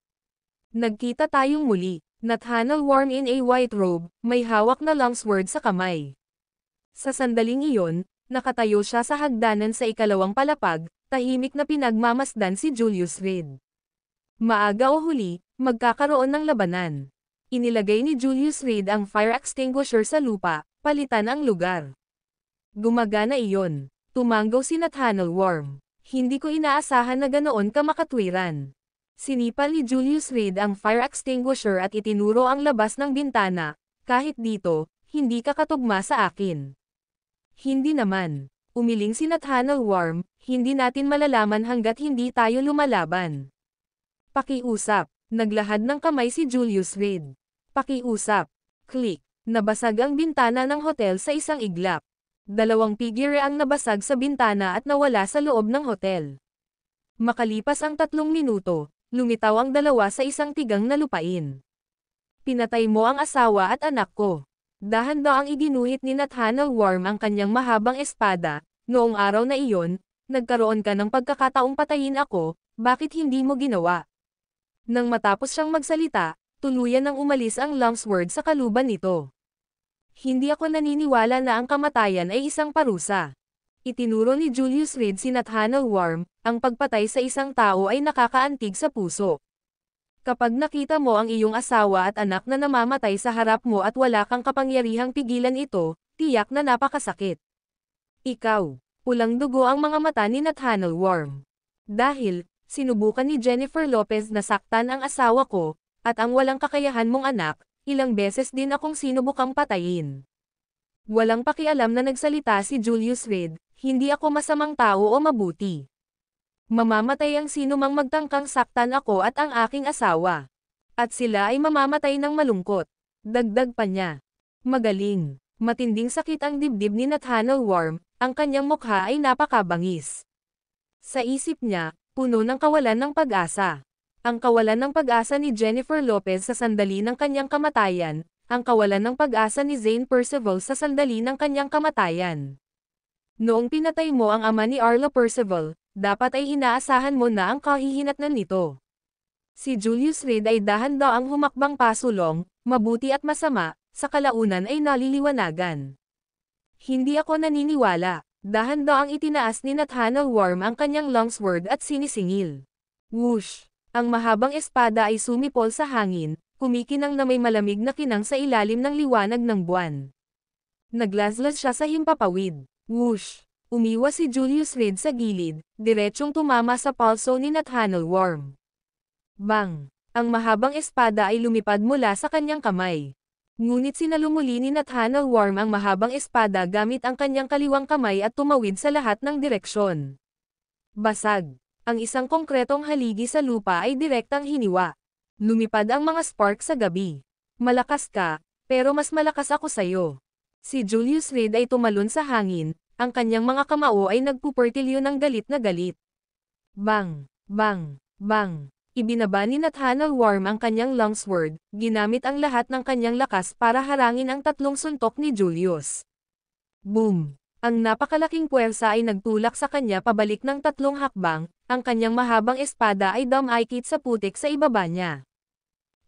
Nagkita tayong muli, Nathaniel Worm in a white robe, may hawak na longsword sa kamay. Sa sandaling iyon, nakatayo siya sa hagdanan sa ikalawang palapag, tahimik na pinagmamasdan si Julius Reed. Maaga o huli, magkakaroon ng labanan. Inilagay ni Julius Reed ang fire extinguisher sa lupa, palitan ang lugar. Gumagana iyon. Tumanggaw si Nathaniel Worm. Hindi ko inaasahan na ganoon ka makatwiran. Sinipal ni Julius Reed ang fire extinguisher at itinuro ang labas ng bintana, kahit dito, hindi ka katugma sa akin. Hindi naman. Umiling si Nathaniel Worm, hindi natin malalaman hanggat hindi tayo lumalaban. Pakiusap. Naglahad ng kamay si Julius Reed. Pakiusap. Click. Nabasag ang bintana ng hotel sa isang iglap. 2 figure ang nabasag sa bintana at nawala sa loob ng hotel. Makalipas ang 3 minuto, lumitaw ang 2 sa isang tigang na lupain. Pinatay mo ang asawa at anak ko. Dahan-daang iginuhit ni Nathaniel Worm ang kanyang mahabang espada. Noong araw na iyon, nagkaroon ka ng pagkakataong patayin ako, bakit hindi mo ginawa? Nang matapos siyang magsalita, tuluyan nang umalis ang longsword sa kaluban nito. Hindi ako naniniwala na ang kamatayan ay isang parusa. Itinuro ni Julius Reed si Nathaniel Worm, ang pagpatay sa isang tao ay nakakaantig sa puso. Kapag nakita mo ang iyong asawa at anak na namamatay sa harap mo at wala kang kapangyarihang pigilan ito, tiyak na napakasakit. Ikaw, pulang dugo ang mga mata ni Nathaniel Worm. Dahil, sinubukan ni Jennifer Lopez na saktan ang asawa ko, at ang walang kakayahan mong anak, ilang beses din akong sinubukang patayin. Walang pakialam na nagsalita si Julius Reed, hindi ako masamang tao o mabuti. Mamamatay ang sino mang magtangkang saktan ako at ang aking asawa. At sila ay mamamatay ng malungkot. Dagdag pa niya. Magaling. Matinding sakit ang dibdib ni Nathaniel Worm, ang kanyang mukha ay napakabangis. Sa isip niya, puno ng kawalan ng pag-asa. Ang kawalan ng pag-asa ni Jennifer Lopez sa sandali ng kanyang kamatayan, ang kawalan ng pag-asa ni Zane Percival sa sandali ng kanyang kamatayan. Noong pinatay mo ang ama ni Arlo Percival, dapat ay inaasahan mo na ang kahihinatnan nito. Si Julius Reed ay dahan-daang humakbang pasulong, mabuti at masama, sa kalaunan ay naliliwanagan. Hindi ako naniniwala, dahan-daang itinaas ni Nathaniel Worm ang kanyang longsword at sinisingil. Whoosh! Ang mahabang espada ay sumipol sa hangin, kumikinang na may malamig na kinang sa ilalim ng liwanag ng buwan. Naglaslas siya sa himpapawid. Whoosh! Umiwas si Julius Reed sa gilid, diretsyong tumama sa pulso ni Nathaniel Worm. Bang! Ang mahabang espada ay lumipad mula sa kanyang kamay. Ngunit sinalumuli ni Nathaniel Worm ang mahabang espada gamit ang kanyang kaliwang kamay at tumawid sa lahat ng direksyon. Basag! Ang isang konkretong haligi sa lupa ay direktang hiniwa. Lumipad ang mga spark sa gabi. Malakas ka, pero mas malakas ako sa'yo. Si Julius Reed ay tumalon sa hangin, ang kanyang mga kamao ay nagpupertilyo ng galit na galit. Bang! Bang! Bang! Ibinaba ni Nathaniel Worm ang kanyang longsword, ginamit ang lahat ng kanyang lakas para harangin ang tatlong suntok ni Julius. Boom! Ang napakalaking puwersa ay nagtulak sa kanya pabalik ng tatlong hakbang, ang kanyang mahabang espada ay dumaikit sa putik sa ibaba niya.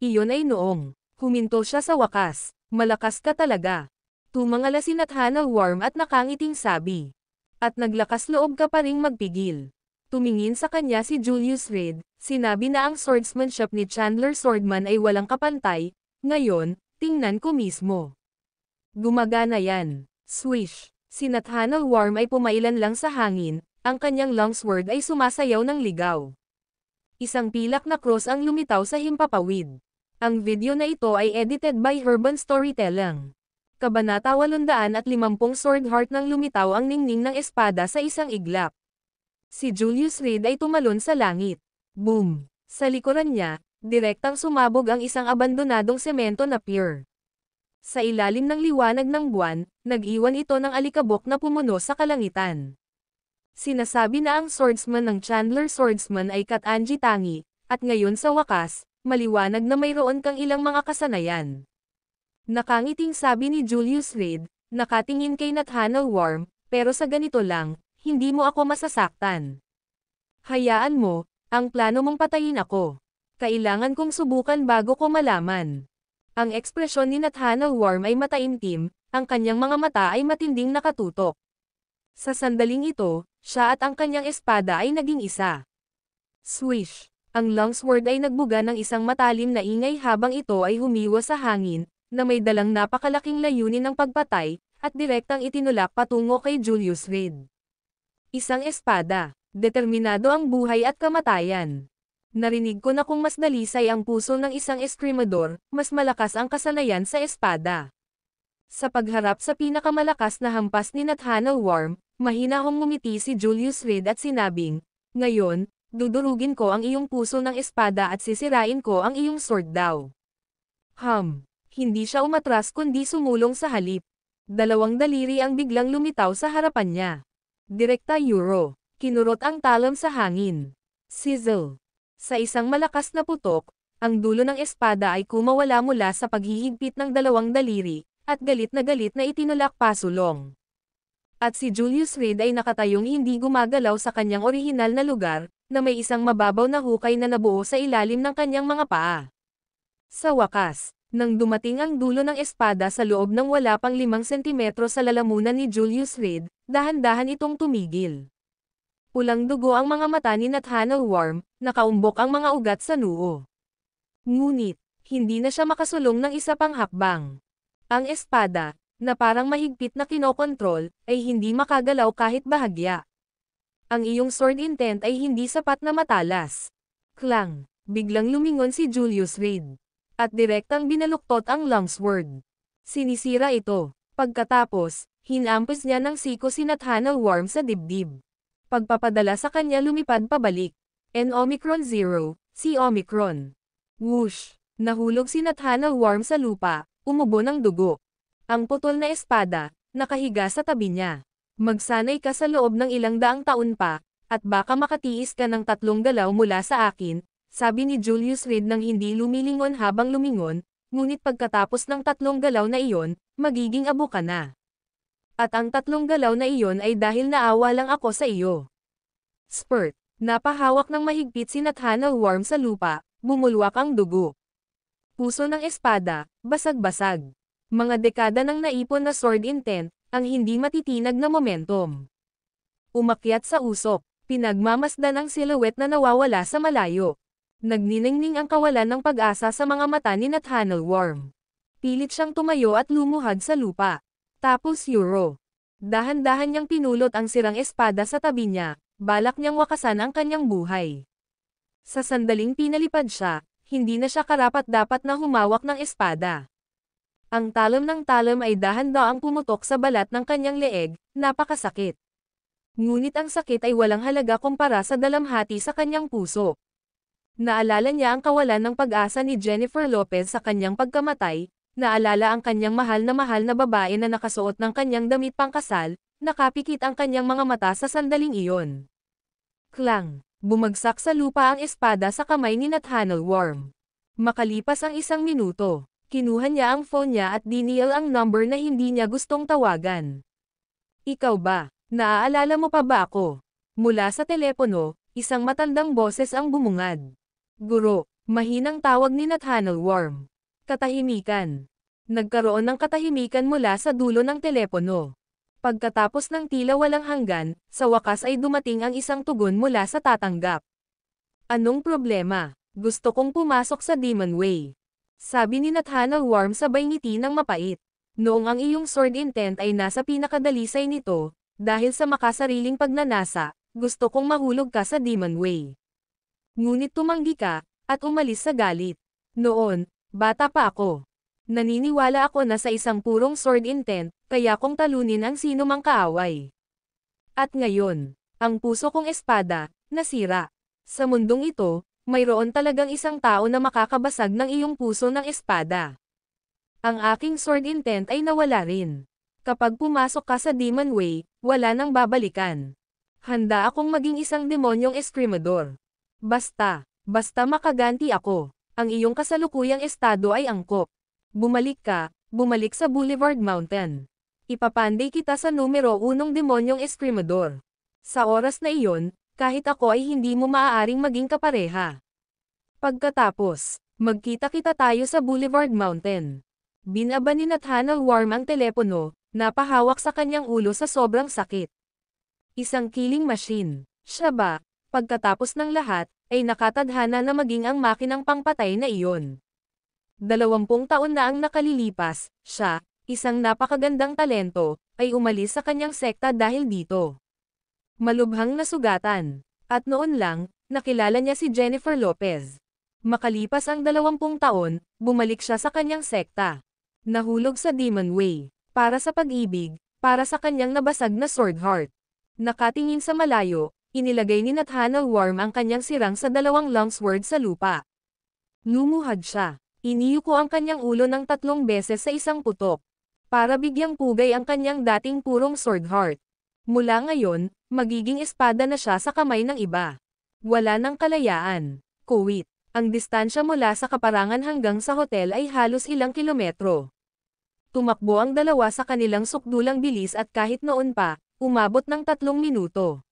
Iyon ay noong huminto siya sa wakas. Malakas ka talaga. Tumangala si Nathaniel Worm at nakangiting sabi. At naglakas loob ka pa ring magpigil. Tumingin sa kanya si Julius Reed, sinabi na ang swordsmanship ni Chandler Swordman ay walang kapantay, ngayon, tingnan ko mismo. Gumagana yan. Swish! Si Nathaniel Worm ay pumailan lang sa hangin, ang kanyang longsword ay sumasayaw ng ligaw. Isang pilak na cross ang lumitaw sa himpapawid. Ang video na ito ay edited by Urban Storytelling. Kabanata 850 Sword Heart nang lumitaw ang ningning ng espada sa isang iglap. Si Julius Reed ay tumalon sa langit. Boom! Sa likuran niya, direktang sumabog ang isang abandonadong semento na pier. Sa ilalim ng liwanag ng buwan, nag-iwan ito ng alikabok na pumuno sa kalangitan. Sinasabi na ang swordsman ng Chandler Swordsman ay Katanji Tangi, at ngayon sa wakas, maliwanag na mayroon kang ilang mga kasanayan. Nakangiting sabi ni Julius Reed, nakatingin kay Nathaniel Worm, pero sa ganito lang, hindi mo ako masasaktan. Hayaan mo, ang plano mong patayin ako. Kailangan kong subukan bago ko malaman. Ang ekspresyon ni Nathaniel Worm ay mataimtim, ang kanyang mga mata ay matinding nakatutok. Sa sandaling ito, siya at ang kanyang espada ay naging isa. Swish! Ang longsword ay nagbuga ng isang matalim na ingay habang ito ay humiwas sa hangin, na may dalang napakalaking layunin ng pagpatay, at direktang itinulak patungo kay Julius Reed. Isang espada. Determinado ang buhay at kamatayan. Narinig ko na kung mas dalisay ang puso ng isang eskrimador, mas malakas ang kasanayan sa espada. Sa pagharap sa pinakamalakas na hampas ni Nathaniel Worm, mahinahong ngumiti si Julius Reed at sinabing, ngayon, dudurugin ko ang iyong puso ng espada at sisirain ko ang iyong sword daw. Hindi siya umatras kundi sumulong sa halip. Dalawang daliri ang biglang lumitaw sa harapan niya. Direkta Euro. Kinurot ang talon sa hangin. Sizzle. Sa isang malakas na putok, ang dulo ng espada ay kumawala mula sa paghihigpit ng dalawang daliri, at galit na itinulak pasulong. At si Julius Reed ay nakatayong hindi gumagalaw sa kanyang orihinal na lugar, na may isang mababaw na hukay na nabuo sa ilalim ng kanyang mga paa. Sa wakas, nang dumating ang dulo ng espada sa loob ng wala pang 5 sentimetro sa lalamunan ni Julius Reed, dahan-dahan itong tumigil. Pulang dugo ang mga mata ni Nathaniel Worm, nakaumbok ang mga ugat sa noo. Ngunit, hindi na siya makasulong ng isa pang hakbang. Ang espada, na parang mahigpit na kinokontrol, ay hindi makagalaw kahit bahagya. Ang iyong sword intent ay hindi sapat na matalas. Klang! Biglang lumingon si Julius Reed. At direktang binaluktot ang longsword. Sinisira ito. Pagkatapos, hinampas niya ng siko si Nathaniel Worm sa dibdib. Pagpapadala sa kanya lumipad pabalik. N-Omicron 0, si Omicron. Whoosh! Nahulog si Nathaniel Worm sa lupa, umubo ng dugo. Ang putol na espada, nakahiga sa tabi niya. Magsanay ka sa loob ng ilang daang taon pa, at baka makatiis ka ng 3 galaw mula sa akin, sabi ni Julius Reed nang hindi lumilingon habang lumingon, ngunit pagkatapos ng 3 galaw na iyon, magiging abo ka na. At ang 3 galaw na iyon ay dahil naawa lang ako sa iyo. Spurt. Napahawak ng mahigpit si Nathaniel Worm sa lupa, bumulwak ang dugo. Puso ng espada, basag-basag. Mga dekada nang naipon na sword intent, ang hindi matitinag na momentum. Umakyat sa usok. Pinagmamasdan ang silhouette na nawawala sa malayo. Nagniningning ang kawalan ng pag-asa sa mga mata ni Nathaniel Worm. Pilit siyang tumayo at lumuhad sa lupa. Tapos Euro. Dahan-dahan niyang pinulot ang sirang espada sa tabi niya, balak niyang wakasan ang kanyang buhay. Sa sandaling pinalipad siya, hindi na siya karapat-dapat na humawak ng espada. Ang talon ng talon ay dahan-daang pumutok sa balat ng kanyang leeg, napakasakit. Ngunit ang sakit ay walang halaga kumpara sa dalamhati sa kanyang puso. Naalala niya ang kawalan ng pag-asa ni Jennifer Lopez sa kanyang pagkamatay, naalala ang kanyang mahal na babae na nakasuot ng kanyang damit pangkasal, nakapikit ang kanyang mga mata sa sandaling iyon. Klang! Bumagsak sa lupa ang espada sa kamay ni Nathaniel Worm. Makalipas ang 1 minuto, kinuha niya ang phone niya at dinial ang number na hindi niya gustong tawagan. Ikaw ba? Naaalala mo pa ba ako? Mula sa telepono, isang matandang boses ang bumungad. Guro, mahinang tawag ni Nathaniel Worm. Katahimikan. Nagkaroon ng katahimikan mula sa dulo ng telepono. Pagkatapos ng tila walang hanggan, sa wakas ay dumating ang isang tugon mula sa tatanggap. Anong problema? Gusto kong pumasok sa Demon Way. Sabi ni Nathaniel Worm sabay ngiti ng mapait. Noong ang iyong sword intent ay nasa pinakadalisay nito, dahil sa makasariling pagnanasa, gusto kong mahulog ka sa Demon Way. Ngunit tumanggi ka, at umalis sa galit. Noon, bata pa ako. Naniniwala ako na sa isang purong sword intent, kaya kong talunin ang sino mang kaaway. At ngayon, ang puso kong espada, nasira. Sa mundong ito, mayroon talagang isang tao na makakabasag ng iyong puso ng espada. Ang aking sword intent ay nawala rin. Kapag pumasok ka sa Demon Way, wala nang babalikan. Handa akong maging isang demonyong eskrimador. Basta makaganti ako. Ang iyong kasalukuyang estado ay angkop. Bumalik sa Boulevard Mountain. Ipapanday kita sa numero 1 demonyong eskrimador. Sa oras na iyon, kahit ako ay hindi mo maaaring maging kapareha. Pagkatapos, magkita-kita tayo sa Boulevard Mountain. Binaba ni Nathaniel Worm ang telepono, napahawak sa kanyang ulo sa sobrang sakit. Isang killing machine. Siya ba, pagkatapos ng lahat, ay nakatadhana na maging ang makinang pangpatay na iyon. 20 taon na ang nakalilipas, siya, isang napakagandang talento, ay umalis sa kanyang sekta dahil dito. Malubhang nasugatan. At noon lang, nakilala niya si Jennifer Lopez. Makalipas ang 20 taon, bumalik siya sa kanyang sekta. Nahulog sa Demon Way. Para sa pag-ibig, para sa kanyang nabasag na sword heart. Nakatingin sa malayo, inilagay ni Nathaniel Worm ang kanyang sirang sa 2 longsword sa lupa. Lumuhad siya. Iniyuko ang kanyang ulo ng 3 beses sa isang putok. Para bigyang pugay ang kanyang dating purong sword heart. Mula ngayon, magiging espada na siya sa kamay ng iba. Wala nang kalayaan. Kuwit. Ang distansya mula sa kaparangan hanggang sa hotel ay halos ilang kilometro. Tumakbo ang dalawa sa kanilang sukdulang bilis at kahit noon pa, umabot ng 3 minuto.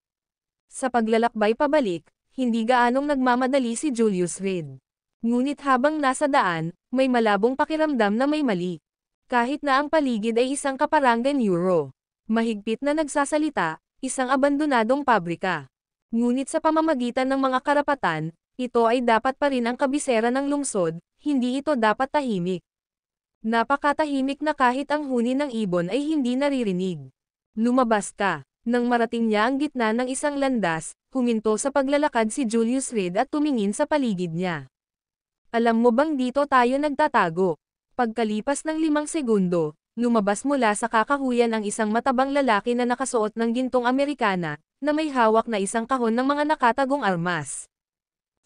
Sa paglalakbay pabalik, hindi gaanong nagmamadali si Julius Reed. Ngunit habang nasa daan, may malabong pakiramdam na may mali. Kahit na ang paligid ay isang kaparangan euro. Mahigpit na nagsasalita, isang abandonadong pabrika. Ngunit sa pamamagitan ng mga karapatan, ito ay dapat pa rin ang kabisera ng lungsod, hindi ito dapat tahimik. Napakatahimik na kahit ang huni ng ibon ay hindi naririnig. Lumabas ka. Nang marating niya ang gitna ng isang landas, huminto sa paglalakad si Julius Reed at tumingin sa paligid niya. Alam mo bang dito tayo nagtatago? Pagkalipas ng 5 segundo, lumabas mula sa kakahuyan ang isang matabang lalaki na nakasuot ng gintong Amerikana, na may hawak na isang kahon ng mga nakatagong armas.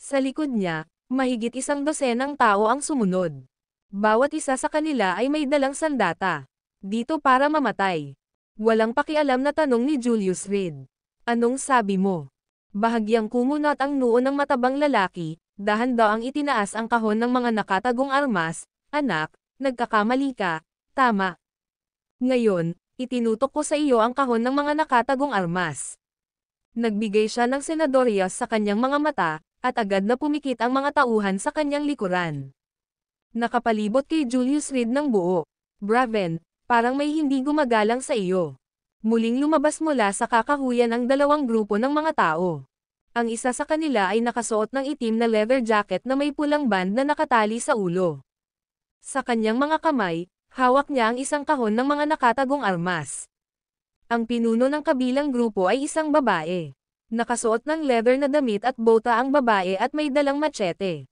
Sa likod niya, mahigit 12 tao ang sumunod. Bawat isa sa kanila ay may dalang sandata. Dito para mamatay. Walang pakialam na tanong ni Julius Reed. Anong sabi mo? Bahagyang kumunot ang noo ng matabang lalaki. Dahan-daang itinaas ang kahon ng mga nakatagong armas. Anak, nagkakamali ka, tama. Ngayon, itinutok ko sa iyo ang kahon ng mga nakatagong armas. Nagbigay siya ng senadoryas sa kanyang mga mata, at agad na pumikit ang mga tauhan sa kanyang likuran. Nakapalibot kay Julius Reed ng buo. Braven, parang may hindi gumagalang sa iyo. Muling lumabas mula sa kakahuyan ang dalawang grupo ng mga tao. Ang isa sa kanila ay nakasuot ng itim na leather jacket na may pulang band na nakatali sa ulo. Sa kanyang mga kamay, hawak niya ang isang kahon ng mga nakatagong armas. Ang pinuno ng kabilang grupo ay isang babae. Nakasuot ng leather na damit at bota ang babae at may dalang machete.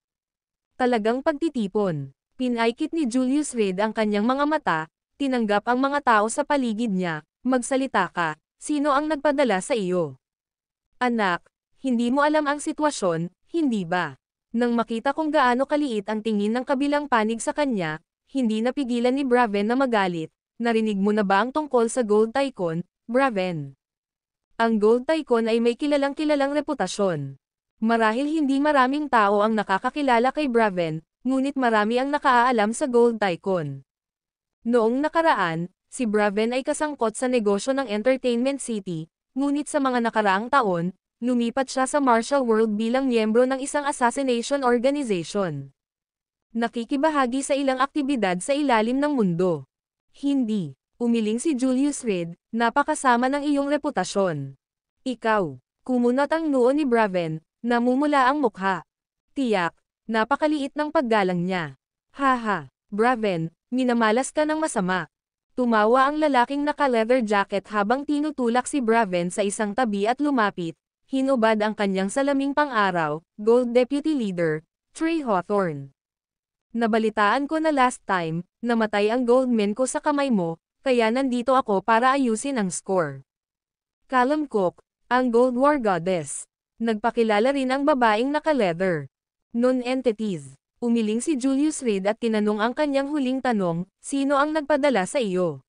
Talagang pagtitipon. Pinaikit ni Julius Reed ang kanyang mga mata, tinanggap ang mga tao sa paligid niya. Magsalita ka, sino ang nagpadala sa iyo? Anak, hindi mo alam ang sitwasyon, hindi ba? Nang makita kung gaano kaliit ang tingin ng kabilang panig sa kanya, hindi napigilan ni Braven na magalit. Narinig mo na ba ang tungkol sa Gold Tycoon, Braven? Ang Gold Tycoon ay may kilalang reputasyon. Marahil hindi maraming tao ang nakakakilala kay Braven, ngunit marami ang nakaalam sa Gold Tycoon. Noong nakaraan, si Braven ay kasangkot sa negosyo ng Entertainment City, ngunit sa mga nakaraang taon, lumipat siya sa Martial World bilang miyembro ng isang assassination organization. Nakikibahagi sa ilang aktibidad sa ilalim ng mundo. Hindi. Umiling si Julius Reed, napakasama ng iyong reputasyon. Ikaw. Kumunat ang noo ni Braven, namumula ang mukha. Tiyak, napakaliit ng paggalang niya. Haha, Braven, minamalas ka ng masama. Tumawa ang lalaking naka-leather jacket habang tinutulak si Braven sa isang tabi at lumapit. Hinubad ang kanyang salaming pang-araw, Gold Deputy Leader, Trey Hawthorne. Nabalitaan ko na last time, namatay ang Goldman ko sa kamay mo, kaya nandito ako para ayusin ang score. Callum Cook, ang Gold War Goddess. Nagpakilala rin ang babaeng naka-leather. Non-entities. Umiling si Julius Reed at tinanong ang kanyang huling tanong, sino ang nagpadala sa iyo?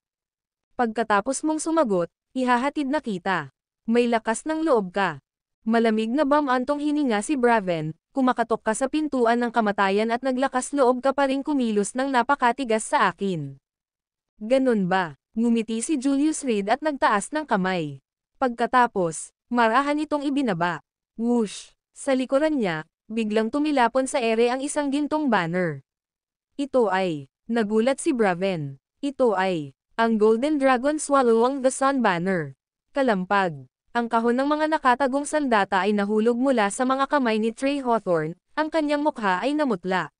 Pagkatapos mong sumagot, ihahatid na kita. May lakas ng loob ka. Malamig na bamantong hininga si Braven, kumakatok ka sa pintuan ng kamatayan at naglakas loob ka pa ring kumilos ng napakatigas sa akin. Ganun ba? Ngumiti si Julius Reed at nagtaas ng kamay. Pagkatapos, marahan itong ibinaba. Whoosh! Sa likuran niya, biglang tumilapon sa ere ang isang gintong banner. Ito ay, nagulat si Braven. Ito ay, ang Golden Dragon Swallowing the Sun banner. Kalampag. Ang kahon ng mga nakatagong sandata ay nahulog mula sa mga kamay ni Trey Hawthorne, ang kanyang mukha ay namutla.